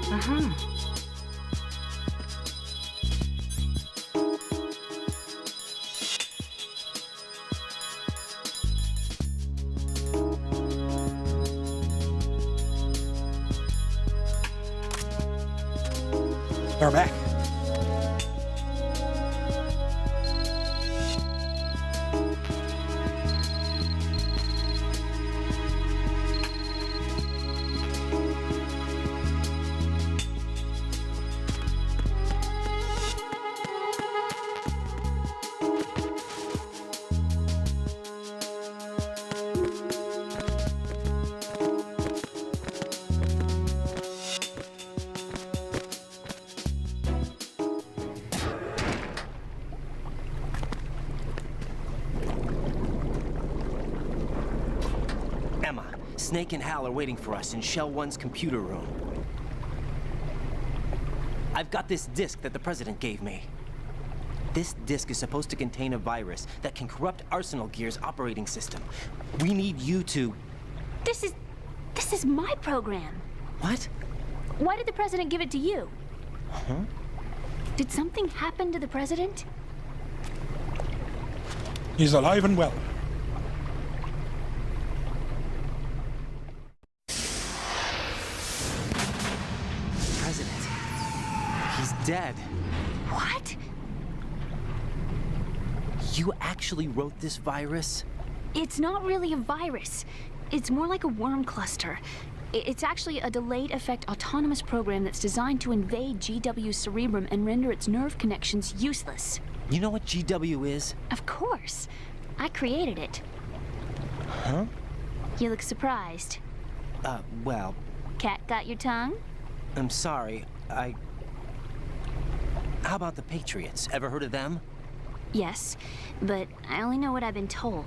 Uh-huh. They're back. Snake and Hal are waiting for us in Shell 1's computer room. I've got this disk that the President gave me. This disk is supposed to contain a virus that can corrupt Arsenal Gear's operating system. We need you to... This is my program. What? Why did the President give it to you? Huh? Did something happen to the President? He's alive and well. Dead. What? You actually wrote this virus? It's not really a virus. It's more like a worm cluster. It's actually a delayed effect autonomous program that's designed to invade GW's cerebrum and render its nerve connections useless. You know what GW is? Of course. I created it. Huh? You look surprised. Well... Cat got your tongue? I'm sorry. How about the Patriots? Ever heard of them? Yes, but I only know what I've been told.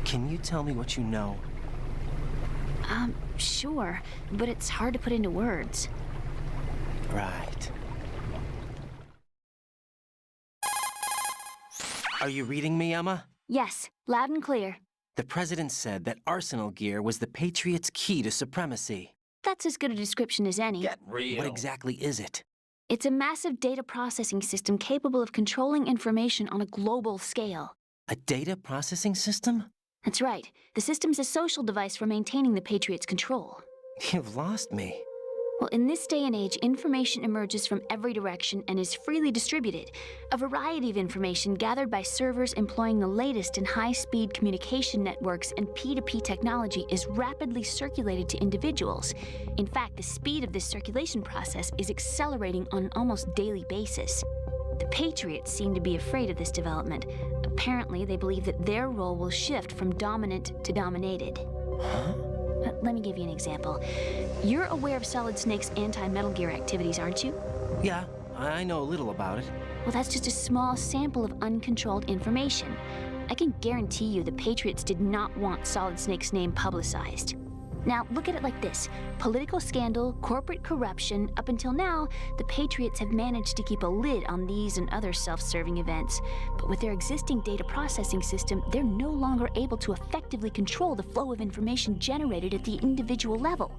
Can you tell me what you know? Sure, but it's hard to put into words. Right. Are you reading me, Emma? Yes, loud and clear. The President said that Arsenal Gear was the Patriots' key to supremacy. That's as good a description as any. Get real. What exactly is it? It's a massive data processing system capable of controlling information on a global scale. A data processing system? That's right. The system's a social device for maintaining the Patriots' control. You've lost me. Well, in this day and age, information emerges from every direction and is freely distributed. A variety of information gathered by servers employing the latest in high-speed communication networks and P2P technology is rapidly circulated to individuals. In fact, the speed of this circulation process is accelerating on an almost daily basis. The Patriots seem to be afraid of this development. Apparently, they believe that their role will shift from dominant to dominated. Huh? Let me give you an example. You're aware of Solid Snake's anti-Metal Gear activities, aren't you? Yeah, I know a little about it. Well, that's just a small sample of uncontrolled information. I can guarantee you the Patriots did not want Solid Snake's name publicized. Now, look at it like this. Political scandal, corporate corruption, up until now, the Patriots have managed to keep a lid on these and other self-serving events. But with their existing data processing system, they're no longer able to effectively control the flow of information generated at the individual level.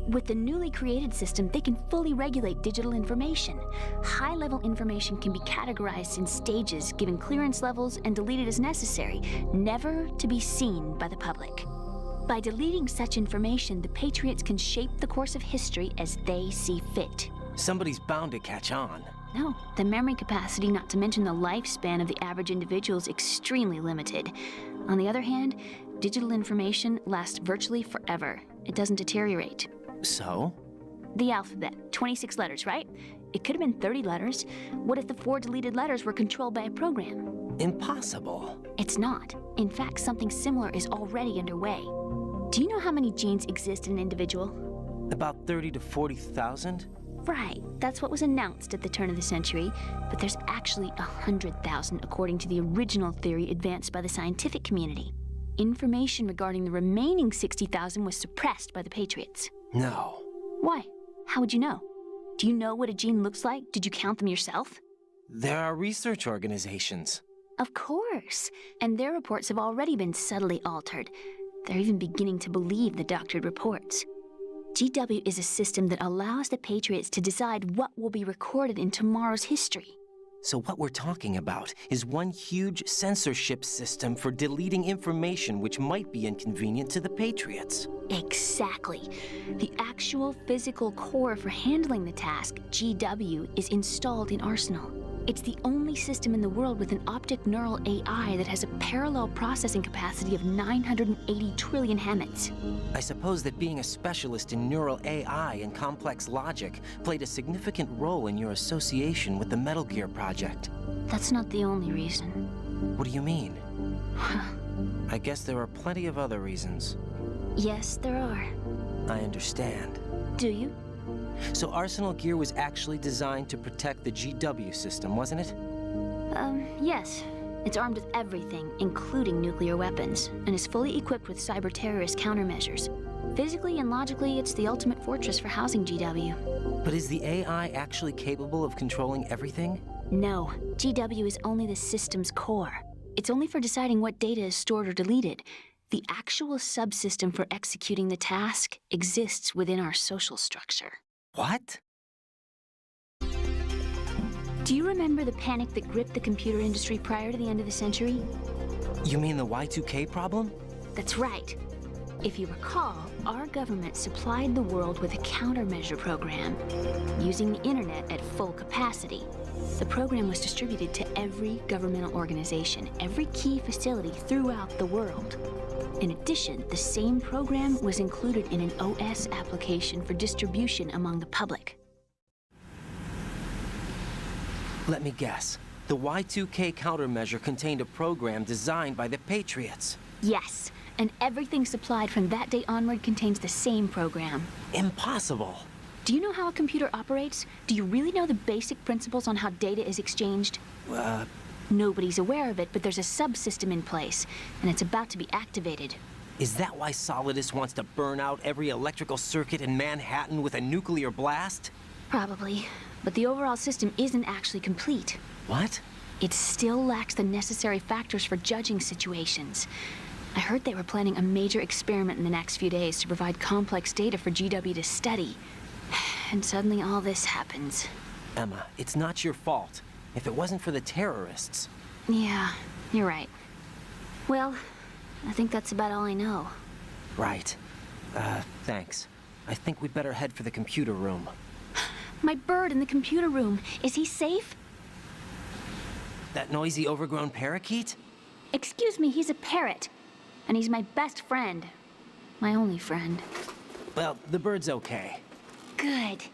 With the newly created system, they can fully regulate digital information. High-level information can be categorized in stages, given clearance levels, and deleted as necessary, never to be seen by the public. By deleting such information, the Patriots can shape the course of history as they see fit. Somebody's bound to catch on. No, the memory capacity, not to mention the lifespan of the average individual, is extremely limited. On the other hand, digital information lasts virtually forever. It doesn't deteriorate. So? The alphabet, 26 letters, right? It could have been 30 letters. What if the 4 deleted letters were controlled by a program? Impossible. It's not. In fact, something similar is already underway. Do you know how many genes exist in an individual? About 30 to 40,000? Right. That's what was announced at the turn of the century. But there's actually 100,000 according to the original theory advanced by the scientific community. Information regarding the remaining 60,000 was suppressed by the Patriots. No. Why? How would you know? Do you know what a gene looks like? Did you count them yourself? There are research organizations. Of course. And their reports have already been subtly altered. They're even beginning to believe the doctored reports. GW is a system that allows the Patriots to decide what will be recorded in tomorrow's history. So what we're talking about is one huge censorship system for deleting information which might be inconvenient to the Patriots. Exactly. The actual physical core for handling the task, GW, is installed in Arsenal. It's the only system in the world with an optic neural AI that has a parallel processing capacity of 980 trillion Hammets. I suppose that being a specialist in neural AI and complex logic played a significant role in your association with the Metal Gear project. That's not the only reason. What do you mean? I guess there are plenty of other reasons. Yes, there are. I understand. Do you? So Arsenal Gear was actually designed to protect the GW system, wasn't it? Yes. It's armed with everything, including nuclear weapons, and is fully equipped with cyber-terrorist countermeasures. Physically and logically, it's the ultimate fortress for housing GW. But is the AI actually capable of controlling everything? No. GW is only the system's core. It's only for deciding what data is stored or deleted. The actual subsystem for executing the task exists within our social structure. What? Do you remember the panic that gripped the computer industry prior to the end of the century? You mean the Y2K problem? That's right. If you recall, our government supplied the world with a countermeasure program, using the internet at full capacity. The program was distributed to every governmental organization, every key facility throughout the world. In addition, the same program was included in an OS application for distribution among the public. Let me guess. The Y2K countermeasure contained a program designed by the Patriots. Yes, and everything supplied from that day onward contains the same program. Impossible. Do you know how a computer operates? Do you really know the basic principles on how data is exchanged? Nobody's aware of it, but there's a subsystem in place, and it's about to be activated. Is that why Solidus wants to burn out every electrical circuit in Manhattan with a nuclear blast? Probably, but the overall system isn't actually complete. What? It still lacks the necessary factors for judging situations. I heard they were planning a major experiment in the next few days to provide complex data for GW to study. And suddenly all this happens. Emma, it's not your fault. If it wasn't for the terrorists... Yeah, you're right. Well, I think that's about all I know. Right. Thanks. I think we'd better head for the computer room. My bird in the computer room. Is he safe? That noisy, overgrown parakeet? Excuse me, he's a parrot. And he's my best friend. My only friend. Well, the bird's okay. Good.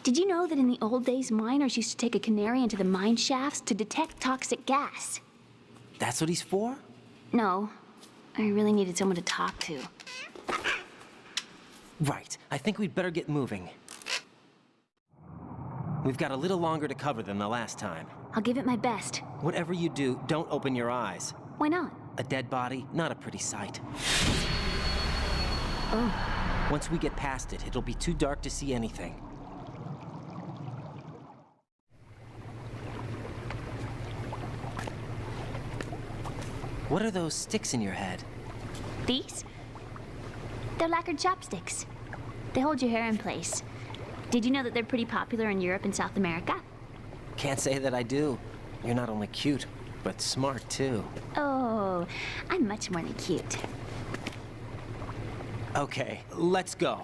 Did you know that in the old days, miners used to take a canary into the mine shafts to detect toxic gas? That's what he's for? No. I really needed someone to talk to. Right. I think we'd better get moving. We've got a little longer to cover than the last time. I'll give it my best. Whatever you do, don't open your eyes. Why not? A dead body, not a pretty sight. Oh. Once we get past it, it'll be too dark to see anything. What are those sticks in your head? These? They're lacquered chopsticks. They hold your hair in place. Did you know that they're pretty popular in Europe and South America? Can't say that I do. You're not only cute, but smart too. Oh, I'm much more than cute. Okay, let's go.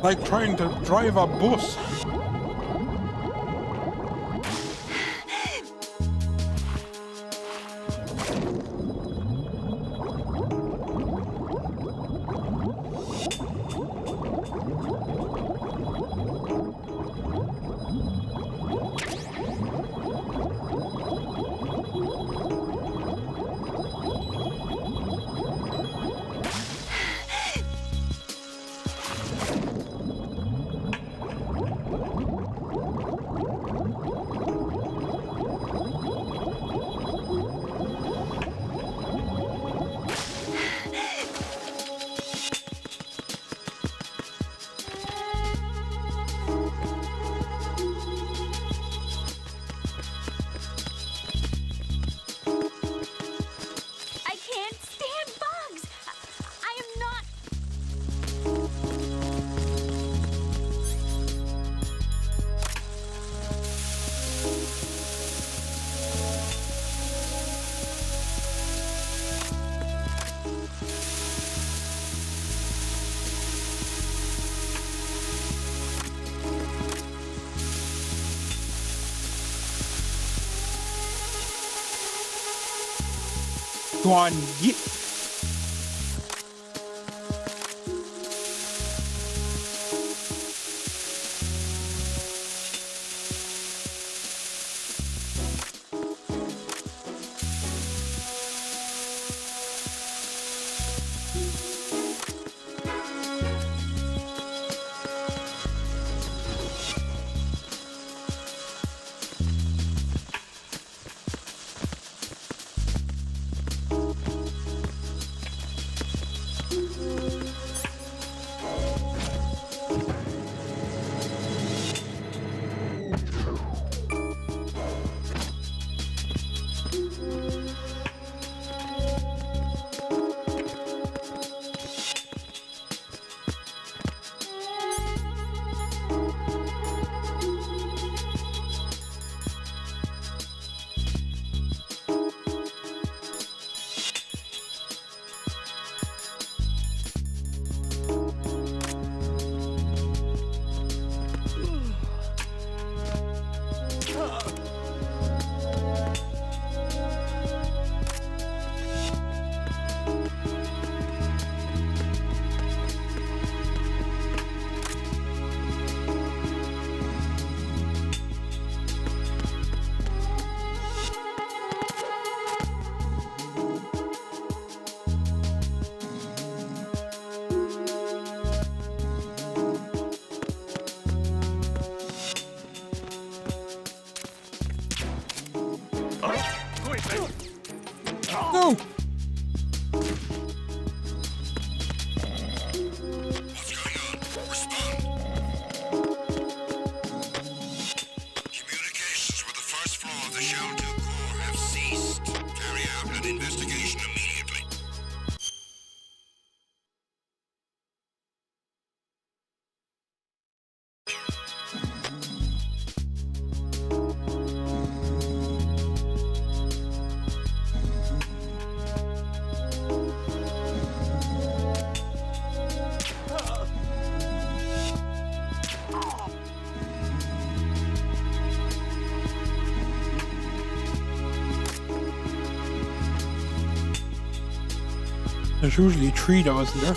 Like trying to drive a bus. Go on, yeah. No! What's going on? Respond. Communications with the first floor of the Shell 2 core have ceased. Carry out an investigation immediately. There's usually 3 though, isn't there?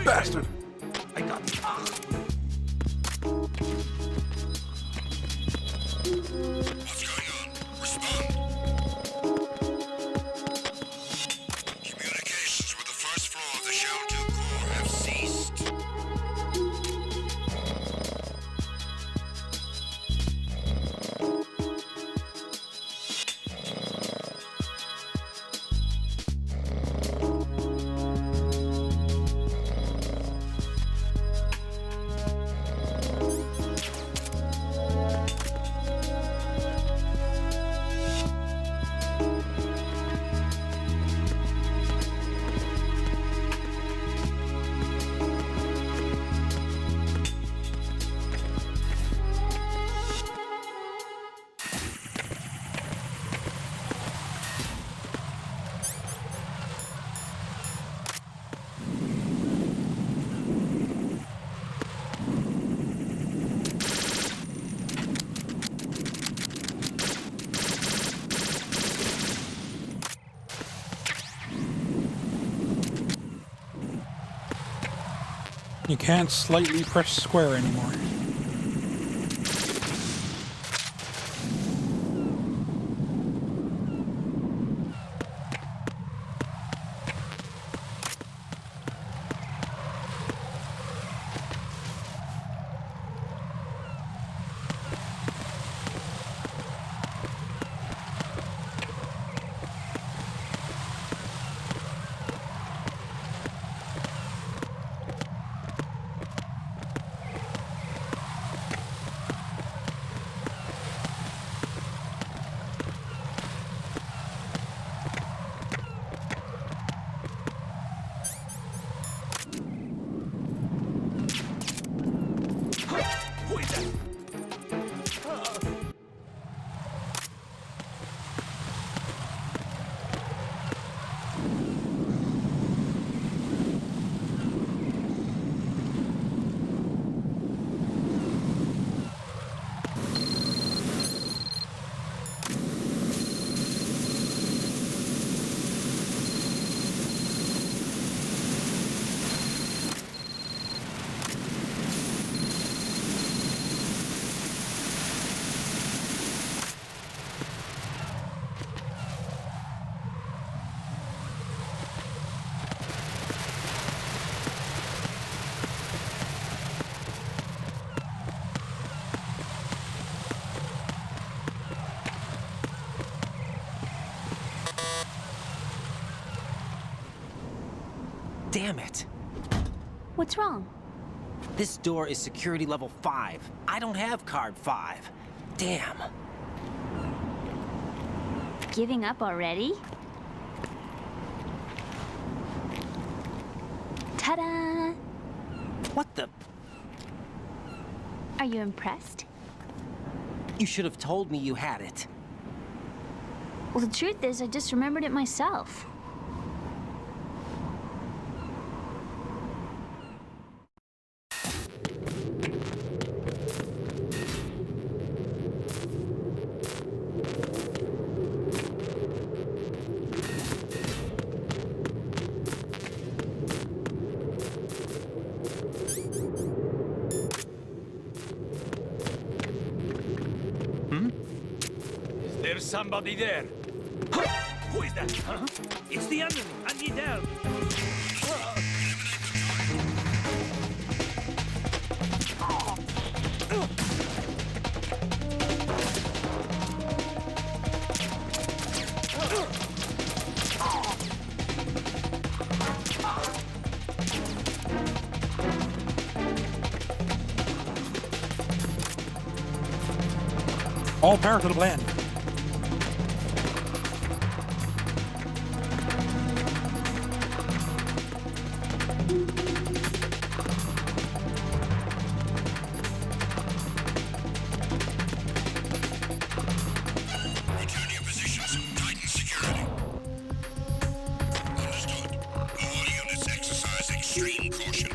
Bastard! I got you. What's going on? Respond. Communications with the first floor of the Shell 2 core have ceased. You can't slightly press square anymore. Damn it. What's wrong? This door is security level 5. I don't have card 5. Damn. Giving up already? Ta-da! What the? Are you impressed? You should have told me you had it. Well, the truth is, I just remembered it myself. There's somebody there. Who is that? Huh? It's the enemy. I need help. All power to the plan. Return to your positions. Tighten security. Understood. All units exercise extreme caution.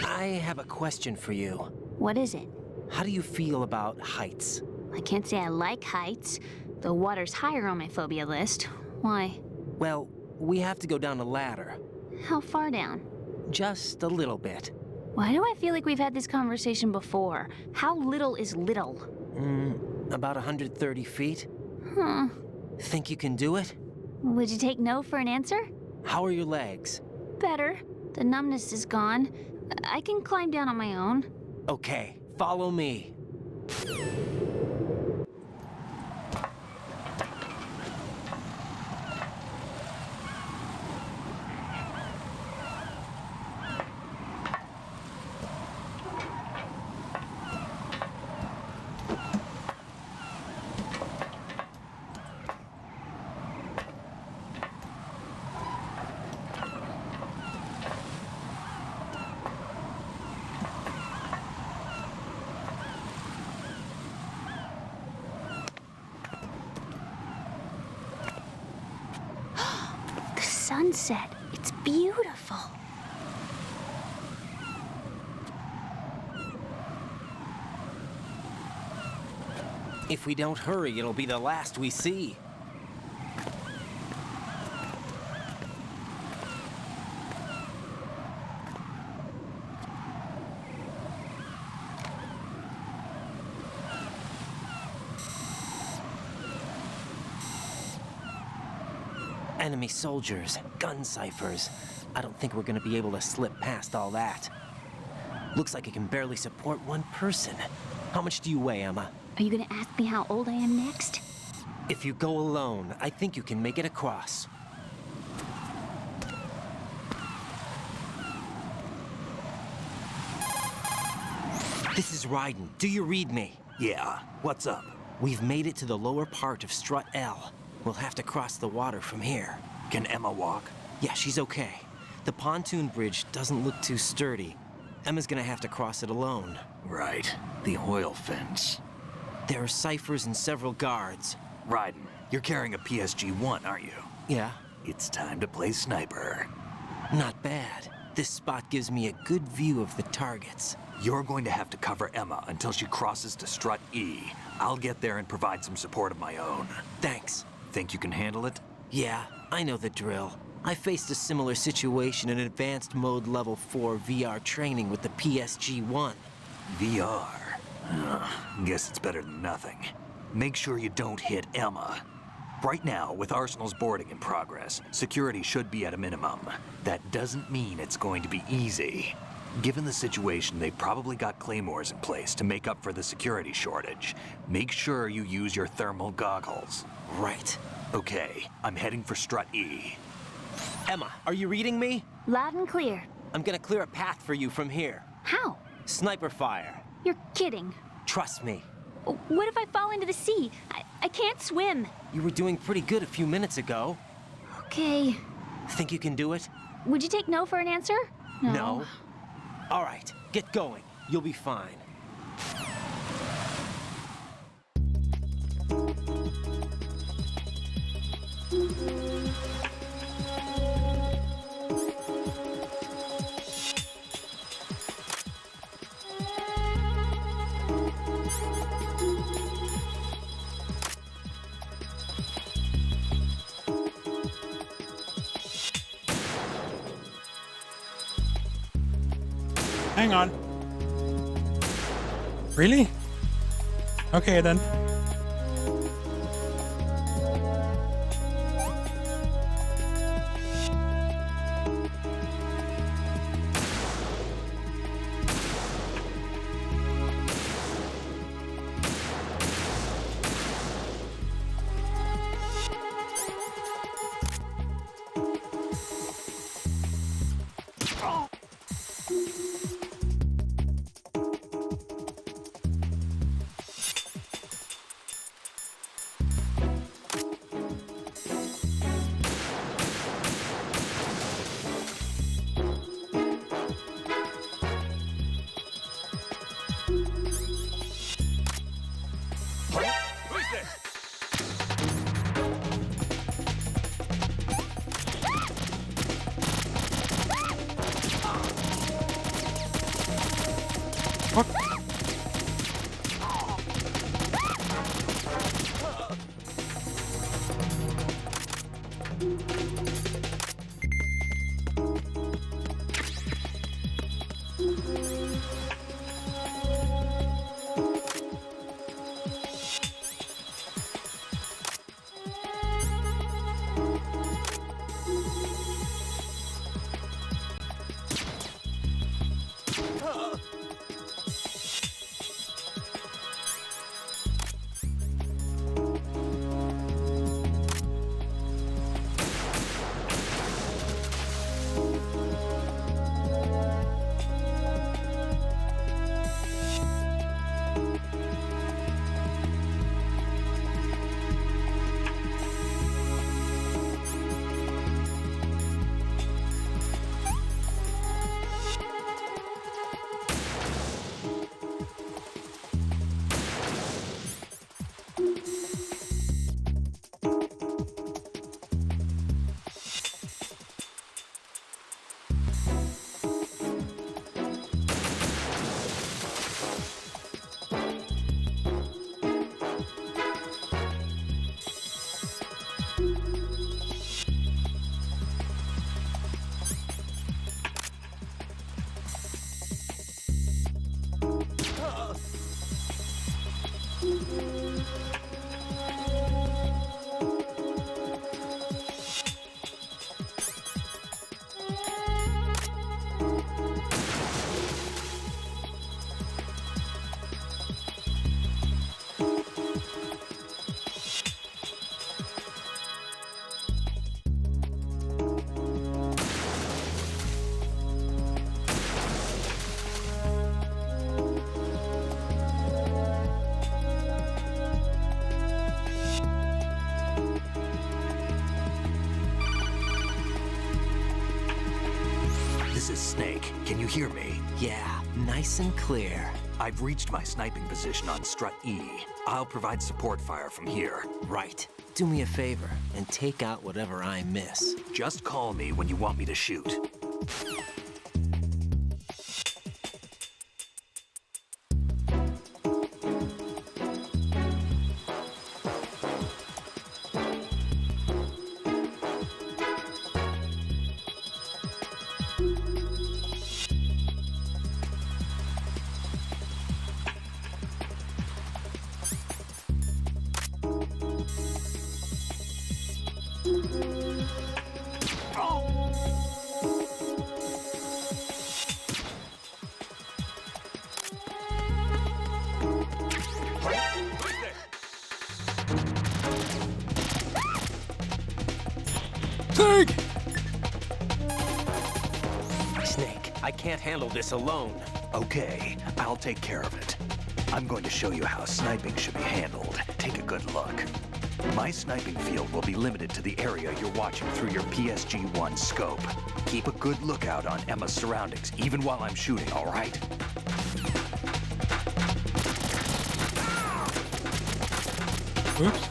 I have a question for you. What is it? How do you feel about heights? I can't say I like heights. The water's higher on my phobia list. Why? Well, we have to go down a ladder. How far down? Just a little bit. Why do I feel like we've had this conversation before? How little is little? About 130 feet. Huh. Think you can do it? Would you take no for an answer? How are your legs? Better. The numbness is gone. I can climb down on my own. Okay, follow me. sunset. It's beautiful. If we don't hurry, it'll be the last we see. Enemy soldiers, gun ciphers. I don't think we're gonna be able to slip past all that. Looks like it can barely support one person. How much do you weigh, Emma? Are you gonna ask me how old I am next? If you go alone, I think you can make it across. This is Ryden. Do you read me? Yeah, what's up? We've made it to the lower part of Strut L. We'll have to cross the water from here. Can Emma walk? Yeah, she's okay. The pontoon bridge doesn't look too sturdy. Emma's gonna have to cross it alone. Right, the oil fence. There are ciphers and several guards. Ryden, you're carrying a PSG-1, aren't you? Yeah, It's time to play sniper. not bad. This spot gives me a good view of the targets. You're going to have to cover Emma until she crosses to Strut E. I'll get there and provide some support of my own. Thanks. Think you can handle it? Yeah, I know the drill. I faced a similar situation in advanced mode level 4 VR training with the PSG-1. VR. Guess it's better than nothing. Make sure you don't hit Emma. Right now, with Arsenal's boarding in progress, security should be at a minimum. That doesn't mean it's going to be easy. Given the situation, they've probably got claymores in place to make up for the security shortage. Make sure you use your thermal goggles. Right. Okay, I'm heading for Strut E. Emma, are you reading me? Loud and clear. I'm gonna clear a path for you from here. How? Sniper fire. You're kidding. Trust me. What if I fall into the sea? I can't swim. You were doing pretty good a few minutes ago. Okay. Think you can do it? Would you take no for an answer? No. All right, get going. You'll be fine. Hang on. Really? Okay then. is Snake. Can you hear me? Yeah, nice and clear. I've reached my sniping position on Strut E. I'll provide support fire from here. Right. Do me a favor and take out whatever I miss. Just call me when you want me to shoot. Snake! Snake, I can't handle this alone. Okay, I'll take care of it. I'm going to show you how sniping should be handled. Take a good look. My sniping field will be limited to the area you're watching through your PSG-1 scope. Keep a good lookout on Emma's surroundings, even while I'm shooting, all right? Oops.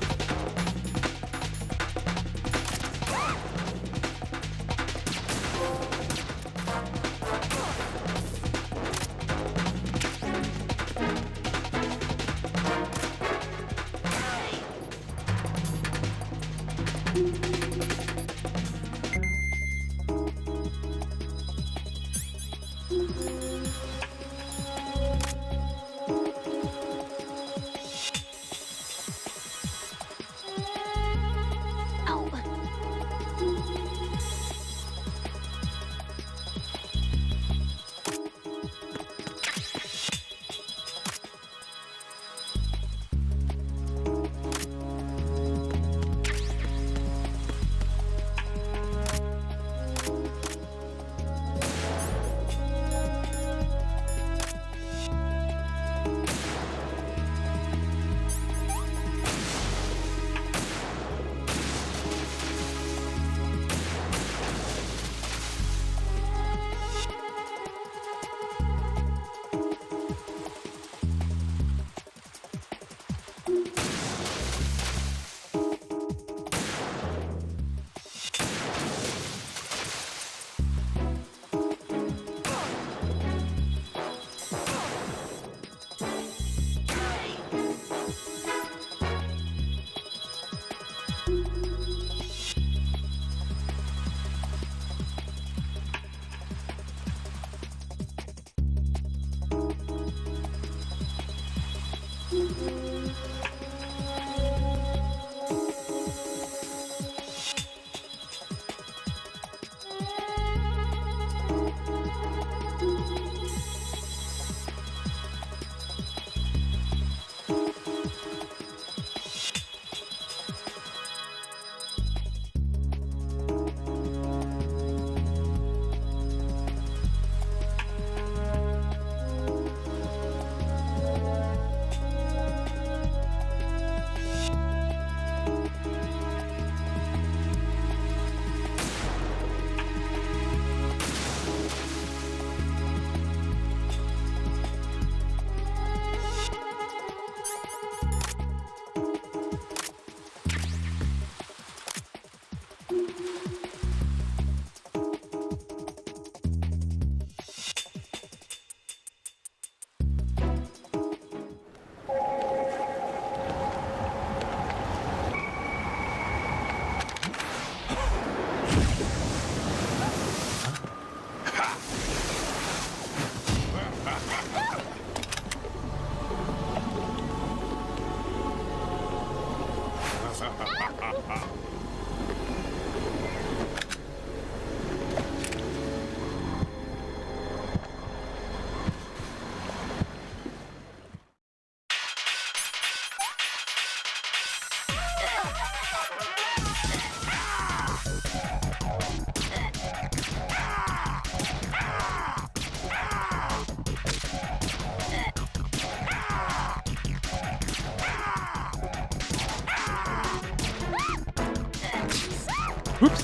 Oops.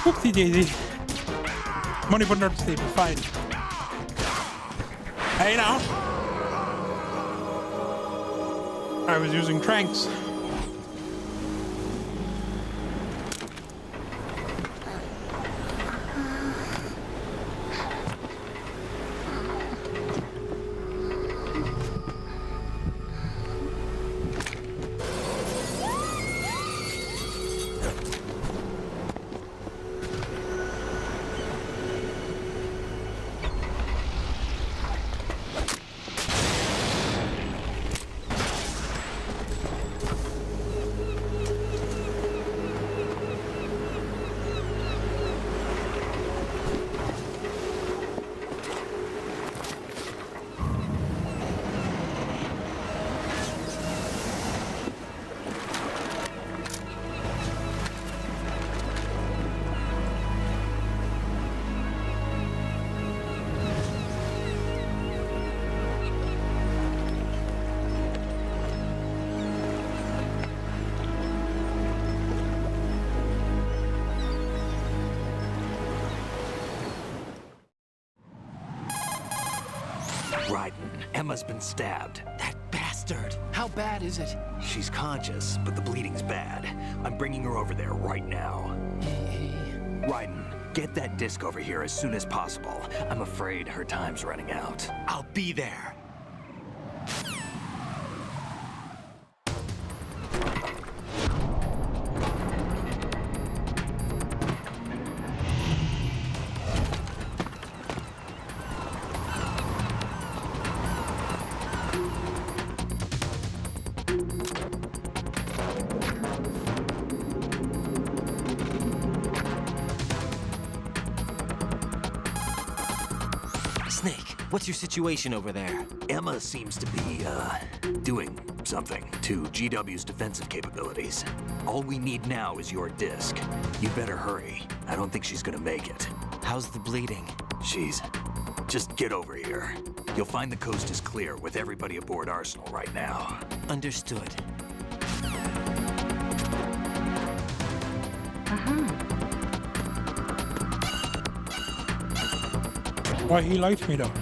Oopsie daisy. I'm only putting her to sleep, it's fine. Hey now! I was using tranks. Raiden, Emma's been stabbed. That bastard! How bad is it? She's conscious, but the bleeding's bad. I'm bringing her over there right now. Raiden, get that disc over here as soon as possible. I'm afraid her time's running out. I'll be there. Snake, what's your situation over there? Emma seems to be, doing something to GW's defensive capabilities. All we need now is your disc. You better hurry. I don't think she's gonna make it. How's the bleeding? Just get over here. You'll find the coast is clear with everybody aboard Arsenal right now. Understood. Why he liked me though?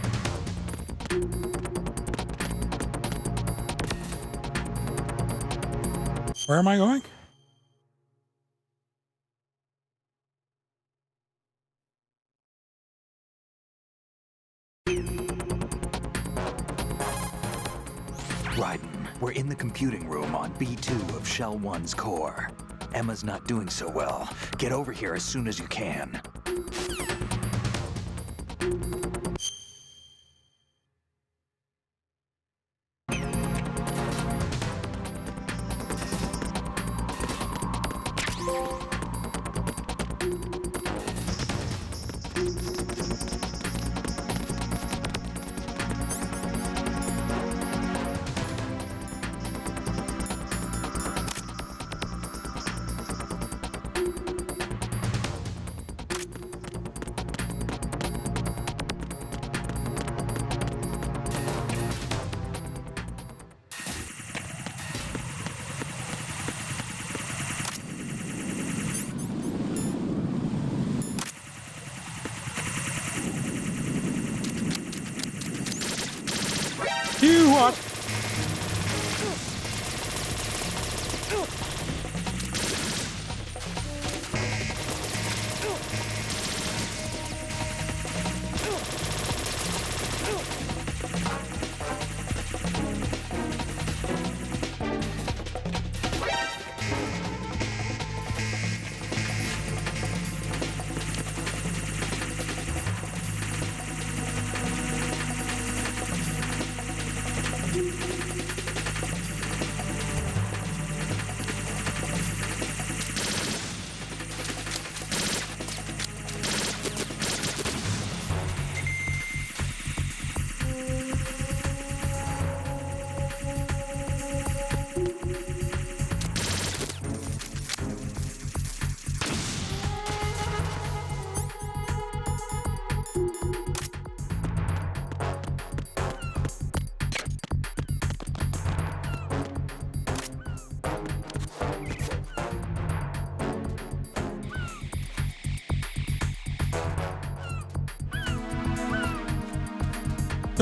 Where am I going? Raiden, we're in the computing room on B2 of Shell 1's core. Emma's not doing so well. Get over here as soon as you can. You what?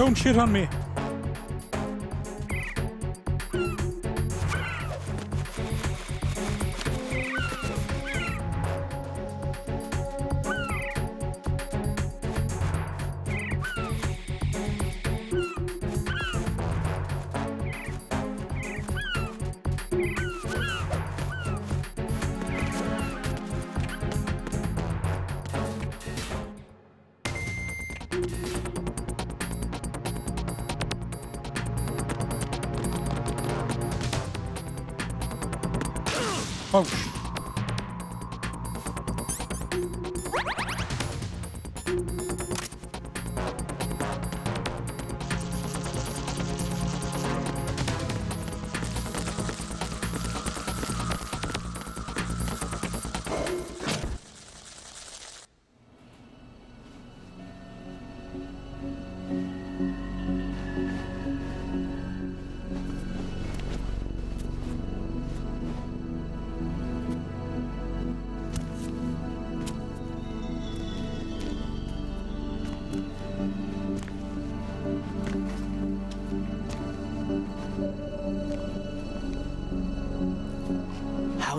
Don't shit on me. Oh,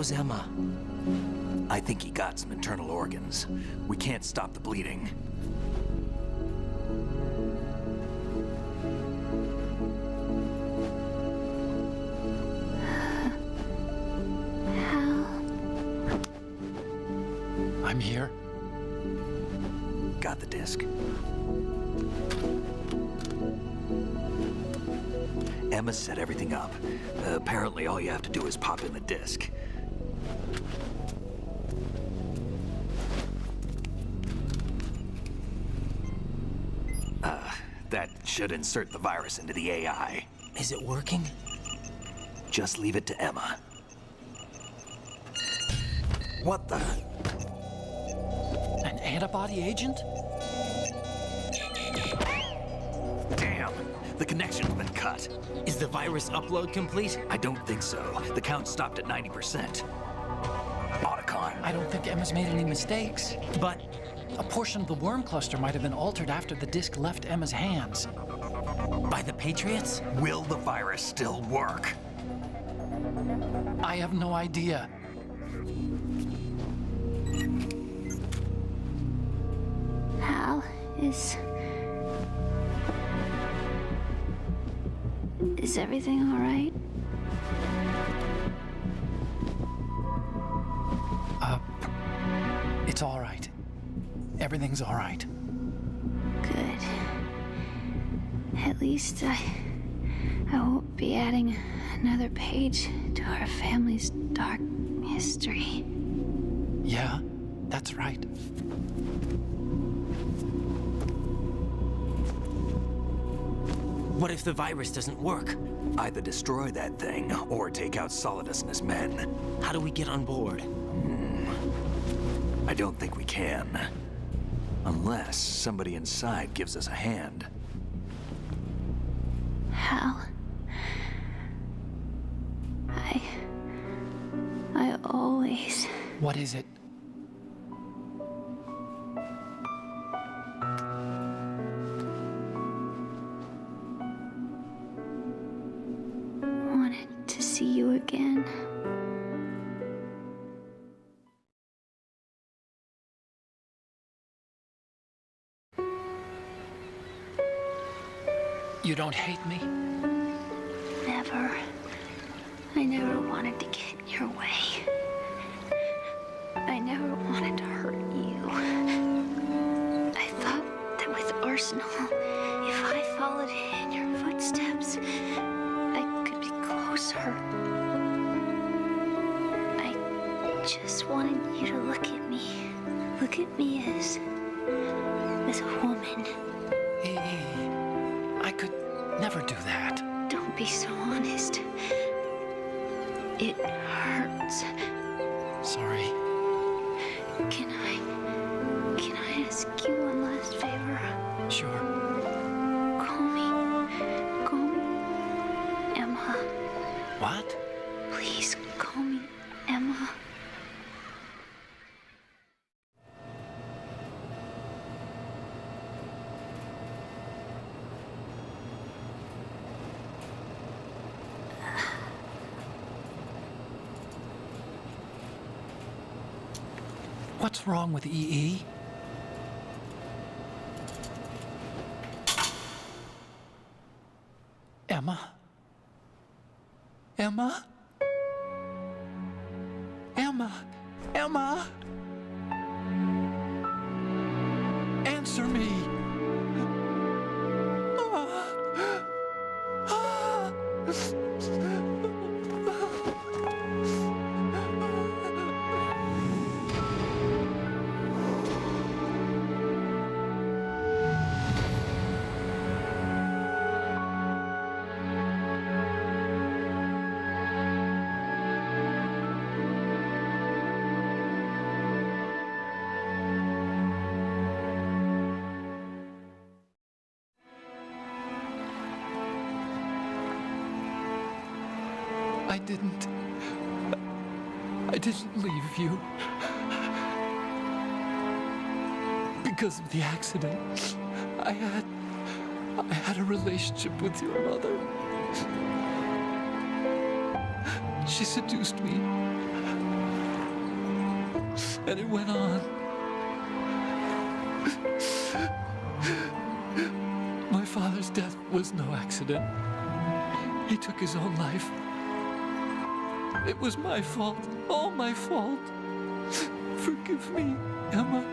How's Emma? I think he got some internal organs. We can't stop the bleeding. I'm here. Got the disc. Emma set everything up. Apparently, all you have to do is pop in the disc. That should insert the virus into the AI. Is it working? Just leave it to Emma. What the? An antibody agent? Damn! The connection's been cut. Is the virus upload complete? I don't think so. The count stopped at 90%. Otacon. I don't think Emma's made any mistakes. But A portion of the worm cluster might have been altered after the disc left Emma's hands. by the Patriots? Will the virus still work? I have no idea. Hal, is everything all right? It's all right. Everything's all right. Good. At least I won't be adding another page to our family's dark history. Yeah, that's right. What if the virus doesn't work? Either destroy that thing or take out Solidus and his men. How do we get on board? I don't think we can. Unless somebody inside gives us a hand. Hal, I always... What is it? wanted to see you again. You don't hate me? Never. I never wanted to get in your way. I never wanted to hurt you. I thought that with Arsenal, if I followed in your footsteps, I could be closer. I just wanted you to look at me. Look at me as a woman. I could never do that. Don't be so honest. It hurts. Sorry. Can I ask you one last favor? Sure. Call me Emma. What? Please call me Emma. What's wrong with EE? Emma? Emma? Emma? Emma? Answer me! I didn't leave you. Because of the accident, I had a relationship with your mother. She seduced me. And it went on. My father's death was no accident. He took his own life. It was my fault, all my fault. Forgive me, Emma.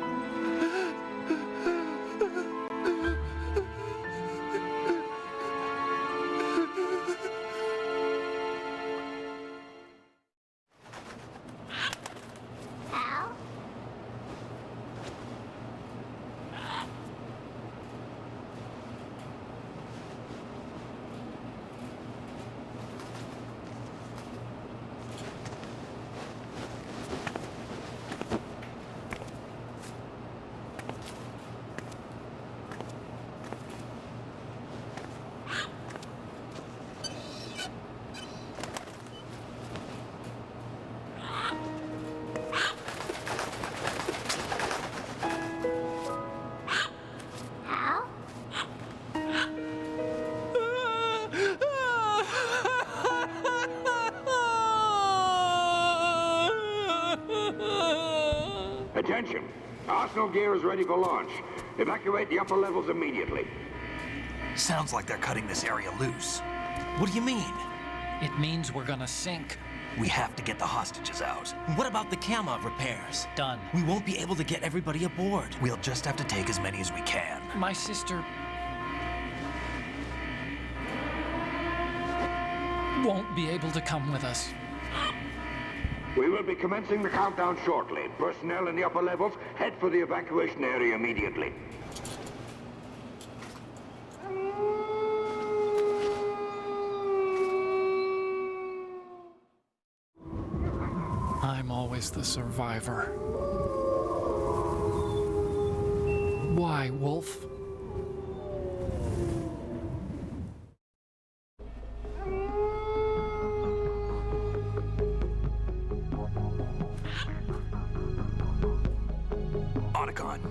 Attention! Arsenal gear is ready for launch. Evacuate the upper levels immediately. Sounds like they're cutting this area loose. What do you mean? It means we're gonna sink. We have to get the hostages out. What about the camo repairs? Done. We won't be able to get everybody aboard. We'll just have to take as many as we can. My sister won't be able to come with us. We will be commencing the countdown shortly. Personnel in the upper levels, head for the evacuation area immediately. I'm always the survivor. Why, Wolf?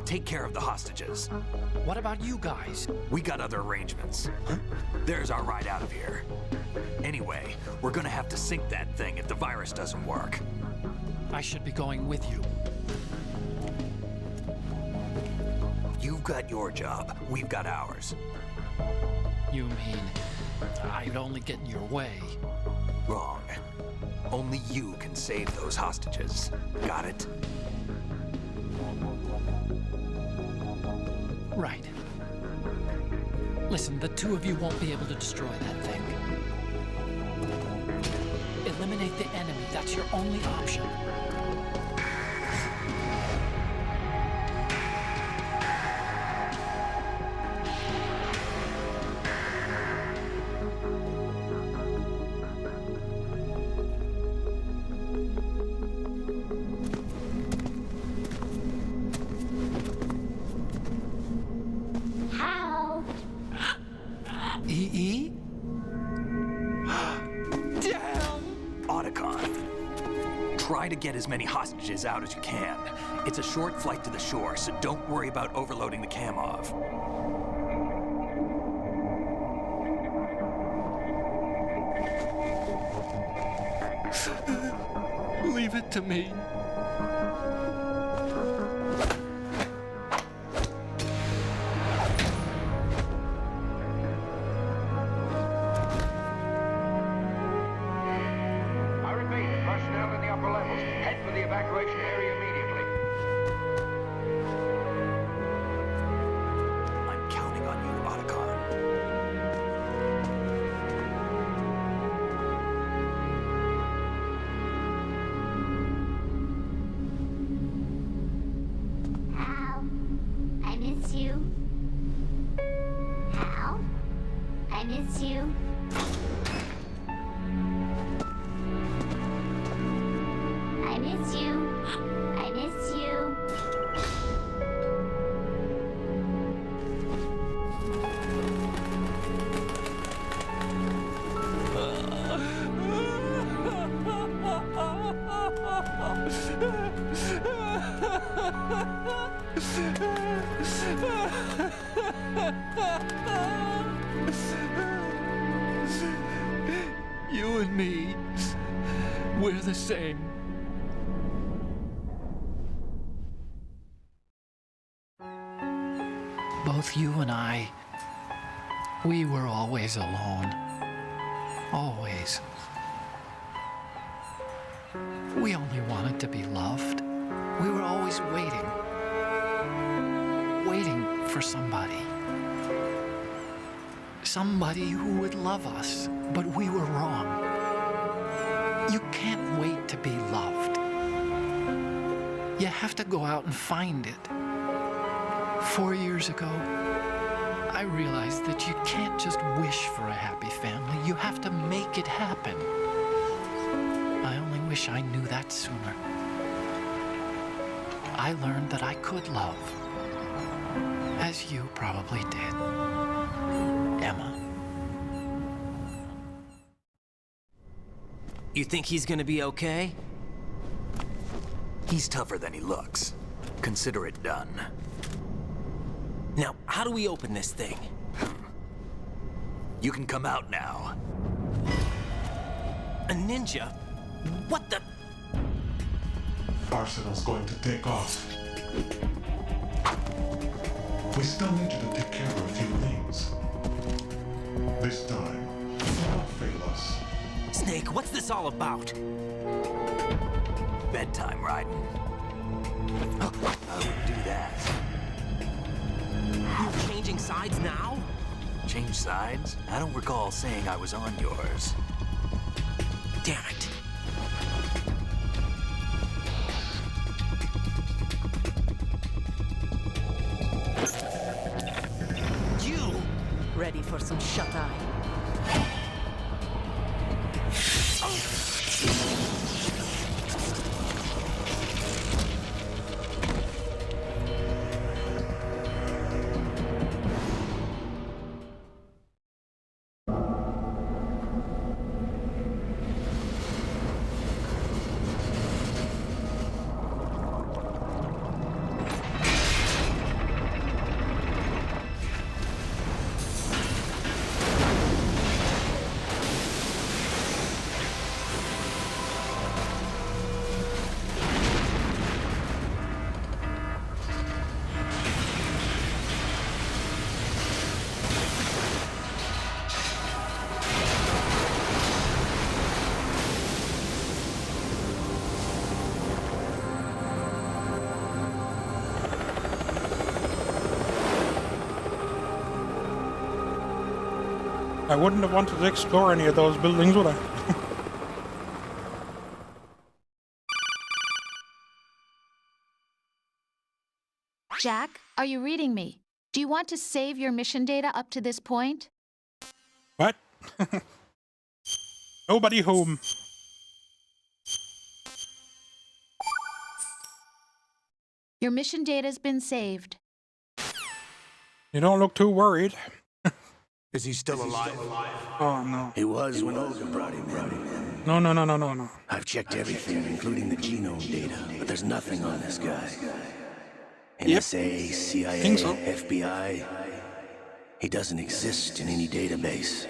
Take care of the hostages. What about you guys? We got other arrangements. There's our ride out of here. Anyway, we're gonna have to sink that thing if the virus doesn't work. I should be going with you. You've got your job. We've got ours. You mean I'd only get in your way? Wrong. Only you can save those hostages. Got it? Right. Listen, the two of you won't be able to destroy that thing. Eliminate the enemy. That's your only option. EE? Damn! Otacon. Try to get as many hostages out as you can. It's a short flight to the shore, so don't worry about overloading the Kamov. Leave it to me. miss you. I miss you. I miss you. You and me, we're the same. Both you and I, we were always alone. Always. We only wanted to be loved. We were always waiting. Waiting for somebody. Somebody who would love us, but we were wrong. You can't wait to be loved. You have to go out and find it. 4 years ago, I realized that you can't just wish for a happy family. You have to make it happen. I only wish I knew that sooner. I learned that I could love, as you probably did, Emma. You think he's gonna be okay? He's tougher than he looks. Consider it done. Now, how do we open this thing? You can come out now. A ninja? What the? Arsenal's going to take off. We still need you to take care of a few things. This time, do not fail us. Snake, what's this all about? Bedtime, Raiden. I would do that. You're changing sides now? Change sides? I don't recall saying I was on yours. Damn it. You! Ready for some shut-eye? I wouldn't have wanted to explore any of those buildings, would I? Jack, are you reading me? Do you want to save your mission data up to this point? What? Nobody home. Your mission data's been saved. You don't look too worried. Is he still alive? Oh, no. He was when Olga brought him in. No. I've checked everything, including the genome data, but there's nothing on this guy. NSA, CIA, Think so. FBI. He doesn't exist in any database.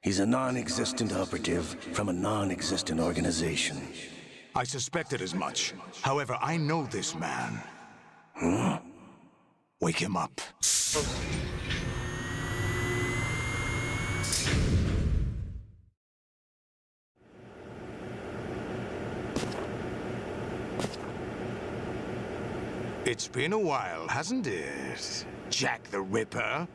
He's a non-existent operative from a non-existent organization. I suspected as much. However, I know this man. Wake him up. It's been a while, hasn't it, Jack the Ripper?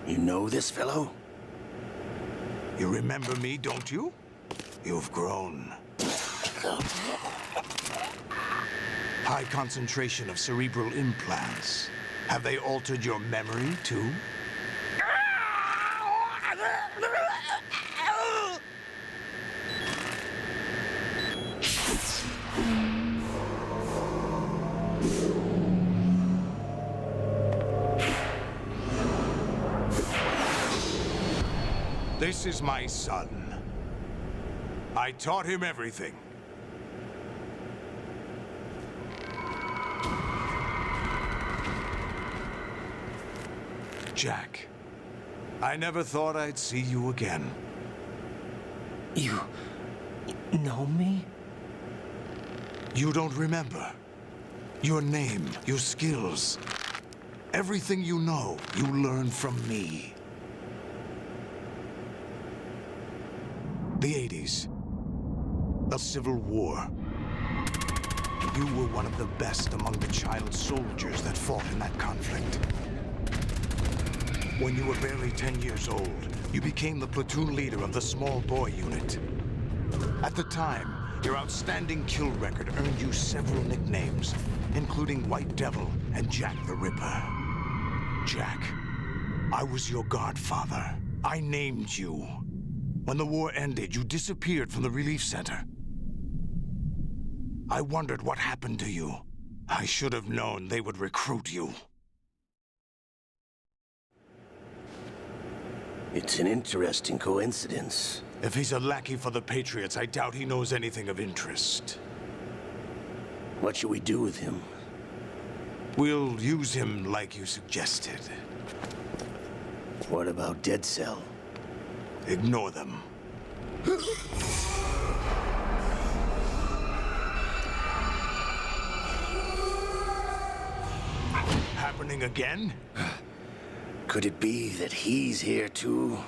You know this fellow? You remember me, don't you? You've grown. High concentration of cerebral implants. Have they altered your memory, too? This is my son. I taught him everything. Jack, I never thought I'd see you again. You know me? You don't remember. Your name, your skills. Everything you know, you learned from me. The 80s. The Civil War. You were one of the best among the child soldiers that fought in that conflict. When you were barely 10 years old, you became the platoon leader of the small boy unit. At the time, your outstanding kill record earned you several nicknames, including White Devil and Jack the Ripper. Jack, I was your godfather. I named you. When the war ended, you disappeared from the relief center. I wondered what happened to you. I should have known they would recruit you. It's an interesting coincidence. If he's a lackey for the Patriots, I doubt he knows anything of interest. What should we do with him? We'll use him like you suggested. What about Dead Cell? Ignore them. Happening again? Could it be that he's here too?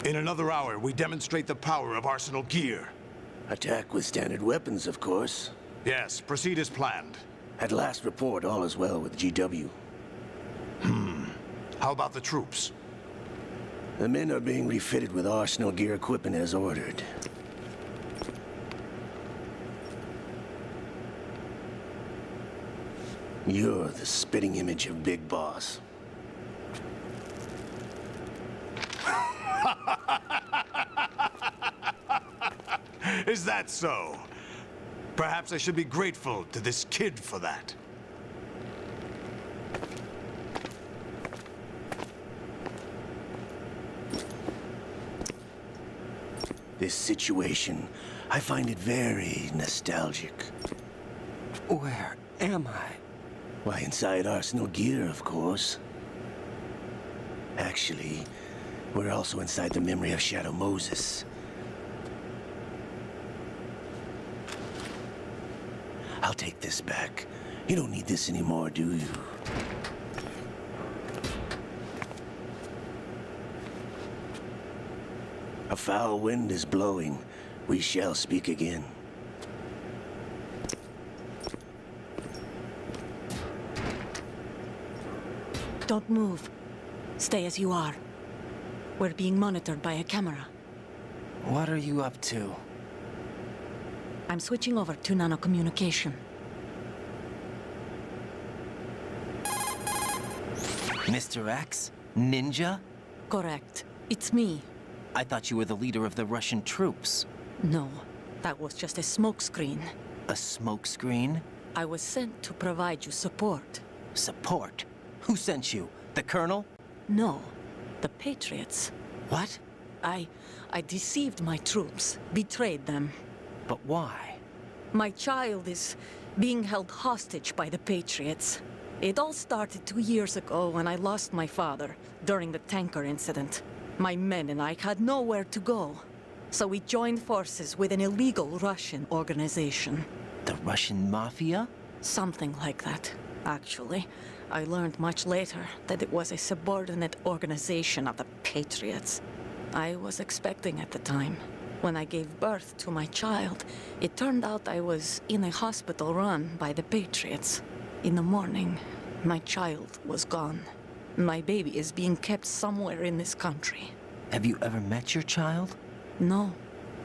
In another hour, we demonstrate the power of Arsenal gear. Attack with standard weapons, of course. Yes, proceed as planned. At last report, all is well with GW. How about the troops? The men are being refitted with Arsenal gear equipment as ordered. You're the spitting image of Big Boss. Is that so? Perhaps I should be grateful to this kid for that. This situation, I find it very nostalgic. Where am I? Why, inside Arsenal gear, of course. Actually, we're also inside the memory of Shadow Moses. I'll take this back. You don't need this anymore, do you? A foul wind is blowing. We shall speak again. Don't move. Stay as you are. We're being monitored by a camera. What are you up to? I'm switching over to nanocommunication. Mr. X? Ninja? Correct. It's me. I thought you were the leader of the Russian troops. No, that was just a smokescreen. A smokescreen? I was sent to provide you support. Support? Who sent you? The Colonel? No, the Patriots. What? I deceived my troops, betrayed them. But why? My child is being held hostage by the Patriots. It all started 2 years ago when I lost my father during the tanker incident. My men and I had nowhere to go. So we joined forces with an illegal Russian organization. The Russian Mafia? Something like that, actually. I learned much later that it was a subordinate organization of the Patriots. I was expecting at the time. When I gave birth to my child, it turned out I was in a hospital run by the Patriots. In the morning, my child was gone. My baby is being kept somewhere in this country. Have you ever met your child? No,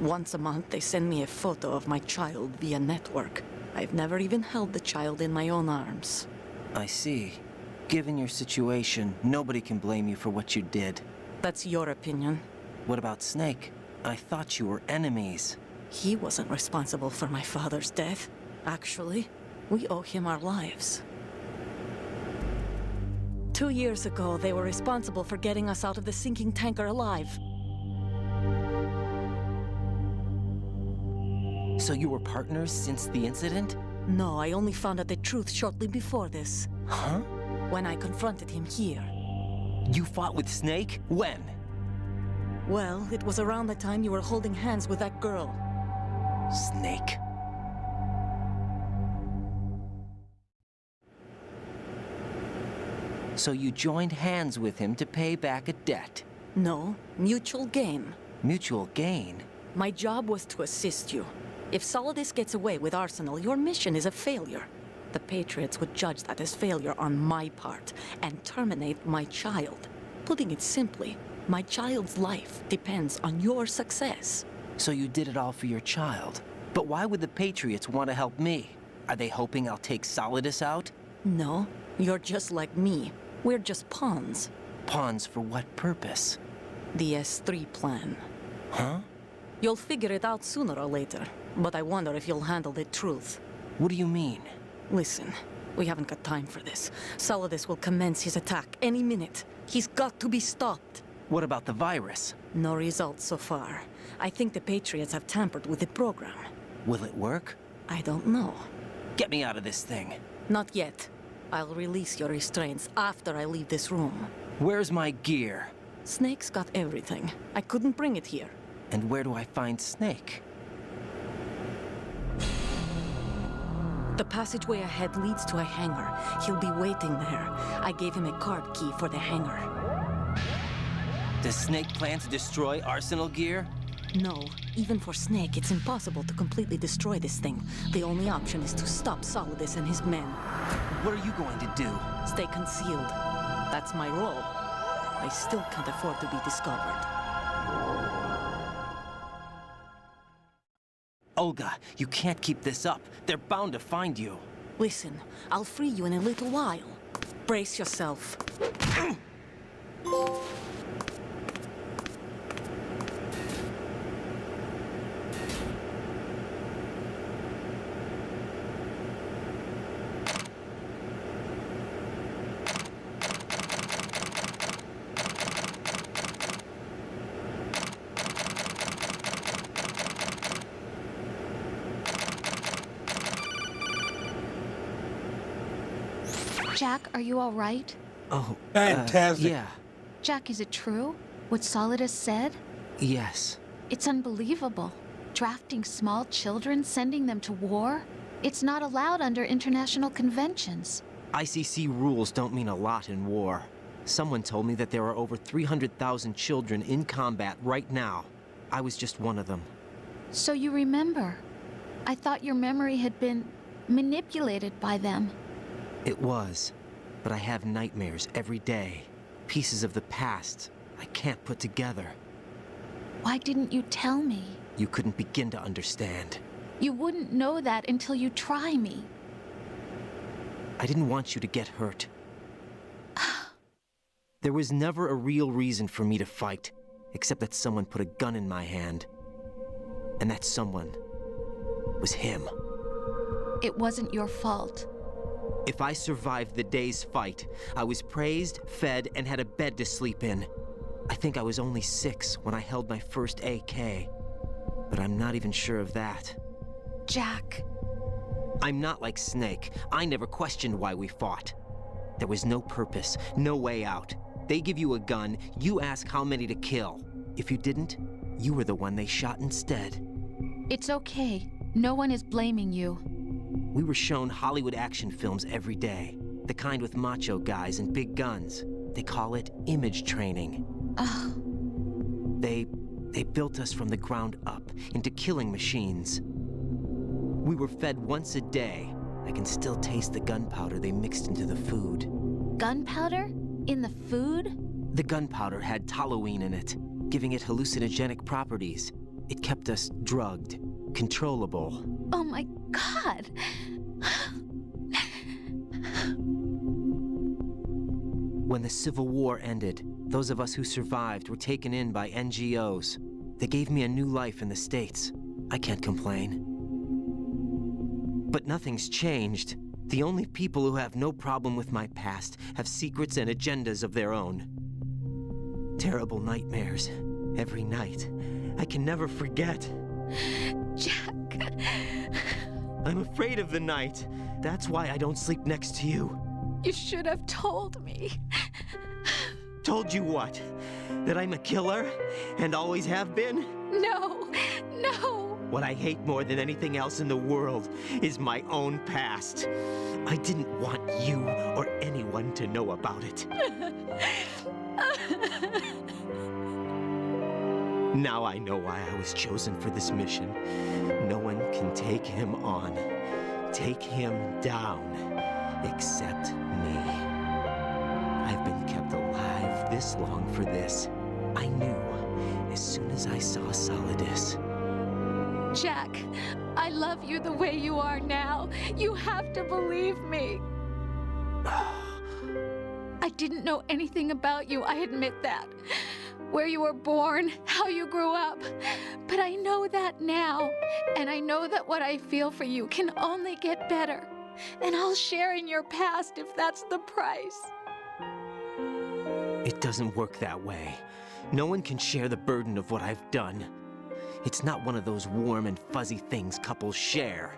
Once a month, they send me a photo of my child via network. I've never even held the child in my own arms. I see. Given your situation, nobody can blame you for what you did. That's your opinion. What about Snake? I thought you were enemies. He wasn't responsible for my father's death. Actually, we owe him our lives. 2 years ago, they were responsible for getting us out of the sinking tanker alive. So you were partners since the incident? No, I only found out the truth shortly before this. Huh? When I confronted him here. You fought with Snake? When? Well, it was around the time you were holding hands with that girl. Snake. So you joined hands with him to pay back a debt? No, mutual gain. Mutual gain? My job was to assist you. If Solidus gets away with Arsenal, your mission is a failure. The Patriots would judge that as failure on my part and terminate my child. Putting it simply, my child's life depends on your success. So you did it all for your child. But why would the Patriots want to help me? Are they hoping I'll take Solidus out? No, you're just like me. We're just pawns. Pawns for what purpose? The S3 plan. Huh? You'll figure it out sooner or later, but I wonder if you'll handle the truth. What do you mean? Listen, we haven't got time for this. Solidus will commence his attack any minute. He's got to be stopped. What about the virus? No results so far. I think the Patriots have tampered with the program. Will it work? I don't know. Get me out of this thing. Not yet. I'll release your restraints after I leave this room. Where's my gear? Snake's got everything. I couldn't bring it here. And where do I find Snake? The passageway ahead leads to a hangar. He'll be waiting there. I gave him a card key for the hangar. Does Snake plan to destroy Arsenal gear? No. Even for Snake, it's impossible to completely destroy this thing. The only option is to stop Solidus and his men. What are you going to do? Stay concealed. That's my role. I still can't afford to be discovered. Olga, you can't keep this up. They're bound to find you. Listen, I'll free you in a little while. Brace yourself. Jack, are you all right? Oh, Fantastic. Yeah. Jack, is it true? What Solidus said? Yes. It's unbelievable. Drafting small children, sending them to war? It's not allowed under international conventions. ICC rules don't mean a lot in war. Someone told me that there are over 300,000 children in combat right now. I was just one of them. So you remember. I thought your memory had been manipulated by them. It was, but I have nightmares every day. Pieces of the past I can't put together. Why didn't you tell me? You couldn't begin to understand. You wouldn't know that until you try me. I didn't want you to get hurt. There was never a real reason for me to fight, except that someone put a gun in my hand. And that someone was him. It wasn't your fault. If I survived the day's fight, I was praised, fed, and had a bed to sleep in. I think I was only 6 when I held my first AK. But I'm not even sure of that. Jack. I'm not like Snake. I never questioned why we fought. There was no purpose, no way out. They give you a gun, you ask how many to kill. If you didn't, you were the one they shot instead. It's okay. No one is blaming you. We were shown Hollywood action films every day. The kind with macho guys and big guns. They call it image training. They built us from the ground up into killing machines. We were fed once a day. I can still taste the gunpowder they mixed into the food. Gunpowder? In the food? The gunpowder had toluene in it, giving it hallucinogenic properties. It kept us drugged, controllable. Oh my God! When the Civil War ended, those of us who survived were taken in by NGOs. They gave me a new life in the States. I can't complain. But nothing's changed. The only people who have no problem with my past have secrets and agendas of their own. Terrible nightmares. Every night. I can never forget. Jack. I'm afraid of the night. That's why I don't sleep next to you. You should have told me. Told you what? That I'm a killer? And always have been? No, no. What I hate more than anything else in the world is my own past. I didn't want you or anyone to know about it. Now I know why I was chosen for this mission. No one can take him on, take him down, except me. I've been kept alive this long for this. I knew as soon as I saw Solidus. Jack, I love you the way you are now. You have to believe me. I didn't know anything about you, I admit that. Where you were born, how you grew up. But I know that now. And I know that what I feel for you can only get better. And I'll share in your past if that's the price. It doesn't work that way. No one can share the burden of what I've done. It's not one of those warm and fuzzy things couples share.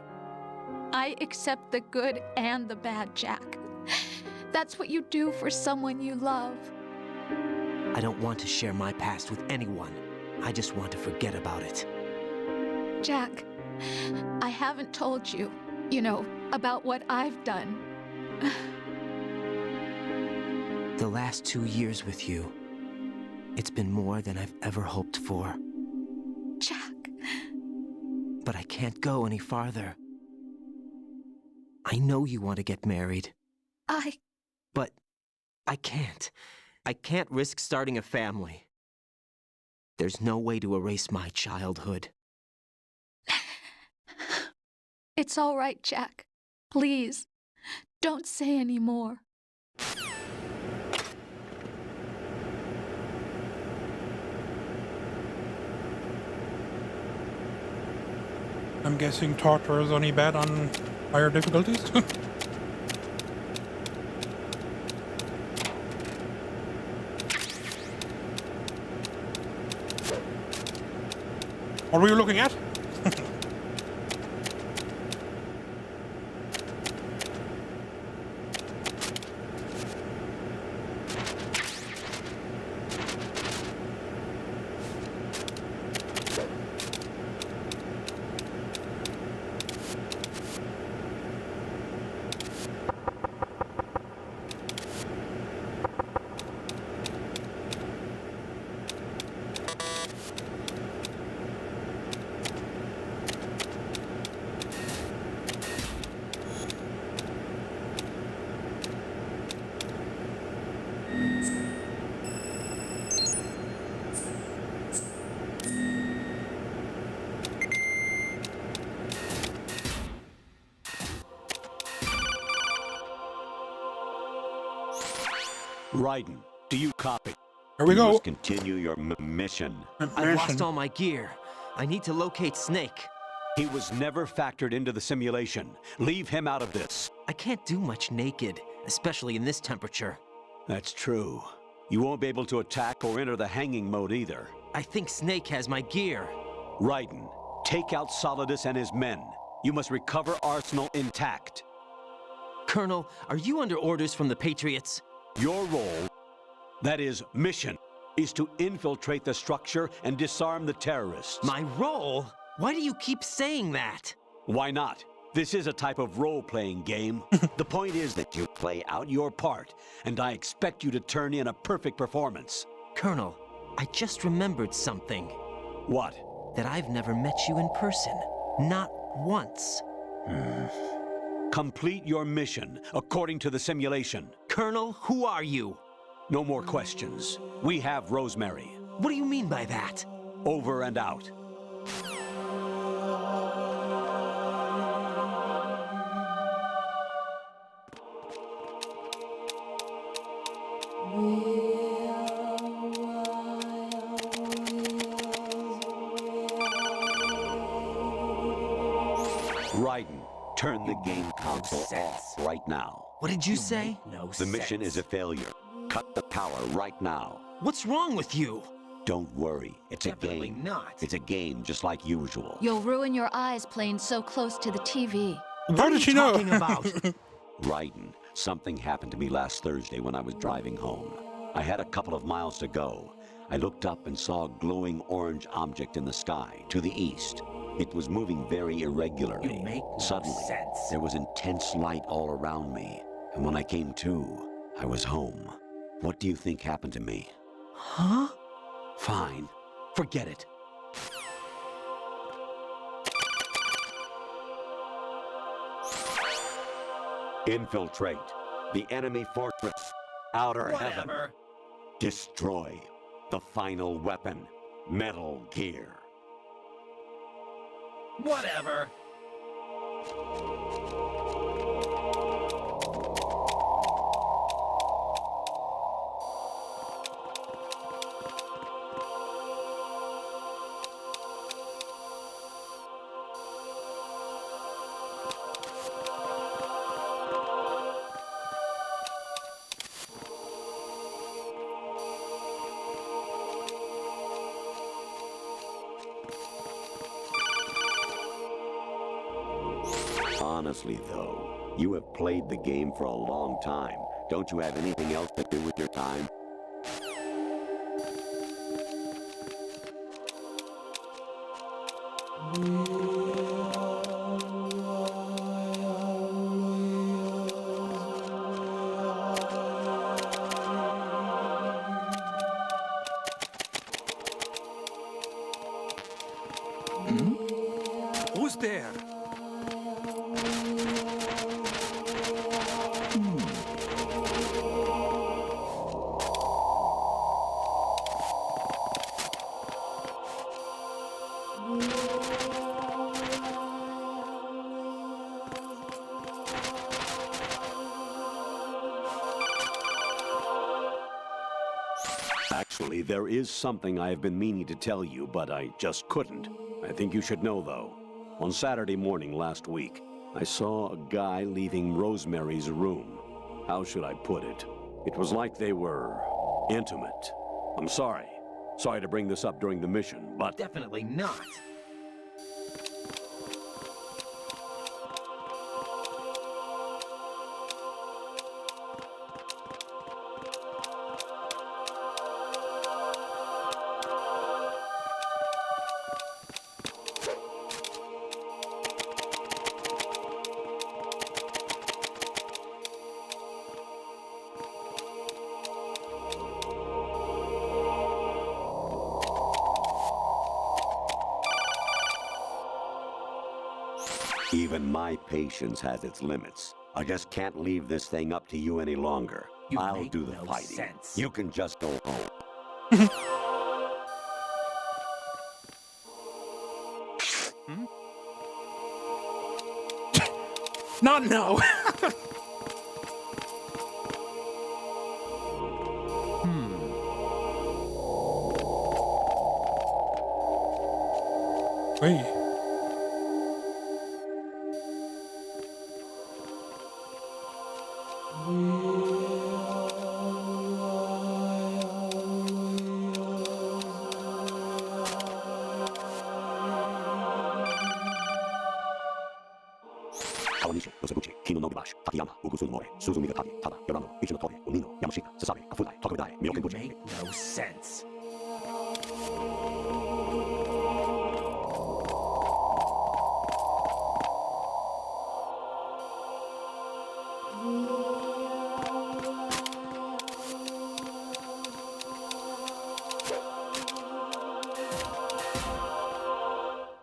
I accept the good and the bad, Jack. That's what you do for someone you love. I don't want to share my past with anyone. I just want to forget about it. Jack, I haven't told you, about what I've done. The last 2 years with you, it's been more than I've ever hoped for. Jack. But I can't go any farther. I know you want to get married. But I can't. I can't risk starting a family. There's no way to erase my childhood. It's all right, Jack. Please, don't say any more. I'm guessing torture is only bad on higher difficulties. What were you looking at? Raiden, do you copy? Here we you go. must continue your mission. I've lost all my gear. I need to locate Snake. He was never factored into the simulation. Leave him out of this. I can't do much naked, especially in this temperature. That's true. You won't be able to attack or enter the hanging mode either. I think Snake has my gear. Raiden, take out Solidus and his men. You must recover Arsenal intact. Colonel, are you under orders from the Patriots? Your role, that is, mission, is to infiltrate the structure and disarm the terrorists. My role? Why do you keep saying that? Why not? This is a type of role-playing game. The point is that you play out your part, and I expect you to turn in a perfect performance. Colonel, I just remembered something. What? That I've never met you in person. Not once. Complete your mission, according to the simulation. Colonel, who are you? No more questions. We have Rosemary. What do you mean by that? Over and out. Raiden, turn the game console off right now. What did you say? The mission is a failure. Cut the power right now. What's wrong with you? Don't worry, it's Definitely a game. not. It's a game just like usual. You'll ruin your eyes playing so close to the TV. How did she know? Talking about? Raiden, something happened to me last Thursday when I was driving home. I had a couple of miles to go. I looked up and saw a glowing orange object in the sky to the east. It was moving very irregularly. You make no Suddenly, sense. there was intense light all around me. And when I came to, I was home. What do you think happened to me? Huh? Fine. Forget it. Infiltrate the enemy fortress. Outer heaven. Destroy the final weapon. Metal Gear. Whatever. Honestly, though, you have played the game for a long time. Don't you have anything else to do with your time? Who's there? Actually, there is something I have been meaning to tell you, but I just couldn't. I think you should know, though. On Saturday morning last week, I saw a guy leaving Rosemary's room. How should I put it? It was like they were intimate. I'm sorry. Sorry to bring this up during the mission, but... Definitely not. Even my patience has its limits. I just can't leave this thing up to you any longer. I'll do the fighting. Sense. You can just go home. Not now. Wait. Kawanishi, Yoseguchi, Kino no Gibashi, Takayama, Ugusu no More, Suzumi Gatari, Tada, Yorano, Ichi no Tori, Unino, Yamashita, Sasabe, Kafudai, Tokudai, Miyoken Buchi. Make no sense.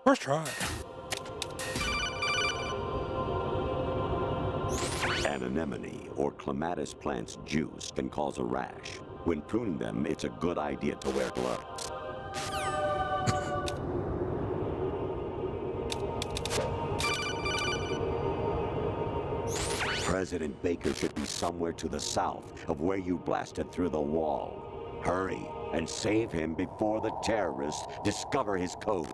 First try. An anemone or clematis plant's juice can cause a rash. When pruning them, it's a good idea to wear gloves. President Baker should be somewhere to the south of where you blasted through the wall. Hurry and save him before the terrorists discover his code.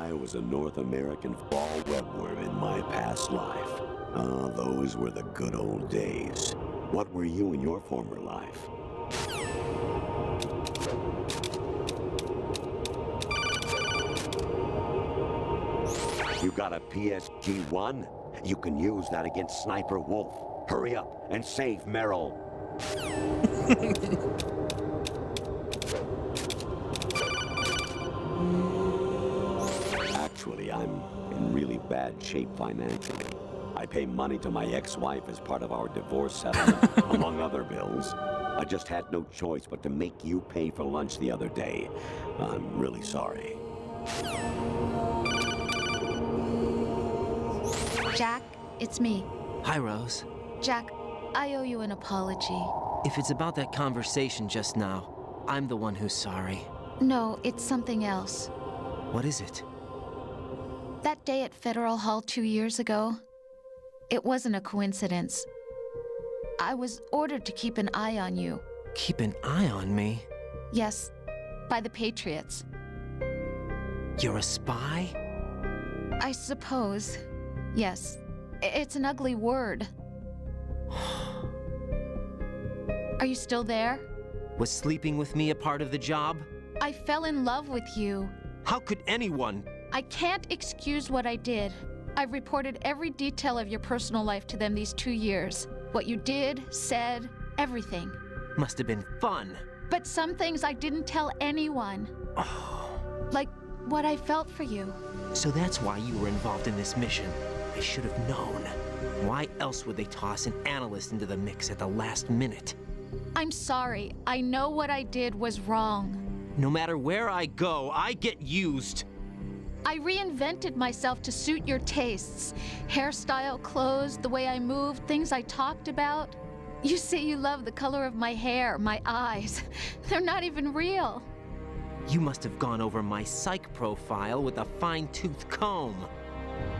I was a North American fall webworm in my past life. Ah, those were the good old days. What were you in your former life? You got a PSG-1? You can use that against Sniper Wolf. Hurry up and save Meryl. Actually, I'm in really bad shape financially. I pay money to my ex-wife as part of our divorce settlement, among other bills. I just had no choice but to make you pay for lunch the other day. I'm really sorry. Jack, it's me. Hi, Rose. Jack, I owe you an apology. If it's about that conversation just now, I'm the one who's sorry. No, it's something else. What is it? That day at Federal Hall 2 years ago, it wasn't a coincidence. I was ordered to keep an eye on you. Keep an eye on me? Yes, by the Patriots. You're a spy? I suppose. Yes. It's an ugly word. Are you still there? Was sleeping with me a part of the job? I fell in love with you. How could anyone? I can't excuse what I did. I've reported every detail of your personal life to them these 2 years. What you did, said, everything. Must have been fun. But some things I didn't tell anyone. Like what I felt for you. So that's why you were involved in this mission. I should have known. Why else would they toss an analyst into the mix at the last minute? I'm sorry. I know what I did was wrong. No matter where I go, I get used. I reinvented myself to suit your tastes. Hairstyle, clothes, the way I moved, things I talked about. You say you love the color of my hair, my eyes. They're not even real. You must have gone over my psych profile with a fine-tooth comb.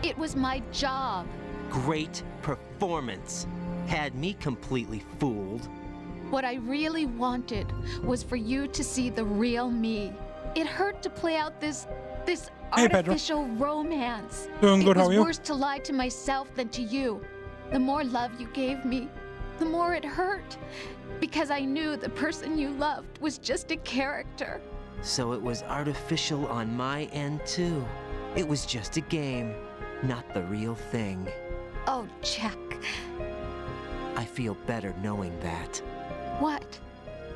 It was my job. Great performance. Had me completely fooled. What I really wanted was for you to see the real me. It hurt to play out this Hey, Pedro. artificial romance. Doing good, It how was are you? worse to lie to myself than to you. The more love you gave me, the more it hurt. Because I knew the person you loved was just a character. So it was artificial on my end, too. It was just a game, not the real thing. Oh, Jack. I feel better knowing that. What?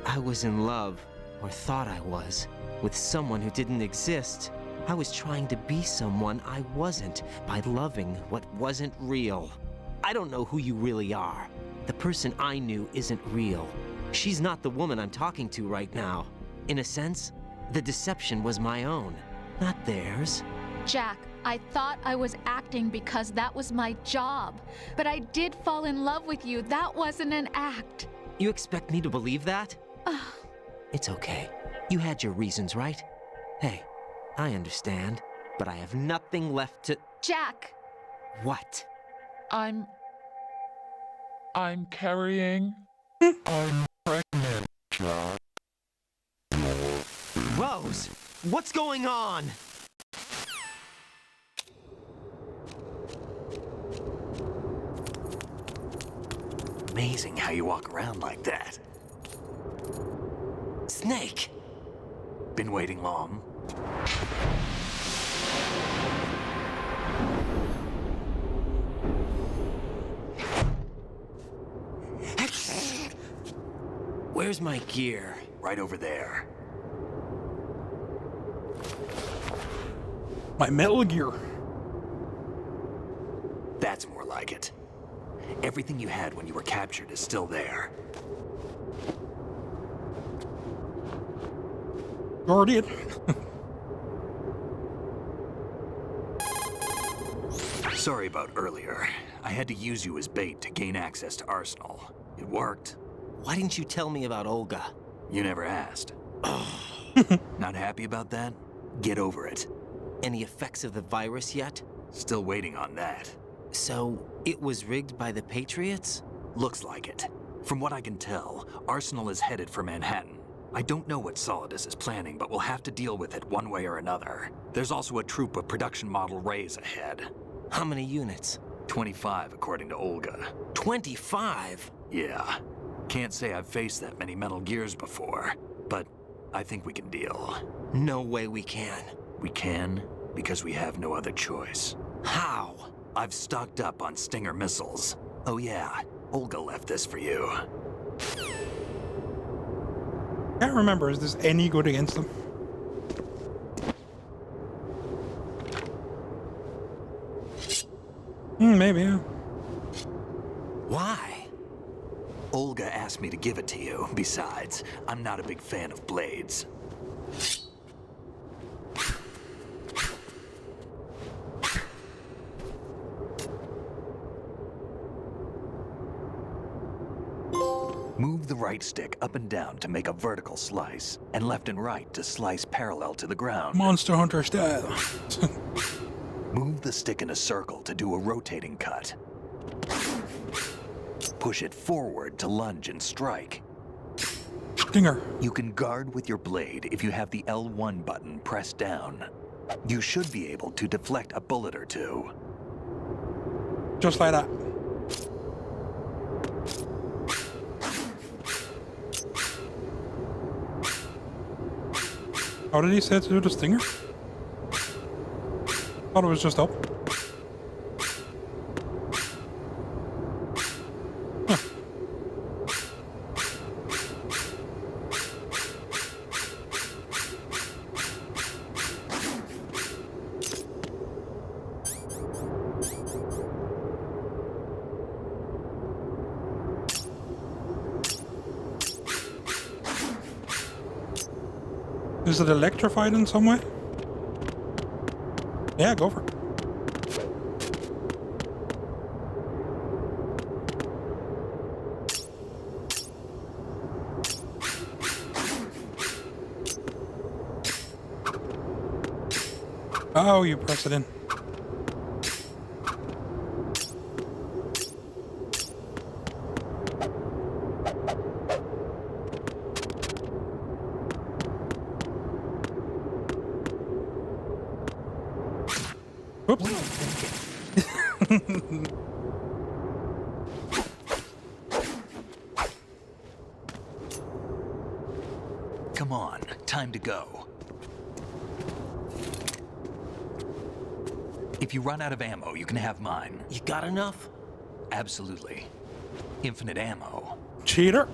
I was in love, or thought I was, with someone who didn't exist. I was trying to be someone I wasn't by loving what wasn't real. I don't know who you really are. The person I knew isn't real. She's not the woman I'm talking to right now. In a sense, the deception was my own, not theirs. Jack, I thought I was acting because that was my job. But I did fall in love with you. That wasn't an act. You expect me to believe that? It's okay. You had your reasons, right? Hey, I understand, but I have nothing left to... Jack! What? I'm carrying. I'm pregnant, Jack. Rose, what's going on? Amazing how you walk around like that. Snake! Been waiting long? Where's my gear? Right over there. My Metal Gear. That's more like it. Everything you had when you were captured is still there. Sure did. Sorry about earlier. I had to use you as bait to gain access to Arsenal. It worked. Why didn't you tell me about Olga? You never asked. Not happy about that? Get over it. Any effects of the virus yet? Still waiting on that. So, it was rigged by the Patriots? Looks like it. From what I can tell, Arsenal is headed for Manhattan. I don't know what Solidus is planning, but we'll have to deal with it one way or another. There's also a troop of production model Rays ahead. How many units? 25, according to Olga. 25? Yeah. Can't say I've faced that many Metal Gears before, but I think we can deal. No way we can. We can, because we have no other choice. How? I've stocked up on Stinger missiles. Oh yeah, Olga left this for you. Can't remember, is this any good against them? Maybe, yeah. Why? Olga asked me to give it to you. Besides, I'm not a big fan of blades. Move the right stick up and down to make a vertical slice, and left and right to slice parallel to the ground. Monster Hunter style. Move the stick in a circle to do a rotating cut. Push it forward to lunge and strike. Stinger. You can guard with your blade if you have the L1 button pressed down. You should be able to deflect a bullet or two. Just like that. How did he say to do the stinger? Thought it was just up. Huh. Is it electrified in some way? Yeah, go for it. Oh, you press it in. Oops. Come on, time to go. If you run out of ammo, you can have mine. You got enough? Absolutely. Infinite ammo. Cheater.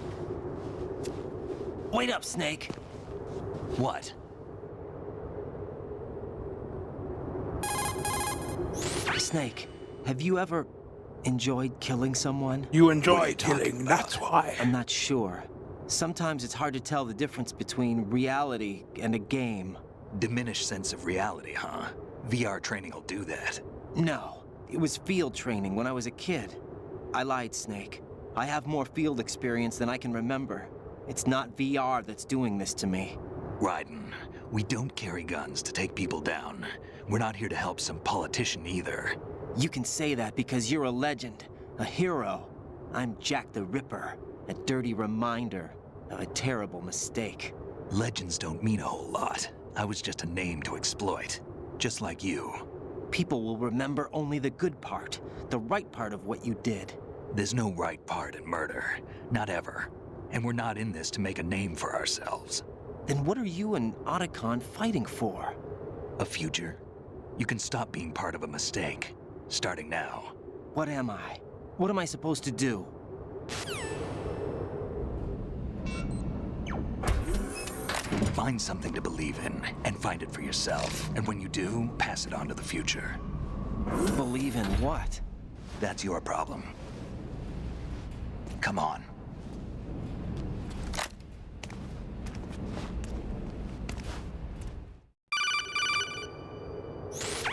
Wait up, Snake. What? Snake, have you ever enjoyed killing someone? You enjoy killing, that's why. I'm not sure. Sometimes it's hard to tell the difference between reality and a game. Diminished sense of reality, huh? VR training will do that. No, it was field training when I was a kid. I lied, Snake. I have more field experience than I can remember. It's not VR that's doing this to me. Raiden, we don't carry guns to take people down. We're not here to help some politician either. You can say that because you're a legend, a hero. I'm Jack the Ripper, a dirty reminder of a terrible mistake. Legends don't mean a whole lot. I was just a name to exploit, just like you. People will remember only the good part, the right part of what you did. There's no right part in murder, not ever. And we're not in this to make a name for ourselves. Then what are you and Otacon fighting for? A future? You can stop being part of a mistake, starting now. What am I? What am I supposed to do? Find something to believe in, and find it for yourself. And when you do, pass it on to the future. Believe in what? That's your problem. Come on.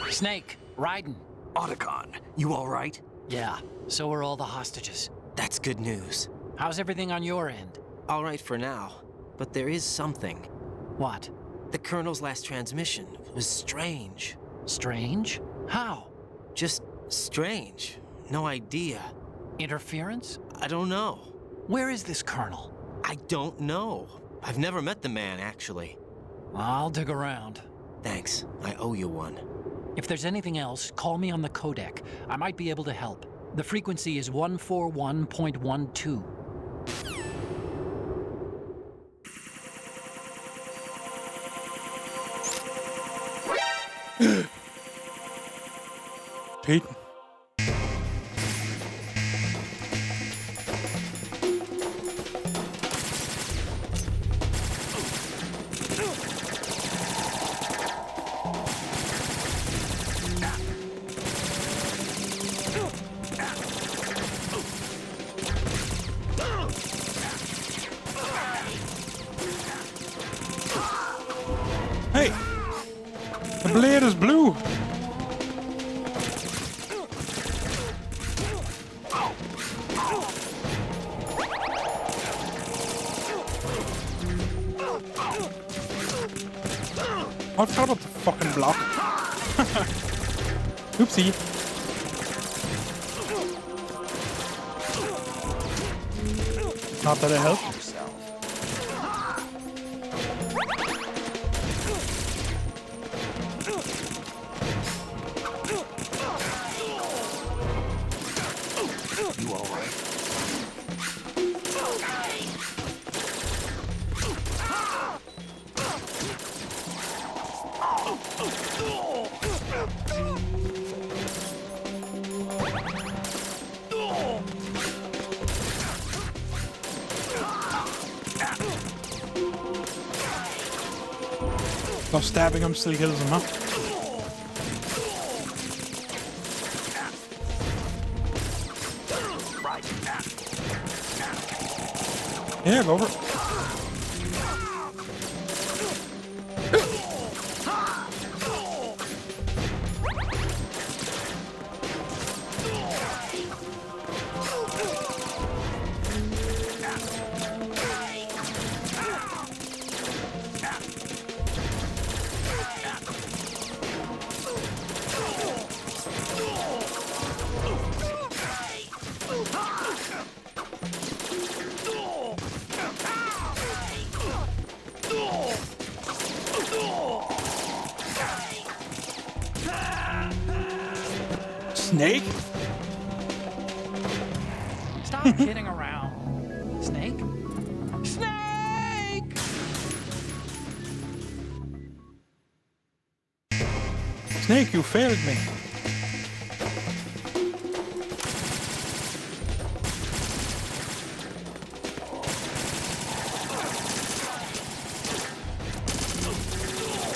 Snake, Raiden. Otacon, you all right? Yeah, so are all the hostages. That's good news. How's everything on your end? All right for now, but there is something. What? The Colonel's last transmission was strange. Strange? How? Just strange. No idea. Interference? I don't know. Where is this Colonel? I don't know. I've never met the man, actually. I'll dig around. Thanks. I owe you one. If there's anything else, call me on the codec. I might be able to help. The frequency is 141.12. Pete. Hey! The blade is blue! I forgot about the fucking block. Oopsie. Not that it helped. You all right? So stabbing him still kills him, huh? Yeah, go over it. Snake? Stop kidding around. Snake? Snake! Snake, you failed me.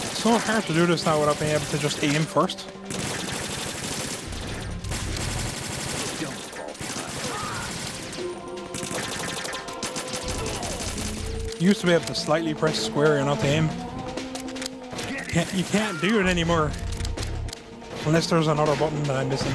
It's so hard to do this now without being able to just aim first. You used to be able to slightly press square and not aim. You can't do it anymore. Unless there's another button that I'm missing.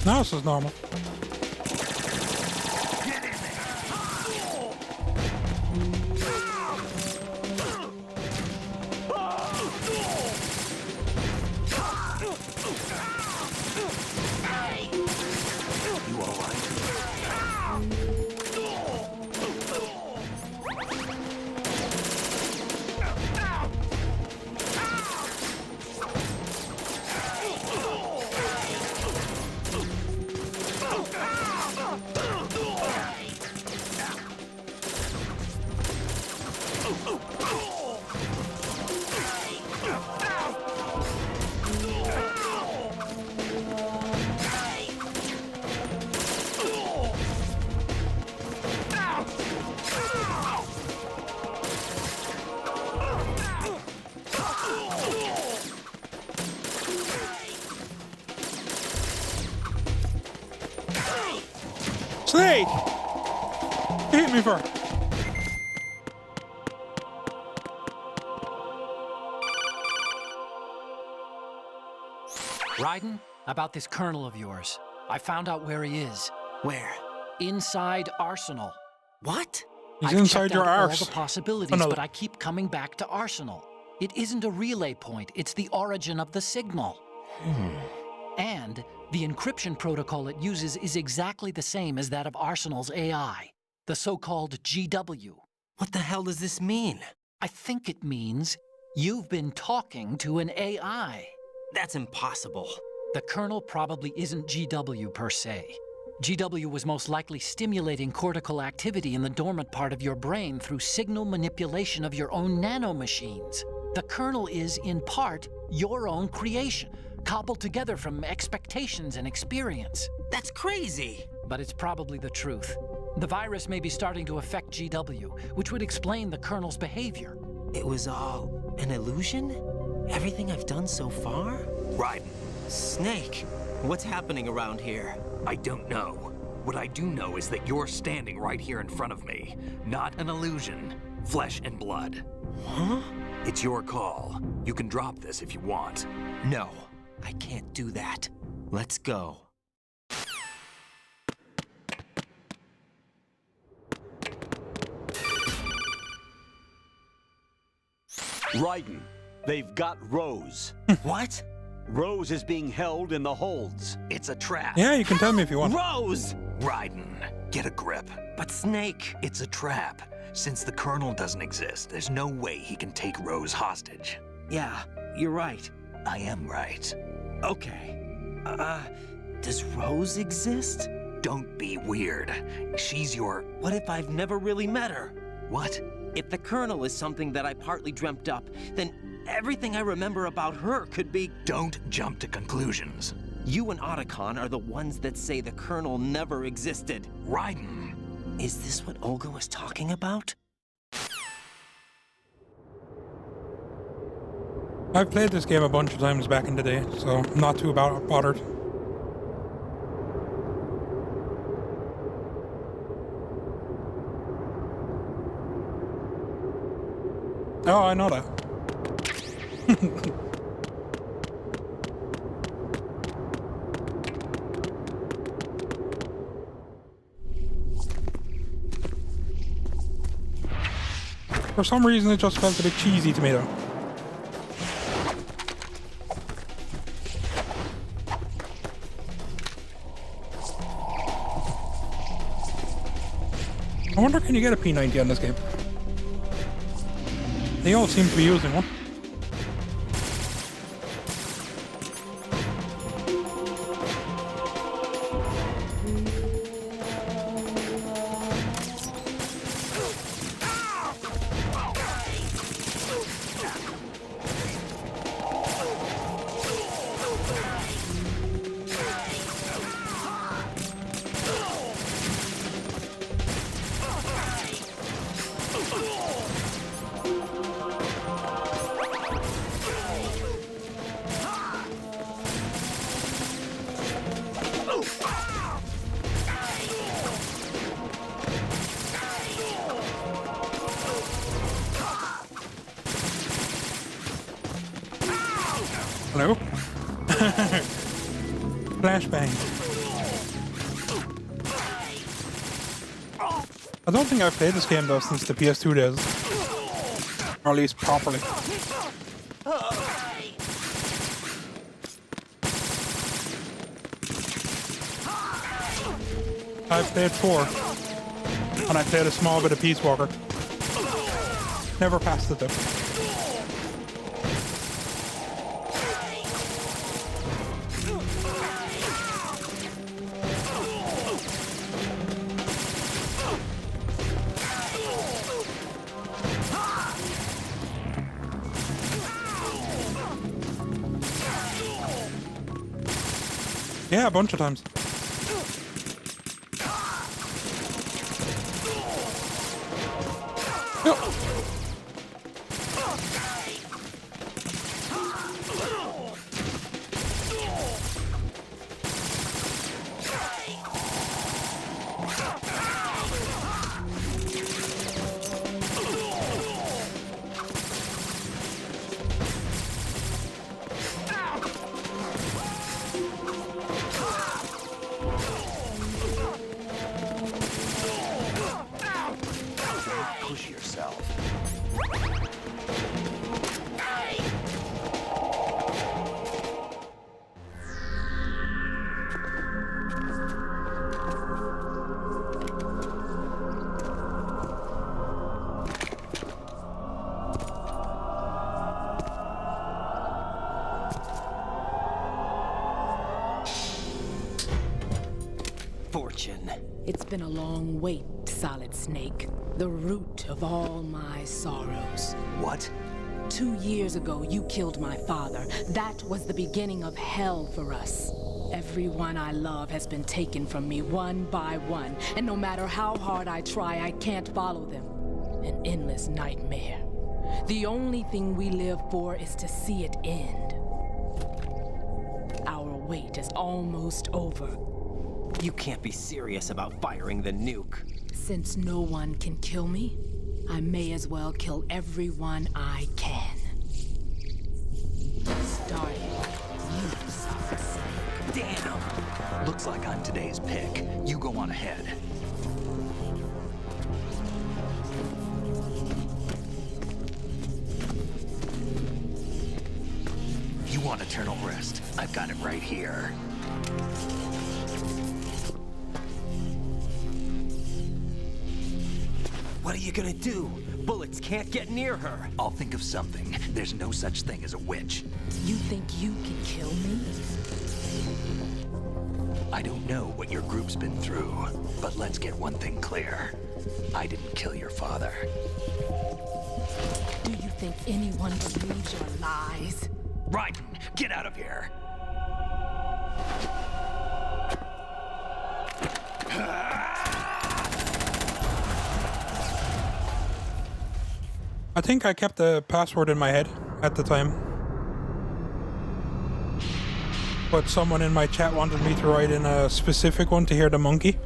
Now this is normal. You all right? Snake! You hit me for? Raiden, about this colonel of yours. I found out where he is. Where? Inside Arsenal. What? He's I've inside checked your out arse. all the possibilities, Oh, no. but I keep coming back to Arsenal. It isn't a relay point, it's the origin of the signal. And the encryption protocol it uses is exactly the same as that of Arsenal's AI, the so-called GW. What the hell does this mean? I think it means you've been talking to an AI. That's impossible. The kernel probably isn't GW per se. GW was most likely stimulating cortical activity in the dormant part of your brain through signal manipulation of your own nanomachines. The kernel is, in part, your own creation, cobbled together from expectations and experience. That's crazy. But it's probably the truth. The virus may be starting to affect GW, which would explain the kernel's behavior. It was all an illusion? Everything I've done so far? Raiden, Snake, what's happening around here? I don't know. What I do know is that you're standing right here in front of me. Not an illusion. Flesh and blood. Huh? It's your call. You can drop this if you want. No, I can't do that. Let's go. Raiden, they've got Rose. What? Rose is being held in the holds. It's a trap. Yeah, you can tell me if you want. Rose! Raiden, get a grip. But Snake... It's a trap. Since the Colonel doesn't exist, there's no way he can take Rose hostage. Yeah, you're right. I am right. Okay. Does Rose exist? Don't be weird. She's your... What if I've never really met her? What? If the Colonel is something that I partly dreamt up, then everything I remember about her could be... Don't jump to conclusions. You and Otacon are the ones that say the Colonel never existed. Raiden. Is this what Olga was talking about? I've played this game a bunch of times back in the day, so I'm not too bothered. Oh, I know that. For some reason, it just felt a bit cheesy to me, though. I wonder, can you get a P90 on this game? They all seem to be using one. Hello? Flashbang. I don't think I've played this game though since the PS2 days. Or at least properly. I've played 4. And I played a small bit of Peace Walker. Never passed it though. Yeah, a bunch of times. Oh. fortune. It's been a long wait, Solid Snake. The root of all my sorrows. What? 2 years ago, you killed my father. That was the beginning of hell for us. Everyone I love has been taken from me one by one, and no matter how hard I try, I can't follow them. An endless nightmare. The only thing we live for is to see it end. Our wait is almost over. You can't be serious about firing the nuke. Since no one can kill me, I may as well kill everyone I can. Starting you, Solid Snake. Damn! Looks like I'm today's pick. You go on ahead. You want eternal rest? I've got it right here. What are you gonna do? Bullets can't get near her. I'll think of something. There's no such thing as a witch. You think you can kill me? I don't know what your group's been through, but let's get one thing clear. I didn't kill your father. Do you think anyone believes your lies? Raiden, get out of here! I think I kept the password in my head at the time. But someone in my chat wanted me to write in a specific one to hear the monkey.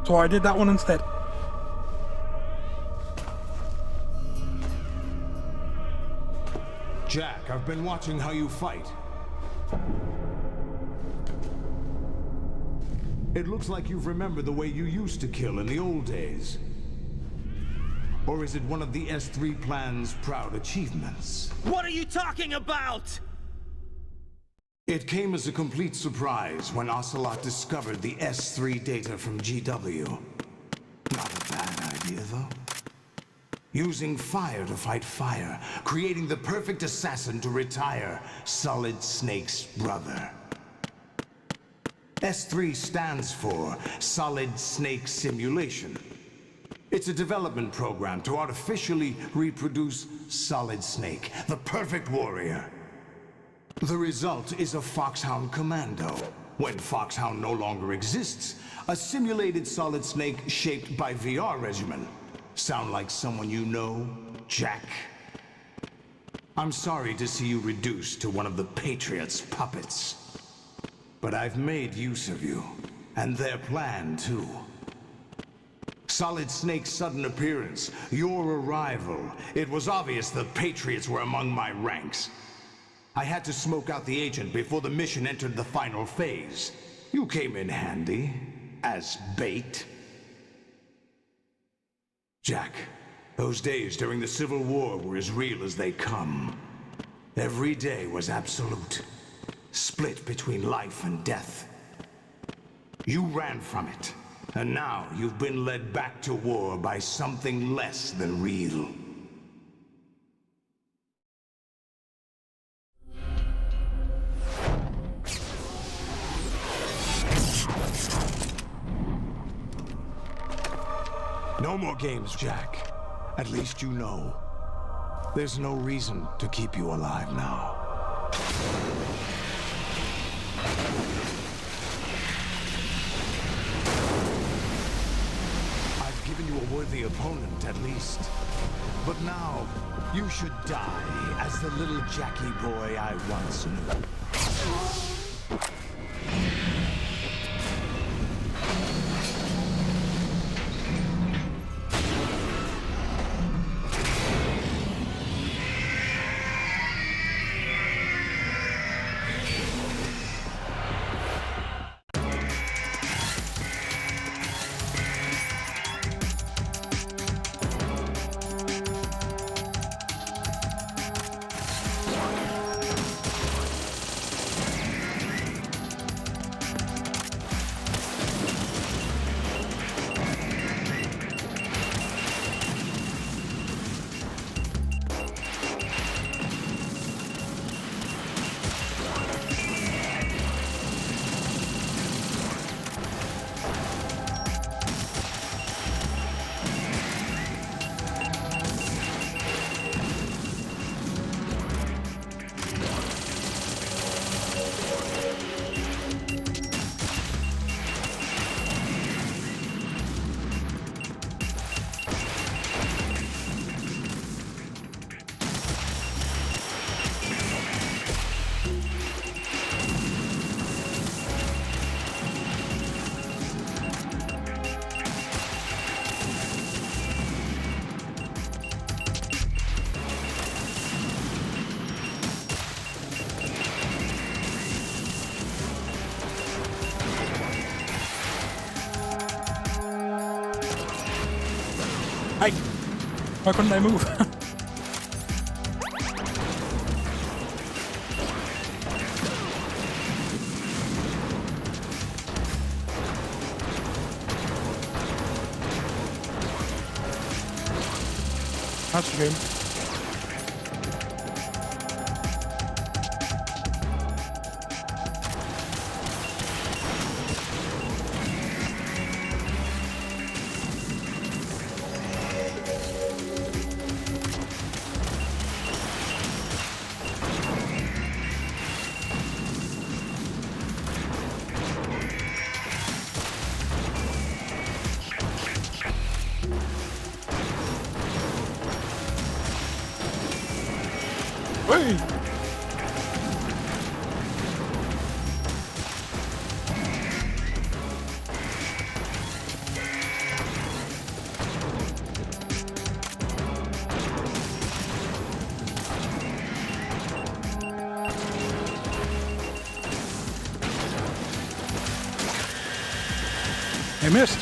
So I did that one instead. Jack, I've been watching how you fight. It looks like you've remembered the way you used to kill in the old days. Or is it one of the S3 plan's proud achievements? What are you talking about? It came as a complete surprise when Ocelot discovered the S3 data from GW. Not a bad idea, though. Using fire to fight fire, creating the perfect assassin to retire Solid Snake's brother. S3 stands for Solid Snake Simulation. It's a development program to artificially reproduce Solid Snake, the perfect warrior. The result is a Foxhound Commando. When Foxhound no longer exists, a simulated Solid Snake shaped by VR regimen. Sound like someone you know, Jack? I'm sorry to see you reduced to one of the Patriots' puppets. But I've made use of you, and their plan too. Solid Snake's sudden appearance, your arrival, it was obvious the Patriots were among my ranks. I had to smoke out the agent before the mission entered the final phase. You came in handy, as bait. Jack, those days during the Civil War were as real as they come. Every day was absolute. Split between life and death. You ran from it, and now you've been led back to war by something less than real. No more games, Jack. At least you know. There's no reason to keep you alive now. I've given you a worthy opponent, at least. But now, you should die as the little Jackie boy I once knew. Hey! Why couldn't I move? That's a shame. Hey! I missed.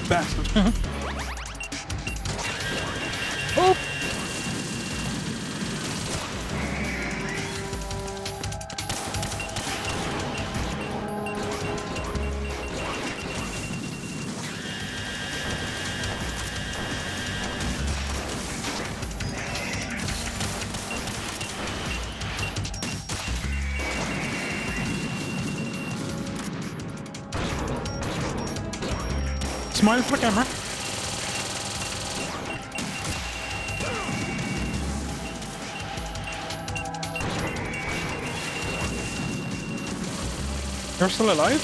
Bastard. Oh! Smile for the camera. You're still alive?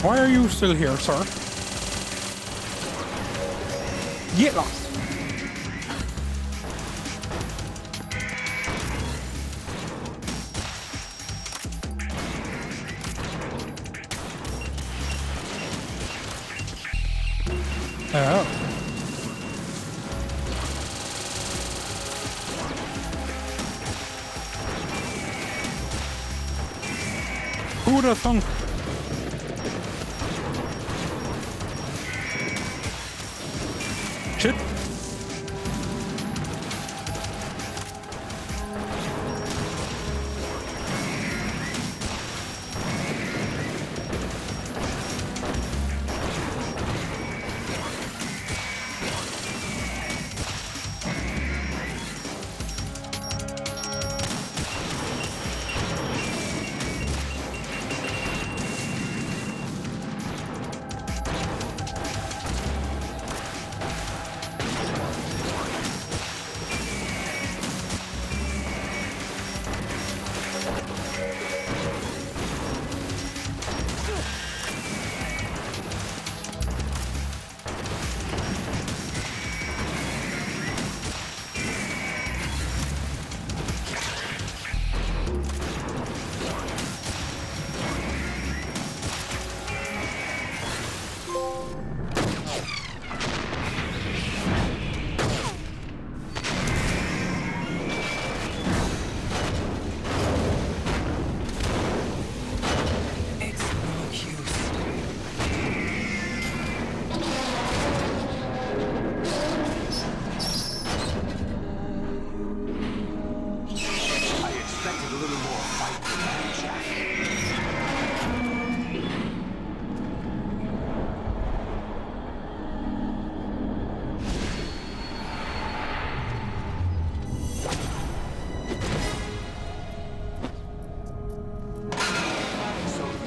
Why are you still here, sir? Get lost. Oh. Who the thunk? Shit.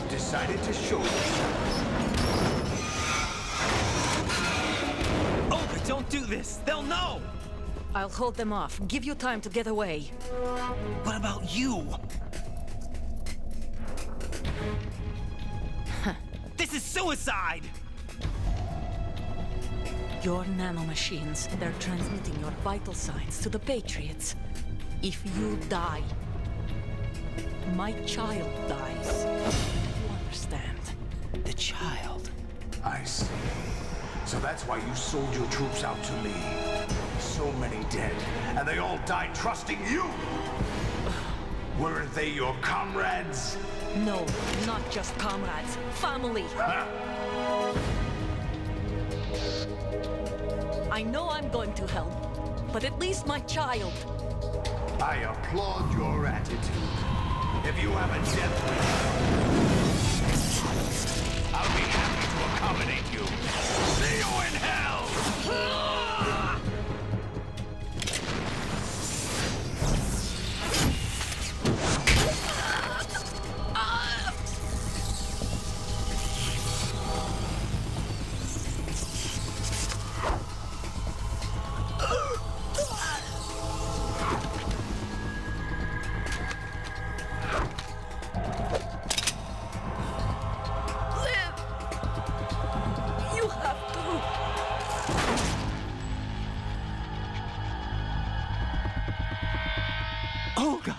Decided to show yourself. Oh, but don't do this! They'll know! I'll hold them off. Give you time to get away. What about you? This is suicide! Your nanomachines, they're transmitting your vital signs to the Patriots. If you die, my child dies. You understand? The child. I see. So that's why you sold your troops out to me. So many dead, and they all died trusting you! Weren't they your comrades? No, not just comrades. Family. Huh? I know I'm going to hell, but at least my child. I applaud your attitude. If you have a death wish, I'll be happy to accommodate you. See you in hell! Olga!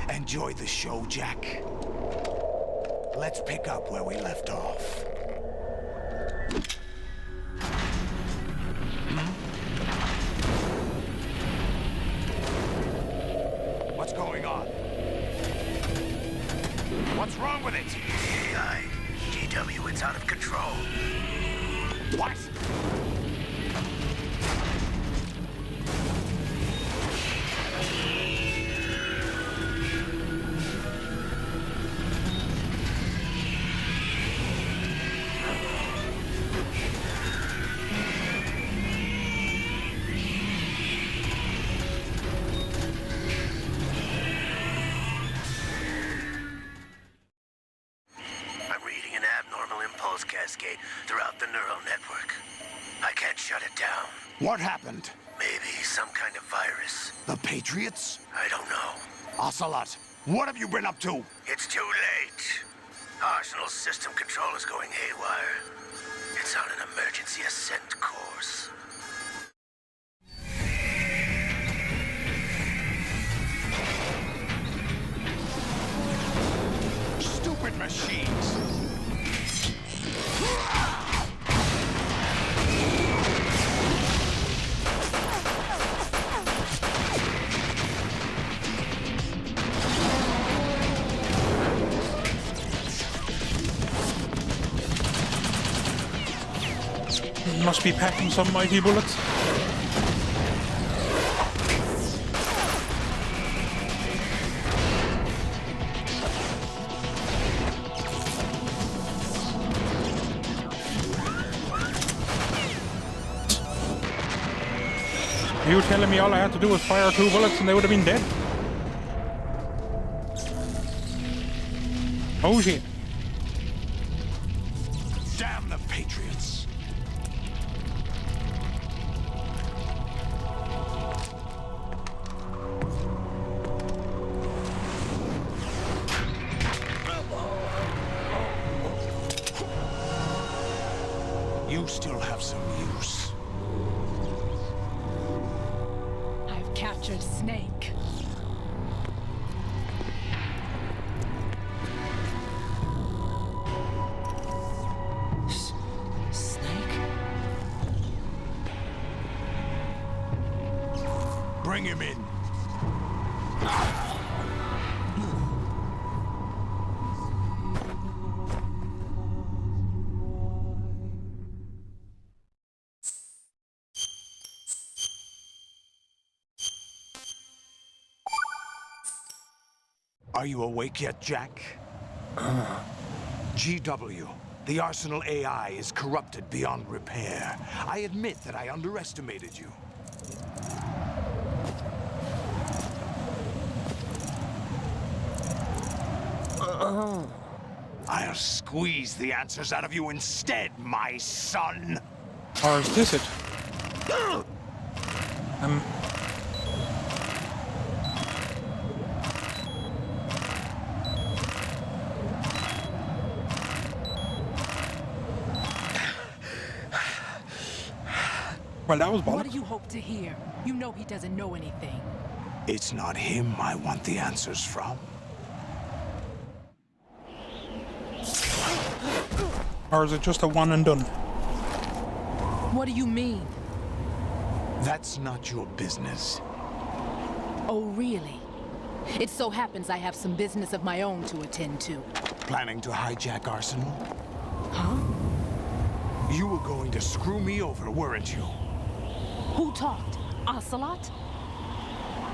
Enjoy the show, Jack. Let's pick up where we left off. What's going on? What's wrong with it? GW, it's out of control. What? cascade throughout the neural network. I can't shut it down. What happened? Maybe some kind of virus. The Patriots? I don't know. Ocelot, what have you been up to? It's too late. Arsenal's system control is going haywire. It's on an emergency ascent course. Stupid machines! Must be packing some mighty bullets. You telling me all I had to do was fire 2 bullets and they would have been dead? Oh shit. Damn the Patriots! You still have some use. I've captured Snake. Snake? Bring him in. Are you awake yet, Jack? GW, the Arsenal AI is corrupted beyond repair. I admit that I underestimated you. I'll squeeze the answers out of you instead, my son. Or is this it? Well, that was bollocks. What do you hope to hear? You know he doesn't know anything. It's not him I want the answers from. Or is it just a one and done? What do you mean? That's not your business. Oh, really? It so happens I have some business of my own to attend to. Planning to hijack Arsenal? Huh? You were going to screw me over, weren't you? Who talked? Ocelot?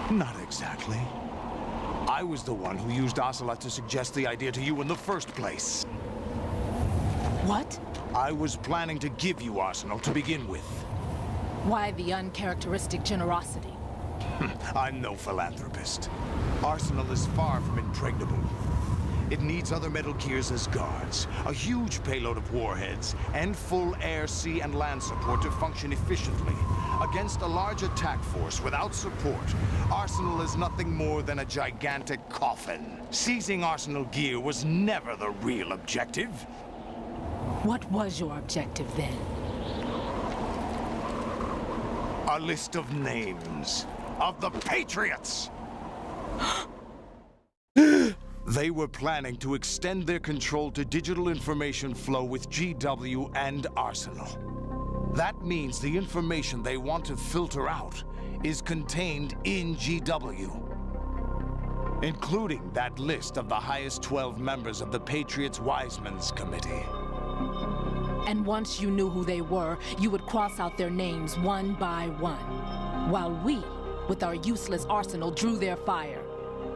Not exactly. I was the one who used Ocelot to suggest the idea to you in the first place. What? I was planning to give you Arsenal to begin with. Why the uncharacteristic generosity? I'm no philanthropist. Arsenal is far from impregnable. It needs other Metal Gears as guards, a huge payload of warheads, and full air, sea, and land support to function efficiently. Against a large attack force without support, Arsenal is nothing more than a gigantic coffin. Seizing Arsenal gear was never the real objective. What was your objective then? A list of names of the Patriots! They were planning to extend their control to digital information flow with GW and Arsenal. That means the information they want to filter out is contained in GW, including that list of the highest 12 members of the Patriots Wiseman's Committee. And once you knew who they were, you would cross out their names one by one, while we, with our useless arsenal, drew their fire.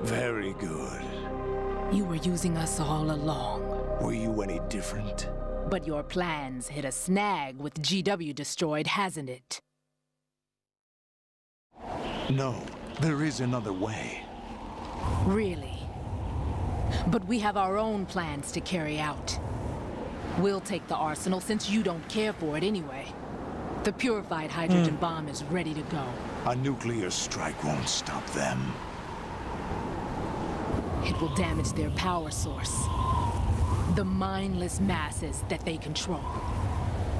Very good. You were using us all along. Were you any different? But your plans hit a snag with GW destroyed, hasn't it? No, there is another way. Really? But we have our own plans to carry out. We'll take the arsenal since you don't care for it anyway. The purified hydrogen bomb is ready to go. A nuclear strike won't stop them. It will damage their power source. The mindless masses that they control.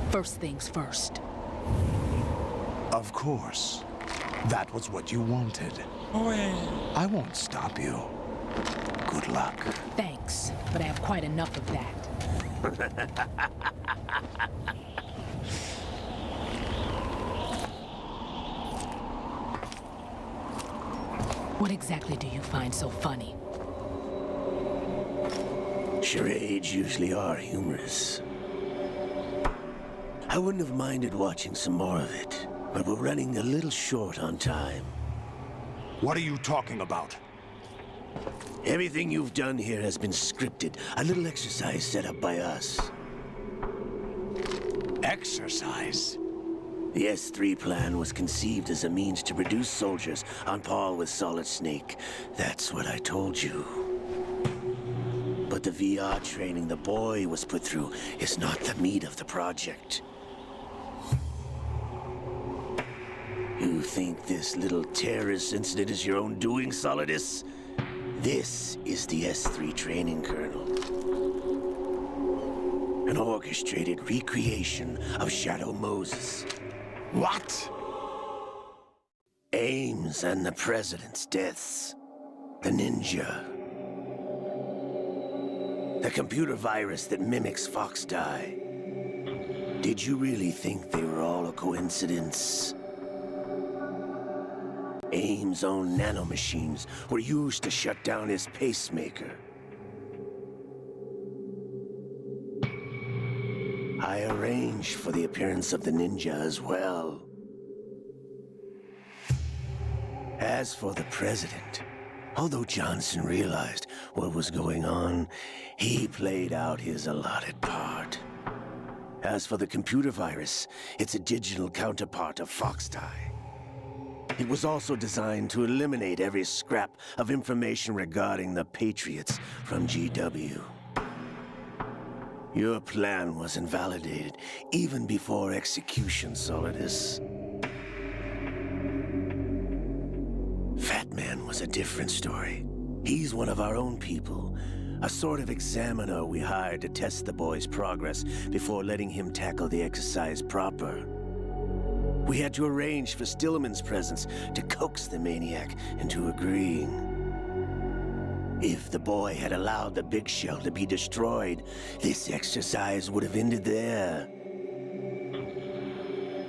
First things first. Of course. That was what you wanted. Oh, yeah. I won't stop you. Good luck. Thanks, but I have quite enough of that. What exactly do you find so funny? Charades usually are humorous. I wouldn't have minded watching some more of it, but we're running a little short on time. What are you talking about? Everything you've done here has been scripted. A little exercise set up by us. Exercise? The S3 plan was conceived as a means to produce soldiers on par with Solid Snake. That's what I told you. But the VR training the boy was put through is not the meat of the project. You think this little terrorist incident is your own doing, Solidus? This is the S3 training kernel. An orchestrated recreation of Shadow Moses. What? Ames and the President's deaths. The ninja. The computer virus that mimics Foxdie. Did you really think they were all a coincidence? Ames' own nanomachines were used to shut down his pacemaker. I arranged for the appearance of the ninja as well. As for the president, although Johnson realized what was going on, he played out his allotted part. As for the computer virus, it's a digital counterpart of Foxdie. It was also designed to eliminate every scrap of information regarding the Patriots from GW. Your plan was invalidated even before execution, Solidus. Fat Man was a different story. He's one of our own people, a sort of examiner we hired to test the boy's progress before letting him tackle the exercise proper. We had to arrange for Stillman's presence to coax the maniac into agreeing. If the boy had allowed the big shell to be destroyed, this exercise would have ended there.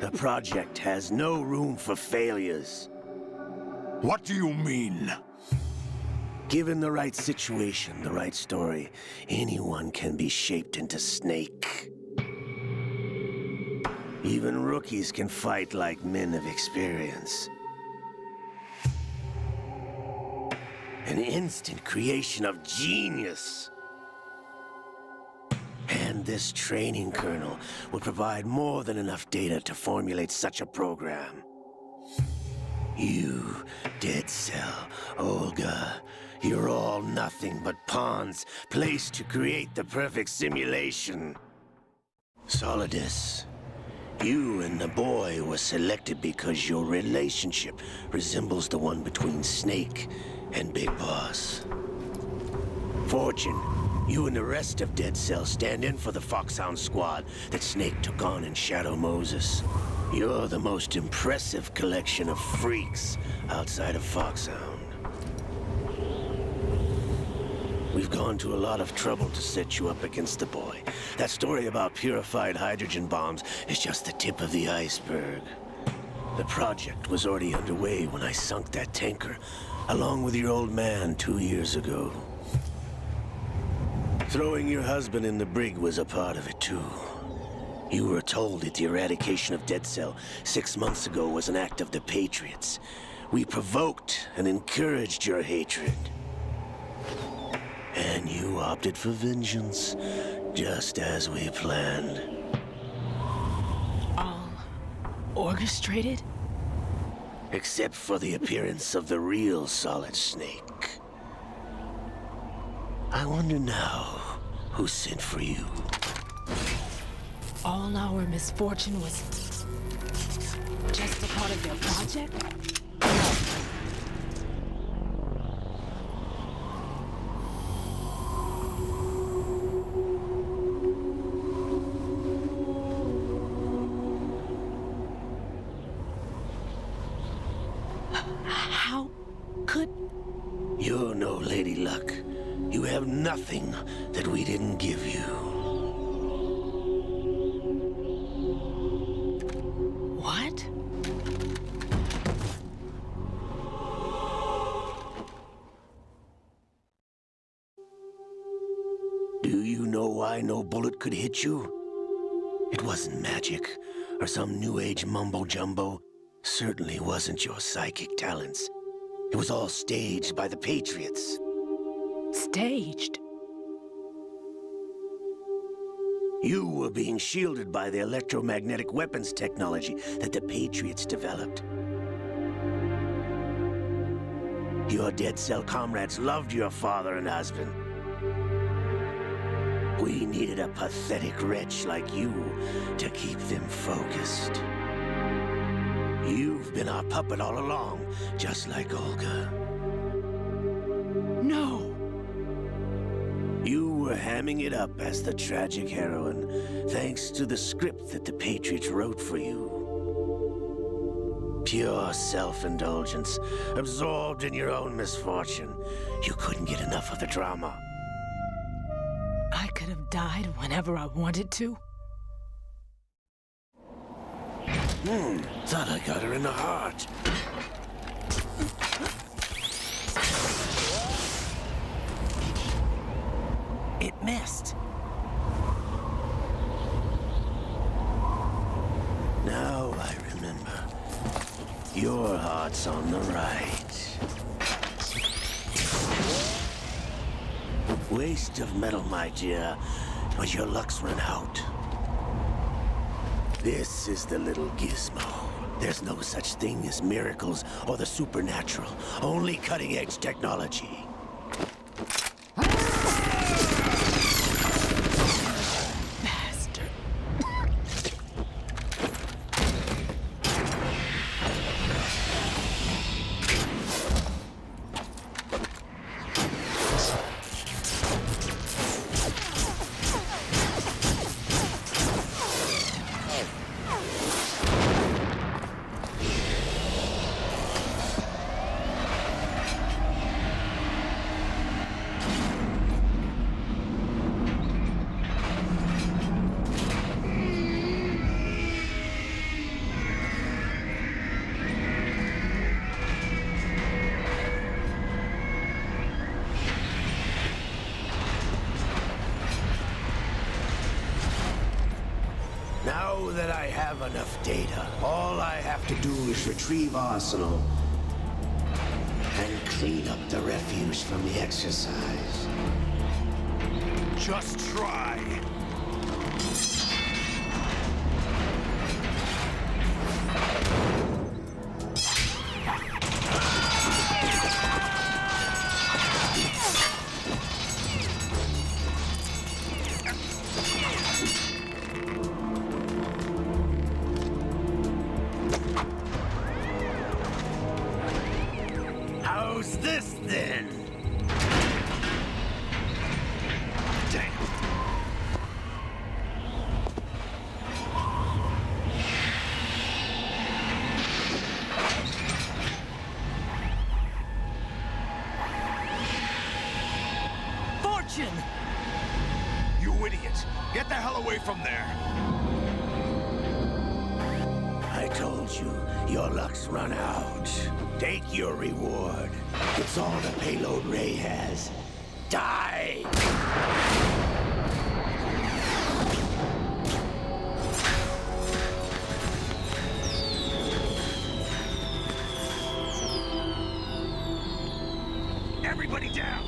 The project has no room for failures. What do you mean? Given the right situation, the right story, anyone can be shaped into Snake. Even rookies can fight like men of experience. An instant creation of genius. And this training kernel will provide more than enough data to formulate such a program. You, Dead Cell, Olga, you're all nothing but pawns placed to create the perfect simulation. Solidus, you and the boy were selected because your relationship resembles the one between Snake and Big Boss. Fortune, you and the rest of Dead Cell stand in for the Foxhound squad that Snake took on in Shadow Moses. You're the most impressive collection of freaks outside of Foxhound. We've gone to a lot of trouble to set you up against the boy. That story about purified hydrogen bombs is just the tip of the iceberg. The project was already underway when I sunk that tanker, along with your old man 2 years ago. Throwing your husband in the brig was a part of it too. You were told that the eradication of Dead Cell 6 months ago was an act of the Patriots. We provoked and encouraged your hatred. And you opted for vengeance, just as we planned. All orchestrated? Except for the appearance of the real Solid Snake. I wonder now who sent for you. All our misfortune was just a part of their project? How could... You're no Lady Luck. You have nothing that we didn't give you. What? Do you know why no bullet could hit you? It wasn't magic, or some new age mumbo-jumbo. Certainly wasn't your psychic talents. It was all staged by the Patriots. Staged? You were being shielded by the electromagnetic weapons technology that the Patriots developed. Your dead cell comrades loved your father and husband. We needed a pathetic wretch like you to keep them focused. You've been our puppet all along, just like Olga. No! You were hamming it up as the tragic heroine, thanks to the script that the Patriots wrote for you. Pure self-indulgence, absorbed in your own misfortune. You couldn't get enough of the drama. I could have died whenever I wanted to. Thought I got her in the heart. It missed. Now I remember. Your heart's on the right. Waste of metal, my dear, but your luck's run out. This is the little gizmo. There's no such thing as miracles or the supernatural, only cutting-edge technology. Bastard. Now that I have enough data, all I have to do is retrieve Arsenal and clean up the refuse from the exercise. Just try. How's this then? Damn. Fortune! You idiot! Get the hell away from there! I told you, your luck's run out. Take your reward. It's all the payload Ray has. Die! Everybody down!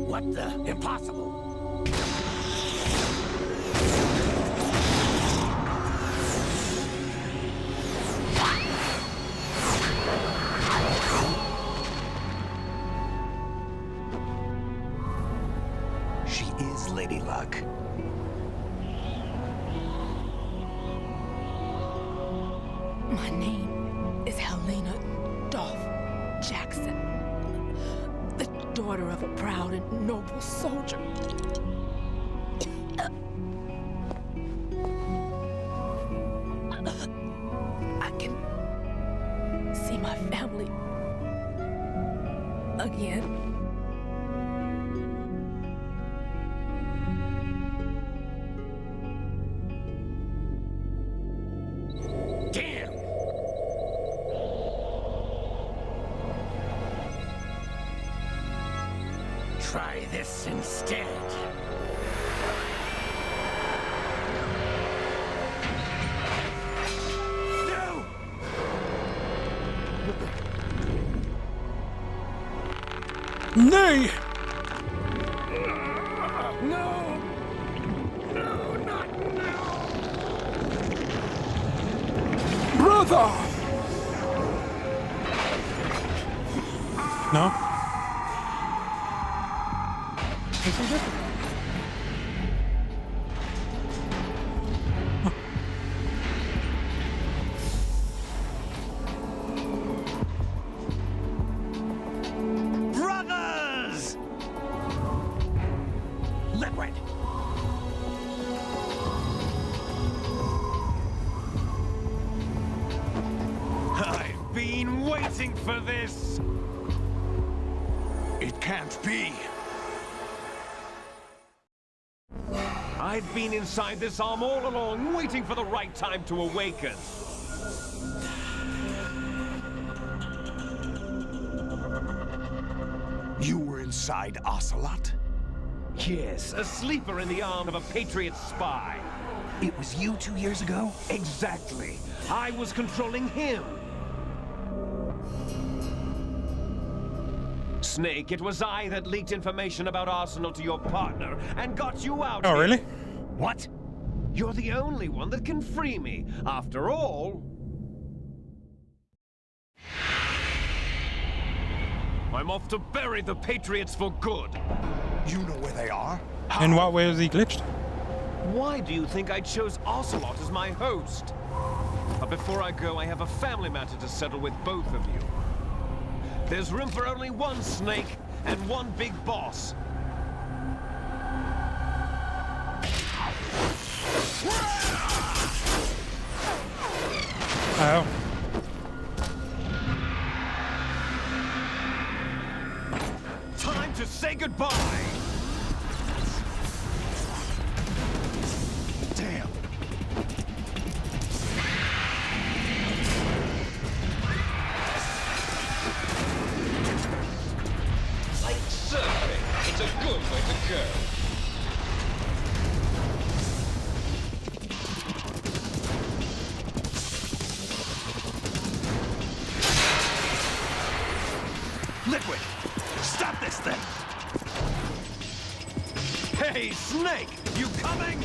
What the? Impossible! My name is Helena Dolph Jackson, the daughter of a proud and noble soldier. I can see my family again. Try this instead. No! Nay! No! No, not now! Brother! No? Is he different? Brothers! Liquid! I've been waiting for this! It can't be. I've been inside this arm all along, waiting for the right time to awaken. You were inside Ocelot? Yes, a sleeper in the arm of a Patriot spy. It was you 2 years ago? Exactly. I was controlling him. Snake, it was I that leaked information about Arsenal to your partner and got you out. Oh, really? What? You're the only one that can free me. After all... I'm off to bury the Patriots for good. You know where they are? In what way was he glitched? Why do you think I chose Ocelot as my host? But before I go, I have a family matter to settle with both of you. There's room for only one Snake and one big boss. Oh. Time to say goodbye! Damn. Like surfing, it's a good way to go. Liquid! Stop this thing! Hey, Snake! You coming?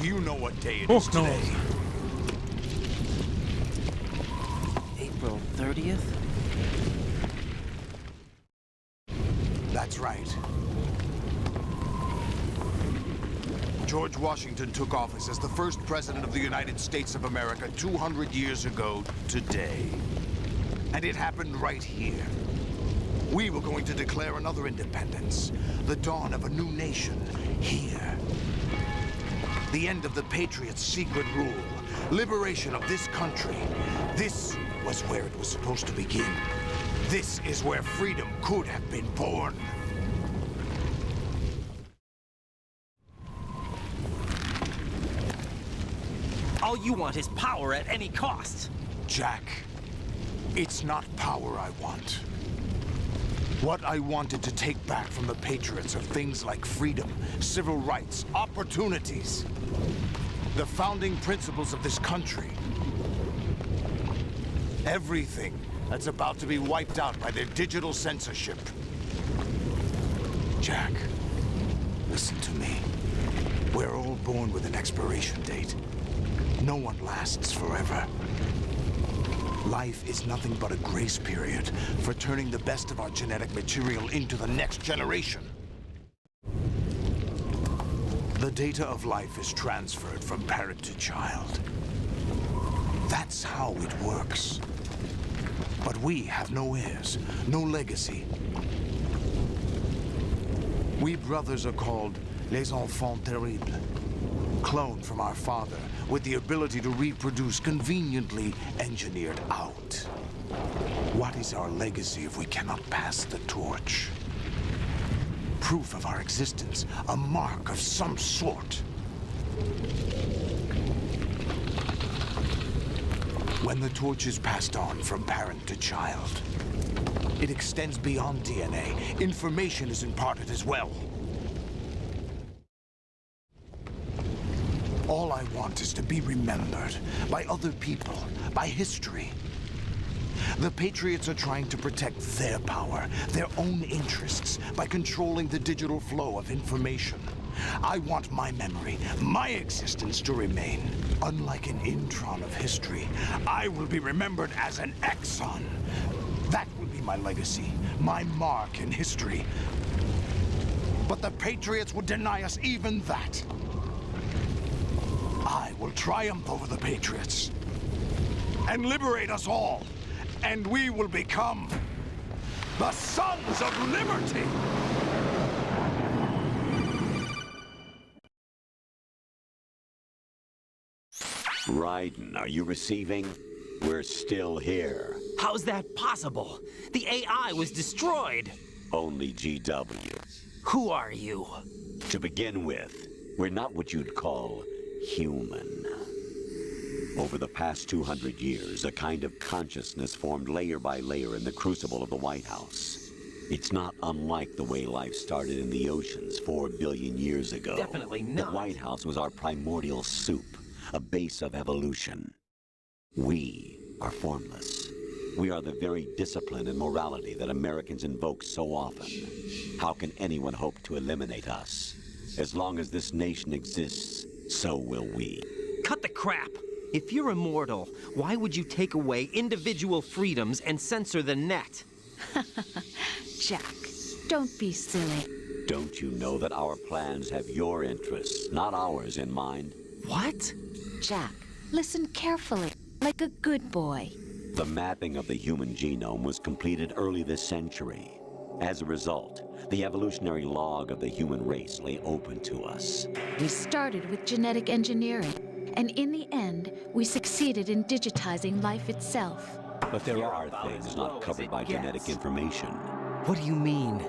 You know what day it is today. April 30th? That's right. George Washington took office as the first president of the United States of America 200 years ago today. And it happened right here. We were going to declare another independence, the dawn of a new nation, here. The end of the Patriots' secret rule, liberation of this country. This was where it was supposed to begin. This is where freedom could have been born. All you want is power at any cost. Jack, it's not power I want. What I wanted to take back from the Patriots are things like freedom, civil rights, opportunities. The founding principles of this country. Everything that's about to be wiped out by their digital censorship. Jack, listen to me. We're all born with an expiration date. No one lasts forever. Life is nothing but a grace period for turning the best of our genetic material into the next generation. The data of life is transferred from parent to child. That's how it works. But we have no heirs, no legacy. We brothers are called les enfants terribles. Cloned from our father, with the ability to reproduce conveniently engineered out. What is our legacy if we cannot pass the torch? Proof of our existence, a mark of some sort. When the torch is passed on from parent to child, it extends beyond DNA. Information is imparted as well. All I want is to be remembered by other people, by history. The Patriots are trying to protect their power, their own interests, by controlling the digital flow of information. I want my memory, my existence to remain. Unlike an intron of history, I will be remembered as an exon. That will be my legacy, my mark in history. But the Patriots would deny us even that. I will triumph over the Patriots and liberate us all, and we will become the Sons of Liberty! Raiden, are you receiving? We're still here. How's that possible? The AI was destroyed. Only GW. Who are you? To begin with, we're not what you'd call human. Over the past 200 years, a kind of consciousness formed layer by layer in the crucible of the White House. It's not unlike the way life started in the oceans 4 billion years ago. Definitely not. The White House was our primordial soup, a base of evolution. We are formless. We are the very discipline and morality that Americans invoke so often. How can anyone hope to eliminate us? As long as this nation exists, so will we. Cut the crap! If you're immortal, why would you take away individual freedoms and censor the net? Jack, don't be silly. Don't you know that our plans have your interests, not ours, in mind? What? Jack, listen carefully, like a good boy. The mapping of the human genome was completed early this century. As a result, the evolutionary log of the human race lay open to us. We started with genetic engineering, and in the end, we succeeded in digitizing life itself. But there are things not covered by genetic information. What do you mean?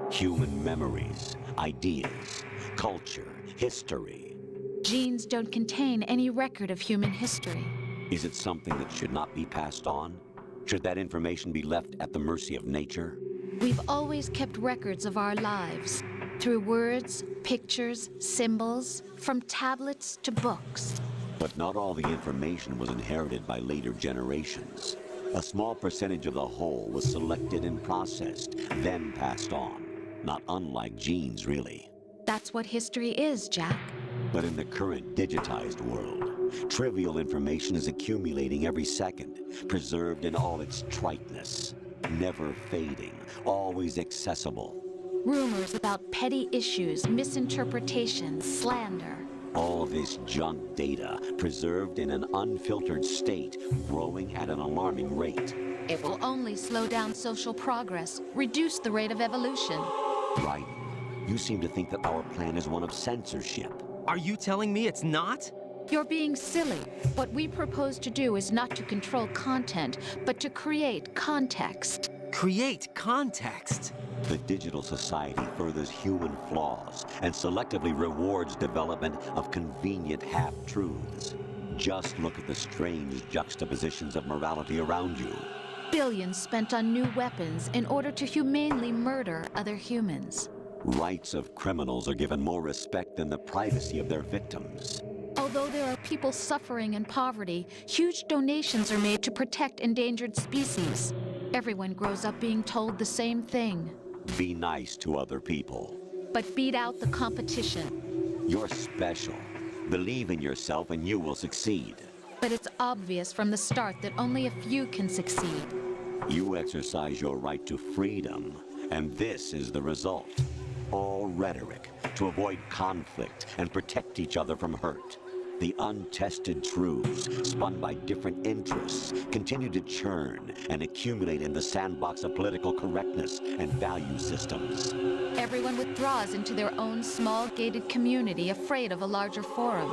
Human memories, ideas, culture, history. Genes don't contain any record of human history. Is it something that should not be passed on? Should that information be left at the mercy of nature? We've always kept records of our lives, through words, pictures, symbols, from tablets to books. But not all the information was inherited by later generations. A small percentage of the whole was selected and processed, then passed on. Not unlike genes, really. That's what history is, Jack. But in the current digitized world, trivial information is accumulating every second, preserved in all its triteness, never fading, always accessible. Rumors about petty issues, misinterpretations, slander. All this junk data, preserved in an unfiltered state, growing at an alarming rate. It will only slow down social progress, reduce the rate of evolution. Right. You seem to think that our plan is one of censorship. Are you telling me it's not? You're being silly. What we propose to do is not to control content, but to create context. Create context? The digital society furthers human flaws and selectively rewards development of convenient half-truths. Just look at the strange juxtapositions of morality around you. Billions spent on new weapons in order to humanely murder other humans. Rights of criminals are given more respect than the privacy of their victims. Although there are people suffering in poverty, huge donations are made to protect endangered species. Everyone grows up being told the same thing. Be nice to other people. But beat out the competition. You're special. Believe in yourself and you will succeed. But it's obvious from the start that only a few can succeed. You exercise your right to freedom, and this is the result. All rhetoric to avoid conflict and protect each other from hurt. The untested truths, spun by different interests, continue to churn and accumulate in the sandbox of political correctness and value systems. Everyone withdraws into their own small gated community, afraid of a larger forum.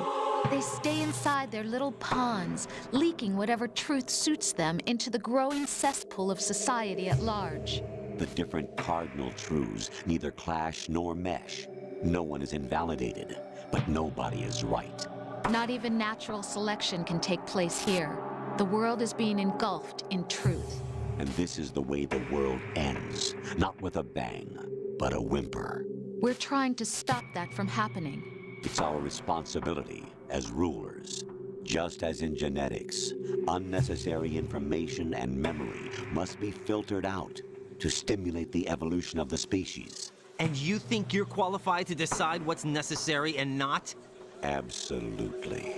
They stay inside their little ponds, leaking whatever truth suits them into the growing cesspool of society at large. The different cardinal truths neither clash nor mesh. No one is invalidated, but nobody is right. Not even natural selection can take place here. The world is being engulfed in truth. And this is the way the world ends. Not with a bang, but a whimper. We're trying to stop that from happening. It's our responsibility as rulers. Just as in genetics, unnecessary information and memory must be filtered out to stimulate the evolution of the species. And you think you're qualified to decide what's necessary and not? Absolutely.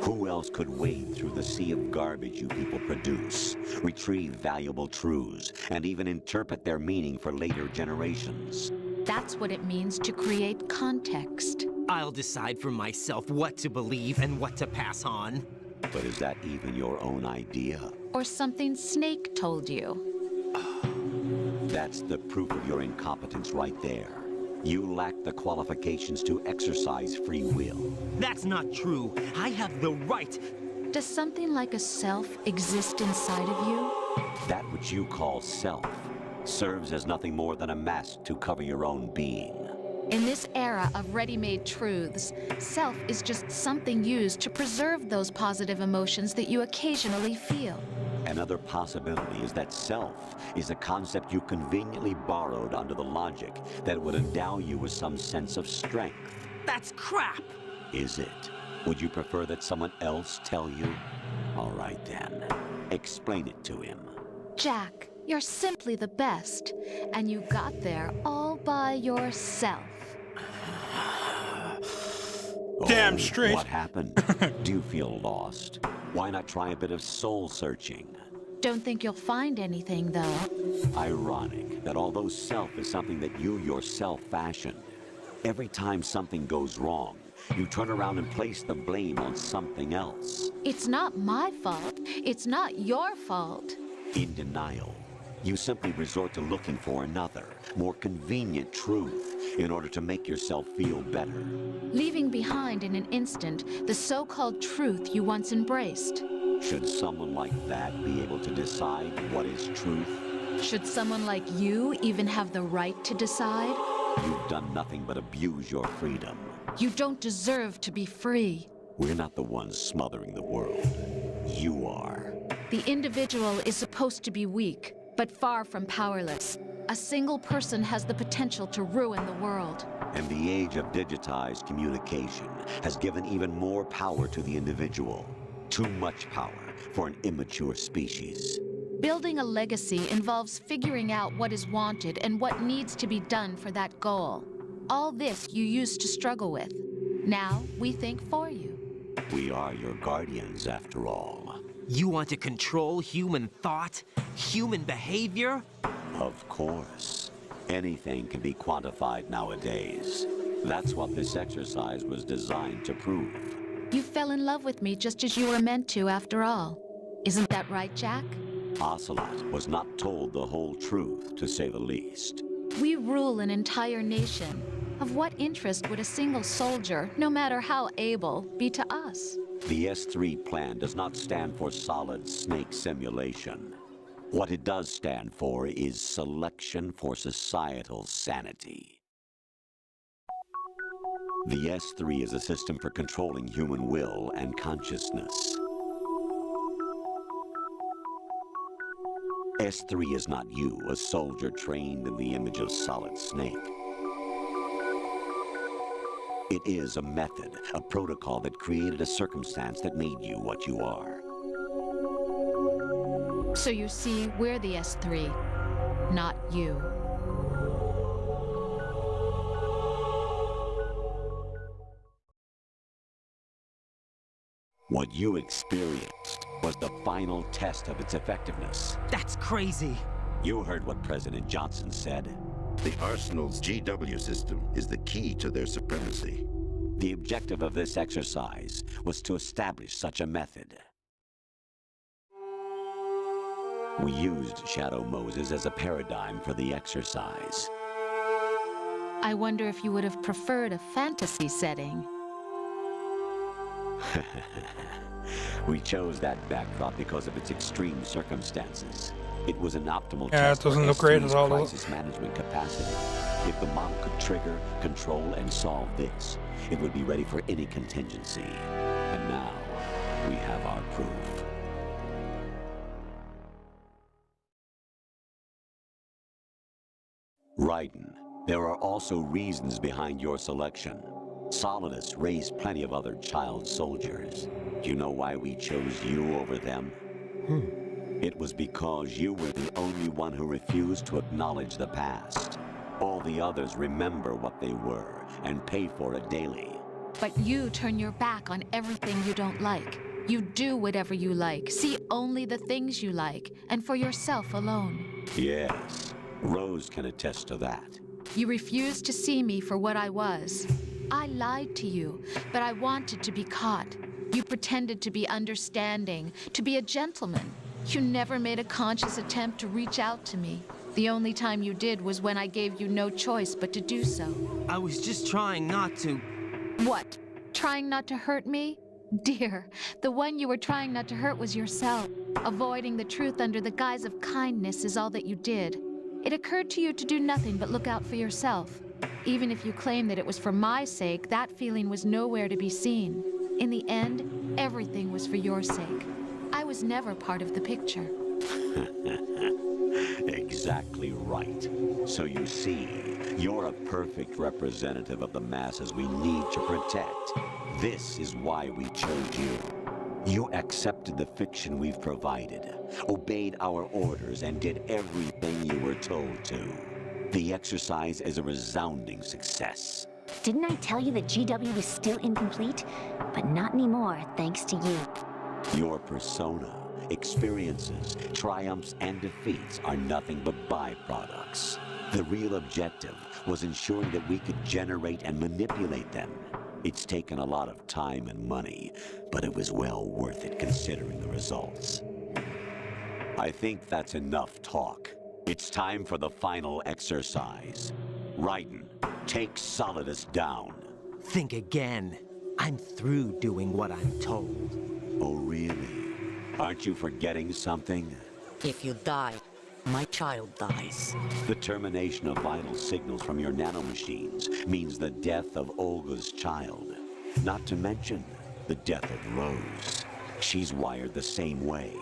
Who else could wade through the sea of garbage you people produce, retrieve valuable truths, and even interpret their meaning for later generations? That's what it means to create context. I'll decide for myself what to believe and what to pass on. But is that even your own idea? Or something Snake told you? That's the proof of your incompetence right there. You lack the qualifications to exercise free will. That's not true. I have the right. Does something like a self exist inside of you? That which you call self serves as nothing more than a mask to cover your own being. In this era of ready-made truths, self is just something used to preserve those positive emotions that you occasionally feel. Another possibility is that self is a concept you conveniently borrowed under the logic that would endow you with some sense of strength. That's crap! Is it? Would you prefer that someone else tell you? All right then. Explain it to him. Jack, you're simply the best, and you got there all by yourself. Damn straight. What happened? Do you feel lost? Why not try a bit of soul searching? Don't think you'll find anything, though. Ironic that although self is something that you yourself fashioned, every time something goes wrong, you turn around and place the blame on something else. It's not my fault. It's not your fault. In denial, you simply resort to looking for another, more convenient truth in order to make yourself feel better. Leaving behind in an instant the so-called truth you once embraced. Should someone like that be able to decide what is truth? Should someone like you even have the right to decide? You've done nothing but abuse your freedom. You don't deserve to be free. We're not the ones smothering the world. You are. The individual is supposed to be weak, but far from powerless. A single person has the potential to ruin the world. And the age of digitized communication has given even more power to the individual. Too much power for an immature species. Building a legacy involves figuring out what is wanted and what needs to be done for that goal. All this you used to struggle with. Now we think for you. We are your guardians, after all. You want to control human thought? Human behavior? Of course. Anything can be quantified nowadays. That's what this exercise was designed to prove. You fell in love with me just as you were meant to, after all. Isn't that right, Jack? Ocelot was not told the whole truth, to say the least. We rule an entire nation. Of what interest would a single soldier, no matter how able, be to us? The S3 plan does not stand for solid snake simulation. What it does stand for is selection for societal sanity. The S3 is a system for controlling human will and consciousness. S3 is not you, a soldier trained in the image of Solid Snake. It is a method, a protocol that created a circumstance that made you what you are. So you see, we're the S3, not you. What you experienced was the final test of its effectiveness. That's crazy. You heard what President Johnson said. The Arsenal's GW system is the key to their supremacy. The objective of this exercise was to establish such a method. We used Shadow Moses as a paradigm for the exercise. I wonder if you would have preferred a fantasy setting. We chose that backdrop because of its extreme circumstances. It was an optimal Yeah, test it doesn't for look great S3's at all, does it? crisis management capacity. If the model could trigger, control, and solve this, it would be ready for any contingency. And now, we have our proof. Raiden, there are also reasons behind your selection. Solidus raised plenty of other child soldiers. Do you know why we chose you over them? It was because you were the only one who refused to acknowledge the past. All the others remember what they were and pay for it daily. But you turn your back on everything you don't like. You do whatever you like, see only the things you like, and for yourself alone. Yes, Rose can attest to that. You refused to see me for what I was. I lied to you, but I wanted to be caught. You pretended to be understanding, to be a gentleman. You never made a conscious attempt to reach out to me. The only time you did was when I gave you no choice but to do so. I was just trying not to. What? Trying not to hurt me? Dear, the one you were trying not to hurt was yourself. Avoiding the truth under the guise of kindness is all that you did. It occurred to you to do nothing but look out for yourself. Even if you claim that it was for my sake, that feeling was nowhere to be seen. In the end, everything was for your sake. I was never part of the picture. Exactly right. So you see, you're a perfect representative of the masses we need to protect. This is why we chose you. You accepted the fiction we've provided, obeyed our orders, and did everything you were told to. The exercise is a resounding success. Didn't I tell you that GW is still incomplete? But not anymore, thanks to you. Your persona, experiences, triumphs, and defeats are nothing but byproducts. The real objective was ensuring that we could generate and manipulate them. It's taken a lot of time and money, but it was well worth it considering the results. I think that's enough talk. It's time for the final exercise. Raiden, take Solidus down. Think again. I'm through doing what I'm told. Oh, really? Aren't you forgetting something? If you die, my child dies. The termination of vital signals from your nanomachines means the death of Olga's child. Not to mention the death of Rose. She's wired the same way.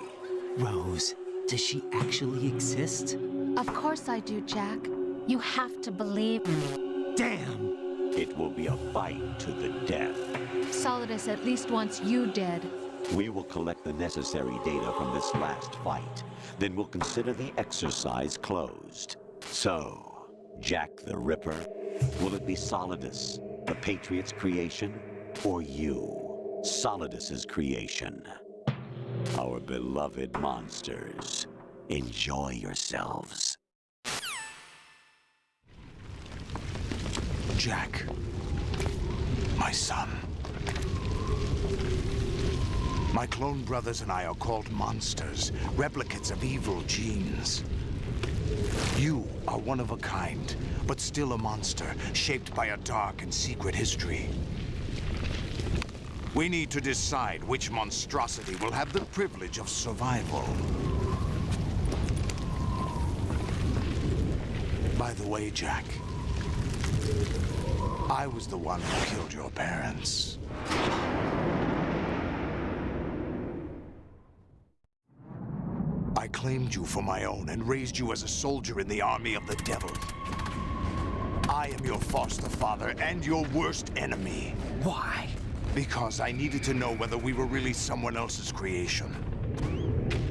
Rose, does she actually exist? Of course I do, Jack. You have to believe me. Damn! It will be a fight to the death. Solidus at least wants you dead. We will collect the necessary data from this last fight. Then we'll consider the exercise closed. So, Jack the Ripper, will it be Solidus, the Patriot's creation, for you, Solidus's creation. Our beloved monsters. Enjoy yourselves. Jack, my son. My clone brothers and I are called monsters, replicates of evil genes. You are one of a kind, but still a monster, shaped by a dark and secret history. We need to decide which monstrosity will have the privilege of survival. By the way, Jack, I was the one who killed your parents. I claimed you for my own and raised you as a soldier in the army of the devil. I am your foster father and your worst enemy. Why? Because I needed to know whether we were really someone else's creation.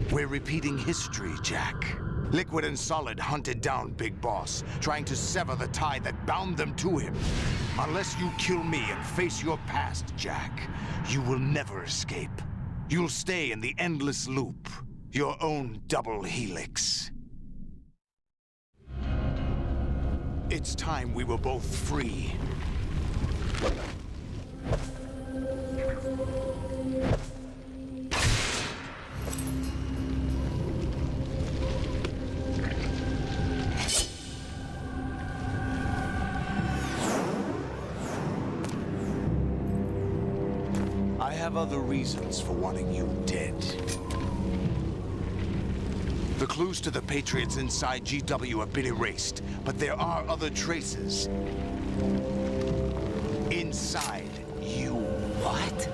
We're repeating history, Jack. Liquid and Solid hunted down Big Boss, trying to sever the tie that bound them to him. Unless you kill me and face your past, Jack, you will never escape. You'll stay in the endless loop, your own double helix. It's time we were both free. I have other reasons for wanting you dead. The clues to the Patriots inside GW have been erased, but there are other traces. Inside you. What?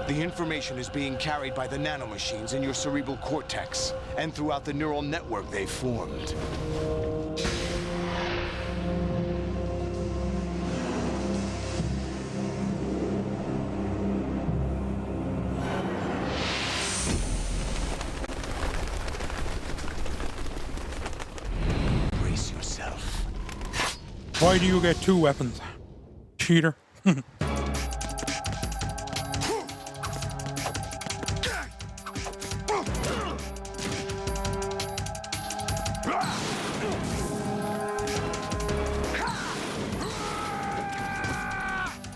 The information is being carried by the nanomachines in your cerebral cortex, and throughout the neural network they formed. Why do you get two weapons? Cheater.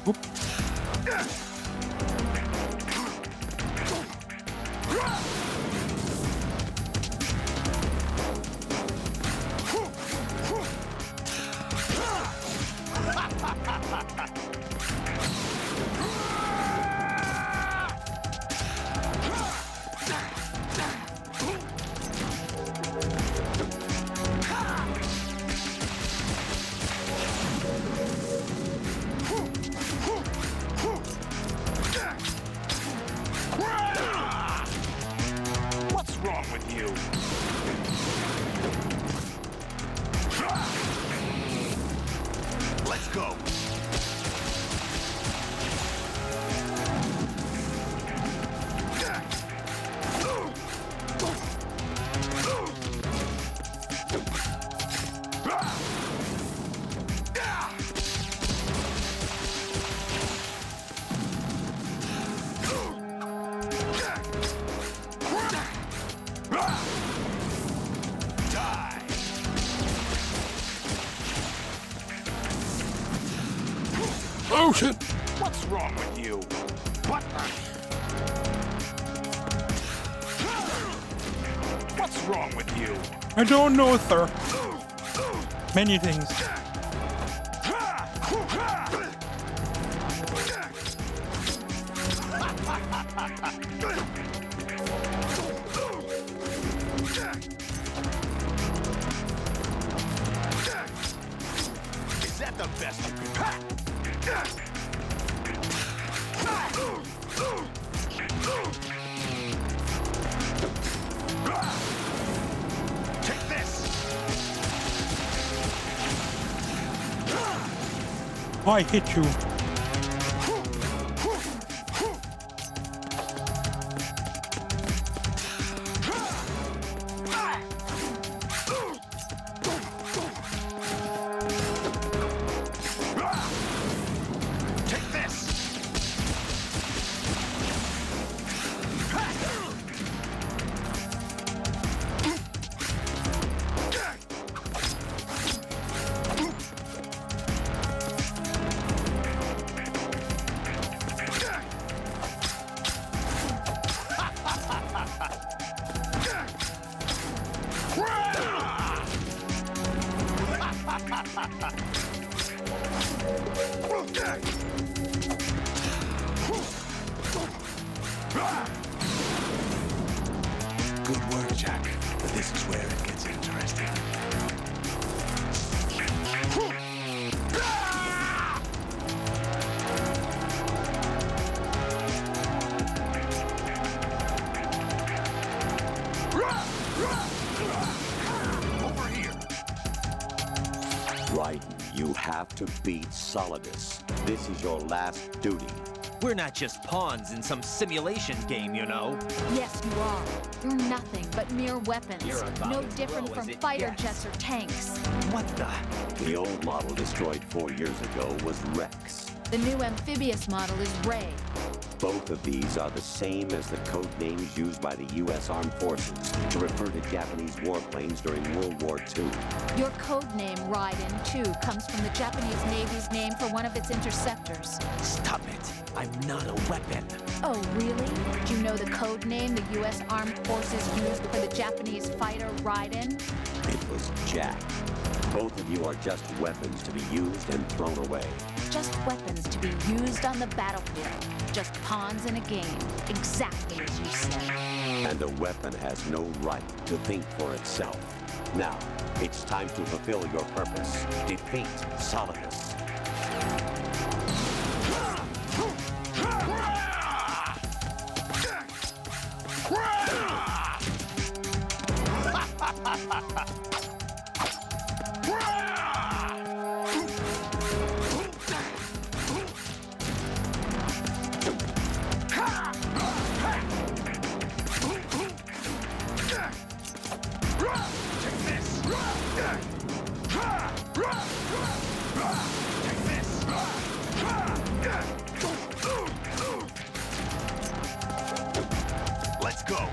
Oop. What's wrong with you? Let's go. Oh shit! What's wrong with you? What? What's wrong with you? I don't know, sir. Many things. Is that the best you could pack? Take this! I hit you. Take this! Good work, Jack. But this is where it gets interesting. Over here. Raiden, you have to beat Solidus. This is your last duty. We're not just pawns in some simulation game, you know. Yes, you are. You're nothing but mere weapons. You're about No as different low from as it fighter gets. jets or tanks. What the? The old model destroyed 4 years ago was Rex. The new amphibious model is Ray. Both of these are the same as the code names used by the U.S. Armed Forces to refer to Japanese warplanes during World War II. Your code name, Raiden, too, comes from the Japanese Navy's name for one of its interceptors. Stop it. I'm not a weapon. Oh, really? Do you know the code name the U.S. Armed Forces used for the Japanese fighter Raiden? It was Jack. Both of you are just weapons to be used and thrown away. Just weapons to be used on the battlefield. Just pawns in a game. Exactly as you said. And a weapon has no right to think for itself. Now, it's time to fulfill your purpose. Defeat Solidus. Let's go.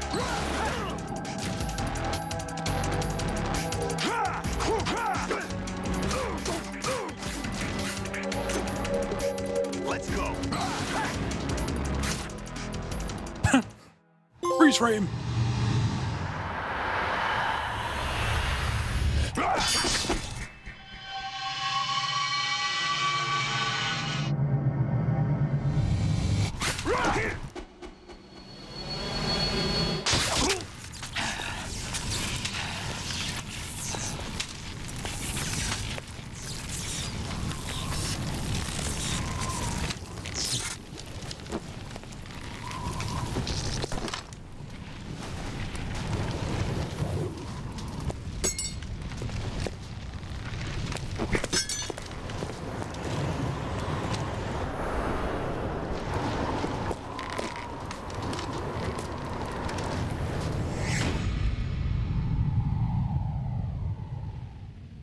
Let's go. Freeze frame.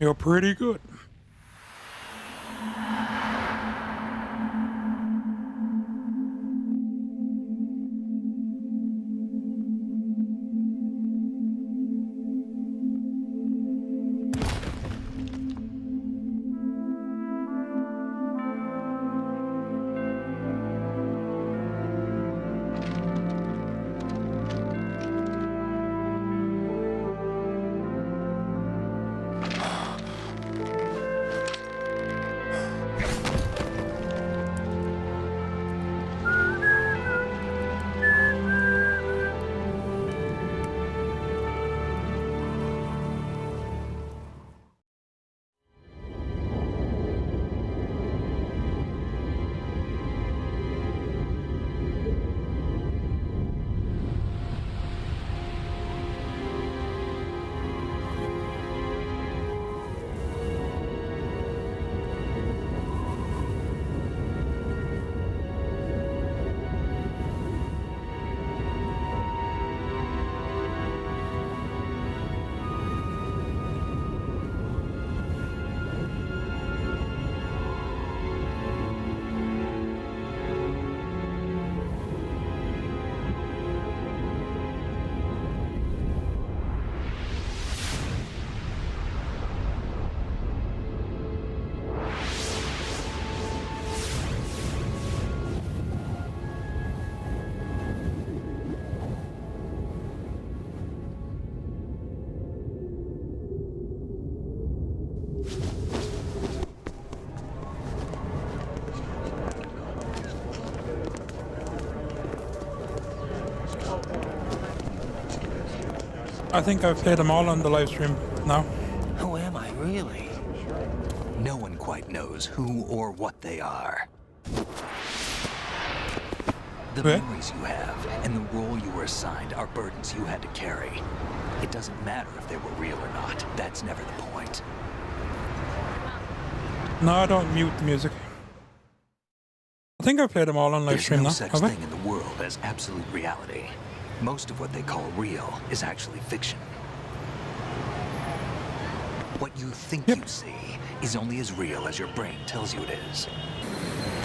You're pretty good. I think I've played them all on the live stream now. Who am I, really? No one quite knows who or what they are. The memories you have and the role you were assigned are burdens you had to carry. It doesn't matter if they were real or not. That's never the point. No, I don't mute the music. I think I've played them all on live stream now. There's no such thing in the world as absolute reality. Most of what they call real is actually fiction. What you think you see is only as real as your brain tells you it is.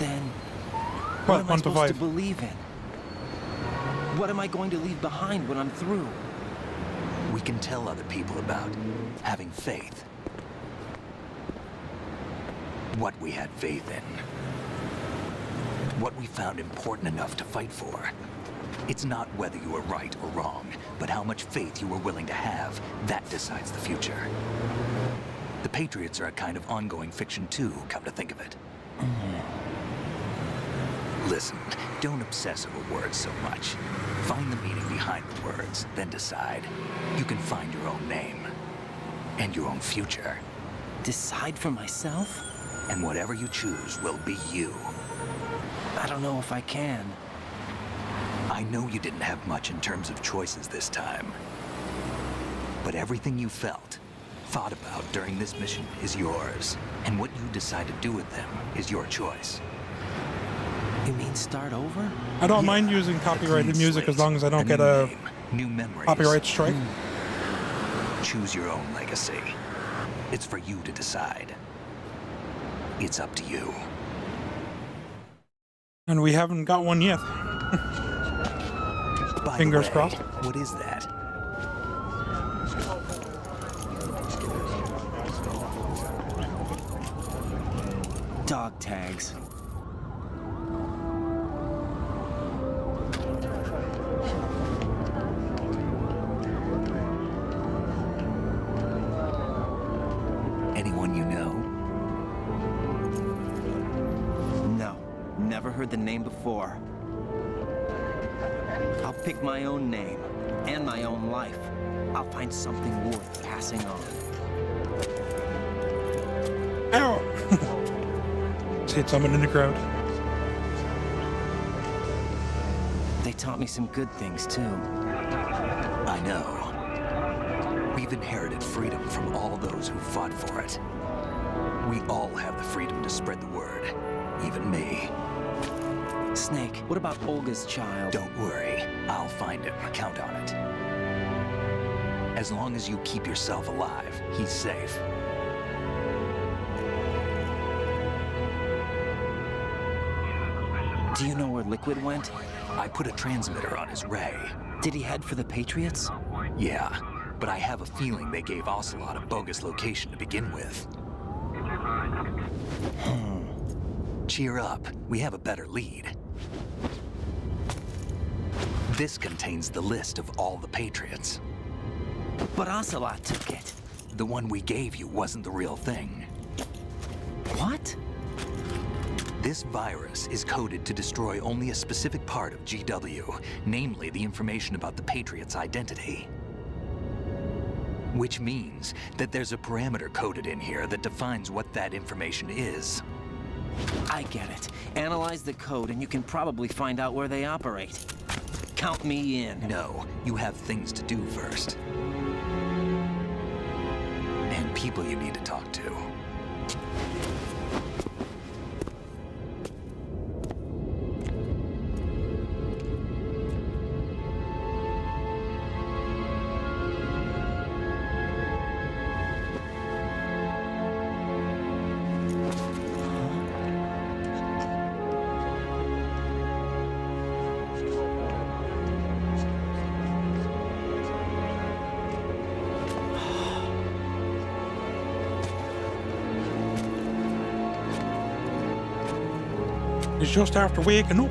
Then, What, what am I 1 to supposed 5? to believe in? What am I going to leave behind when I'm through? We can tell other people about having faith. What we had faith in. What we found important enough to fight for. It's not whether you were right or wrong, but how much faith you were willing to have. That decides the future. The Patriots are a kind of ongoing fiction too, come to think of it. Listen, don't obsess over words so much. Find the meaning behind the words, then decide. You can find your own name. And your own future. Decide for myself? And whatever you choose will be you. I don't know if I can. I know you didn't have much in terms of choices this time. But everything you felt, thought about during this mission is yours. And what you decide to do with them is your choice. You mean start over? I don't mind using copyrighted music as long as I don't get a new memories. copyright strike. Choose your own legacy. It's for you to decide. It's up to you. And we haven't got one yet. Fingers crossed. What is that? Dog tags. Anyone you know? No, never heard the name before. I'll pick my own name and my own life. I'll find something worth passing on. Ow! See someone in the crowd. They taught me some good things too. I know. We've inherited freedom from all those who fought for it. We all have the freedom to spread the word. Even me. Snake, what about Olga's child? Don't worry. I'll find him. Count on it. As long as you keep yourself alive, he's safe. Do you know where Liquid went? I put a transmitter on his ray. Did he head for the Patriots? Yeah, but I have a feeling they gave Ocelot a bogus location to begin with. Cheer up. We have a better lead. This contains the list of all the Patriots. But Ocelot took it. The one we gave you wasn't the real thing. What? This virus is coded to destroy only a specific part of GW, namely the information about the Patriots' identity. Which means that there's a parameter coded in here that defines what that information is. I get it. Analyze the code and you can probably find out where they operate. Count me in. No, you have things to do first. And people you need to talk to. It's just after waking up.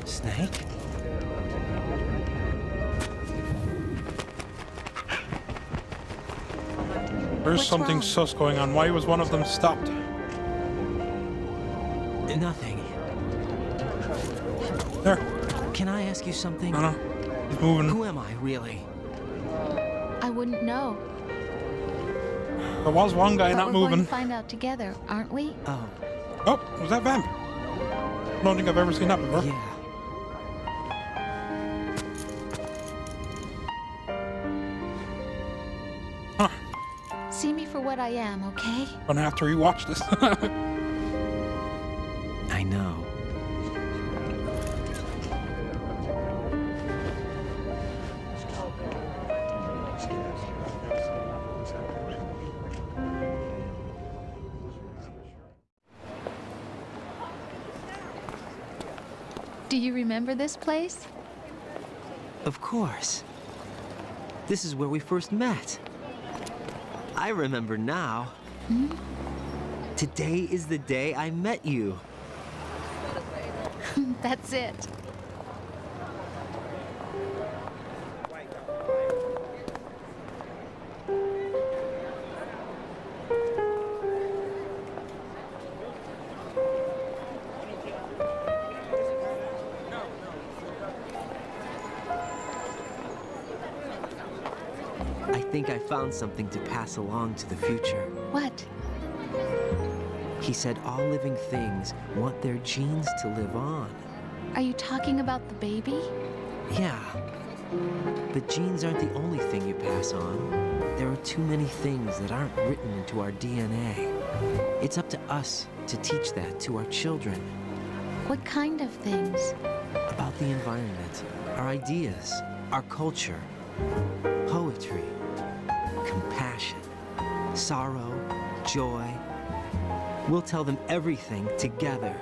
Snake? There's What's something wrong? sus going on. Why was one of them stopped? Nothing. There. Can I ask you something? No. He's moving. Who am I, really? I wouldn't know. There was one guy But not we're going moving. to find out together, aren't we? Oh. Oh, was that Vamp? I don't think I've ever seen that before. Yeah. Huh. See me for what I am, okay? Gonna have to rewatch this. I know. Do you remember this place? Of course. This is where we first met. I remember now. Today is the day I met you. That's it. I think I found something to pass along to the future. What? He said all living things want their genes to live on. Are you talking about the baby? Yeah. But genes aren't the only thing you pass on. There are too many things that aren't written into our DNA. It's up to us to teach that to our children. What kind of things? About the environment, our ideas, our culture, poetry, compassion, sorrow, joy. We'll tell them everything together.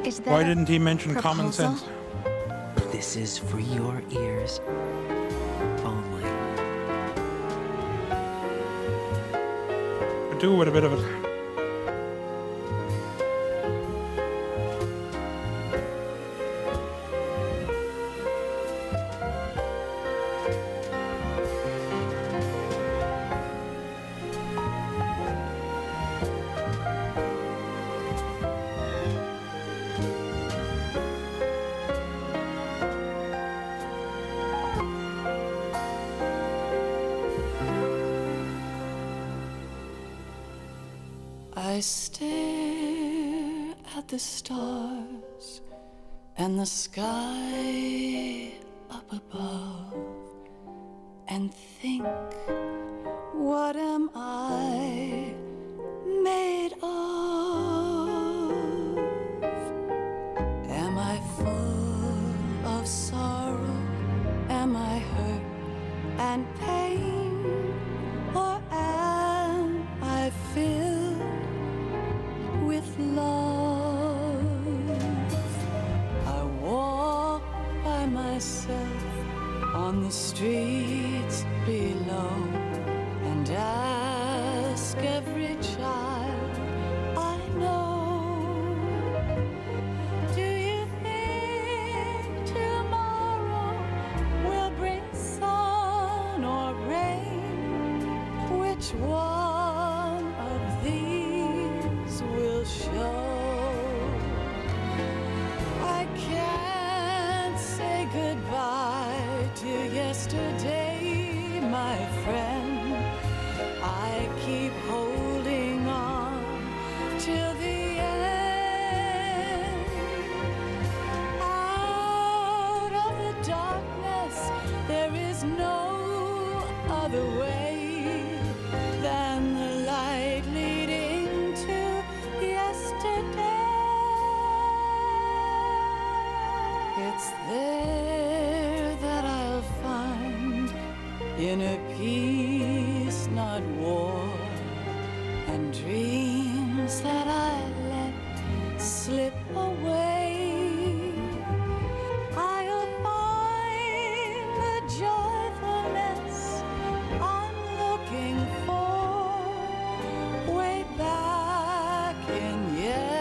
Is that Why didn't he mention proposal? common sense? This is for your ears only. Could do with a bit of it. I stare at the stars and the sky up above and think, what am I made of? Am I full of sorrow? Am I hurt and pain? Or am I filled with love? I walk by myself on the streets below and ask every child I know, do you think tomorrow will bring sun or rain? Which one of these will show? I can't say goodbye to yesterday, my friend. I keep holding on till the end. Out of the darkness, there is no other way than the light leading to yesterday. It's there that I'll find inner peace, not war, and dreams that I let slip away. I'll find the joyfulness I'm looking for way back in yesterday.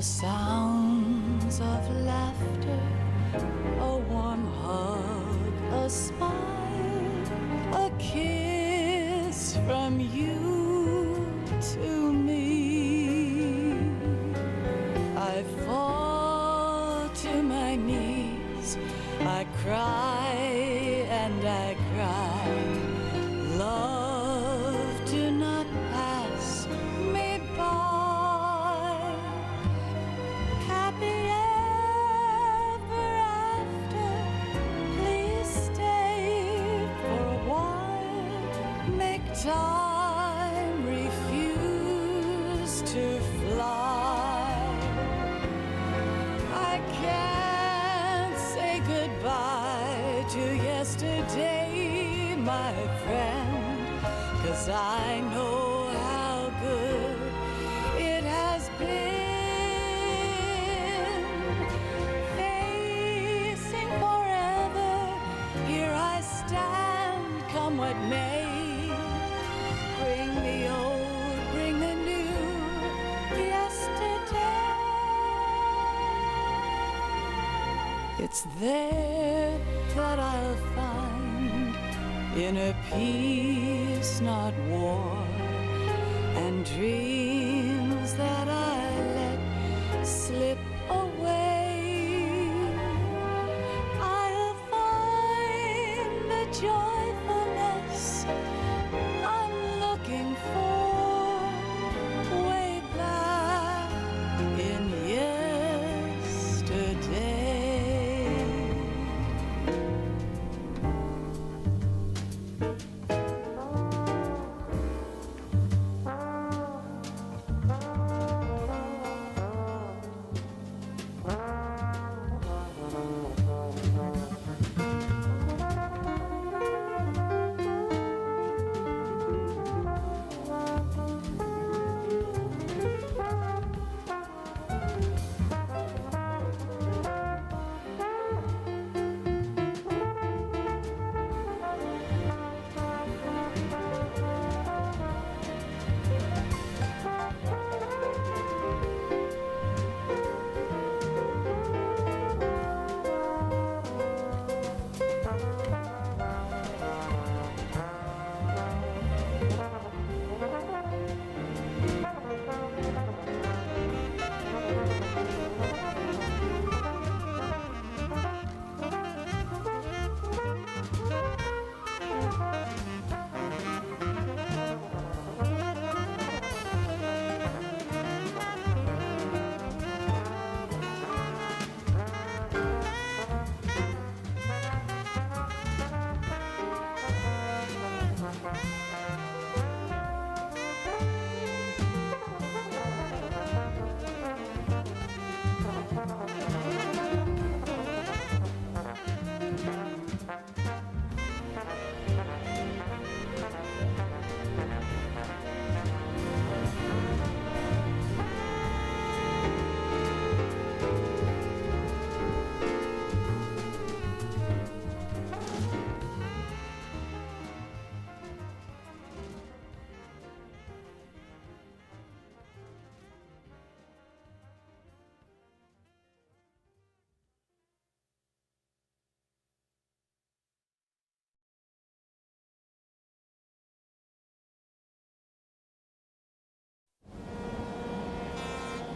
sounds of laughter, a warm hug, a smile, a kiss from you to me. I fall to my knees, I cry and I cry. Love, do not pass me by. Happy ever after, please stay for a while. Make time, refuse to fly. I can't say goodbye to yesterday, my friend, 'cause I know how good it has been. Facing forever, here I stand, come what may. Bring the old, bring the new, yesterday. It's there that I'll find inner peace, not war, and dreams that I let slip away. I'll find the joyfulness I'm looking for way back in yesterday.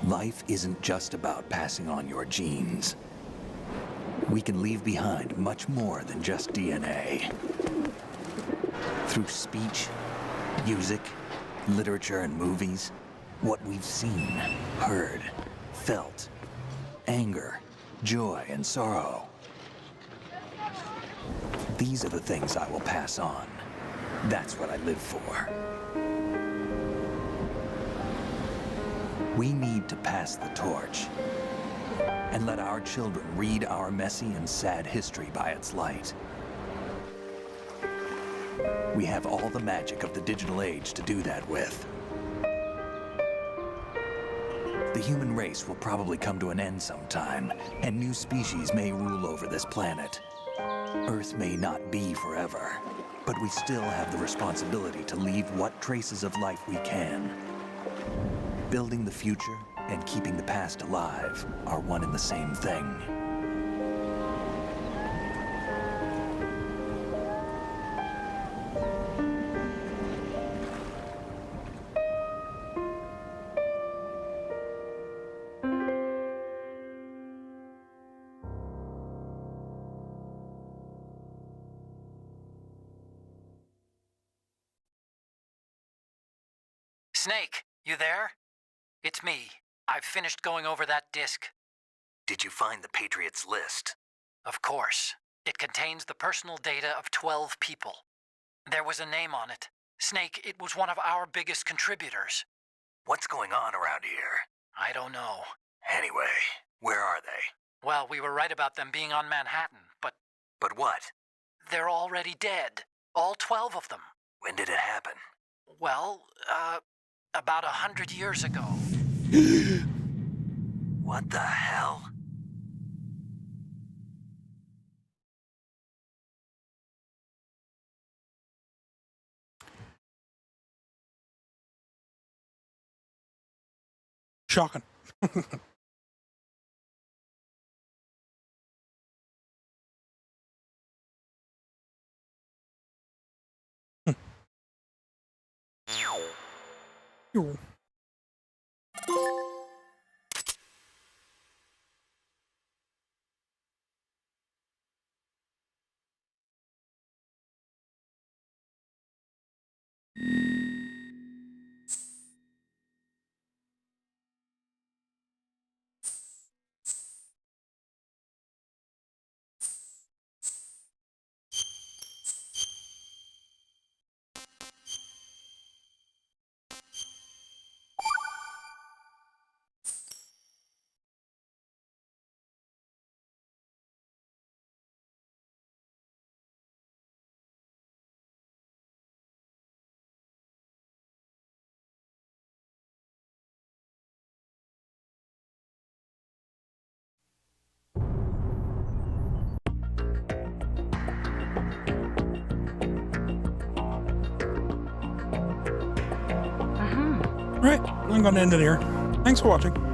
Life isn't just about passing on your genes. We can leave behind much more than just DNA. Through speech, music, literature, and movies, what we've seen, heard, felt, anger, joy, and sorrow. These are the things I will pass on. That's what I live for. We need to pass the torch and let our children read our messy and sad history by its light. We have all the magic of the digital age to do that with. The human race will probably come to an end sometime, and new species may rule over this planet. Earth may not be forever, but we still have the responsibility to leave what traces of life we can. Building the future and keeping the past alive are one and the same thing. Snake, you there? It's me. I've finished going over that disk. Did you find the Patriots list? Of course. It contains the personal data of 12 people. There was a name on it. Snake, it was one of our biggest contributors. What's going on around here? I don't know. Anyway, where are they? Well, we were right about them being on Manhattan, but... But what? They're already dead. All 12 of them. When did it happen? Well, about 100 years ago. What the hell? Shocking. Yo. Right, I'm going to end it here. Thanks for watching.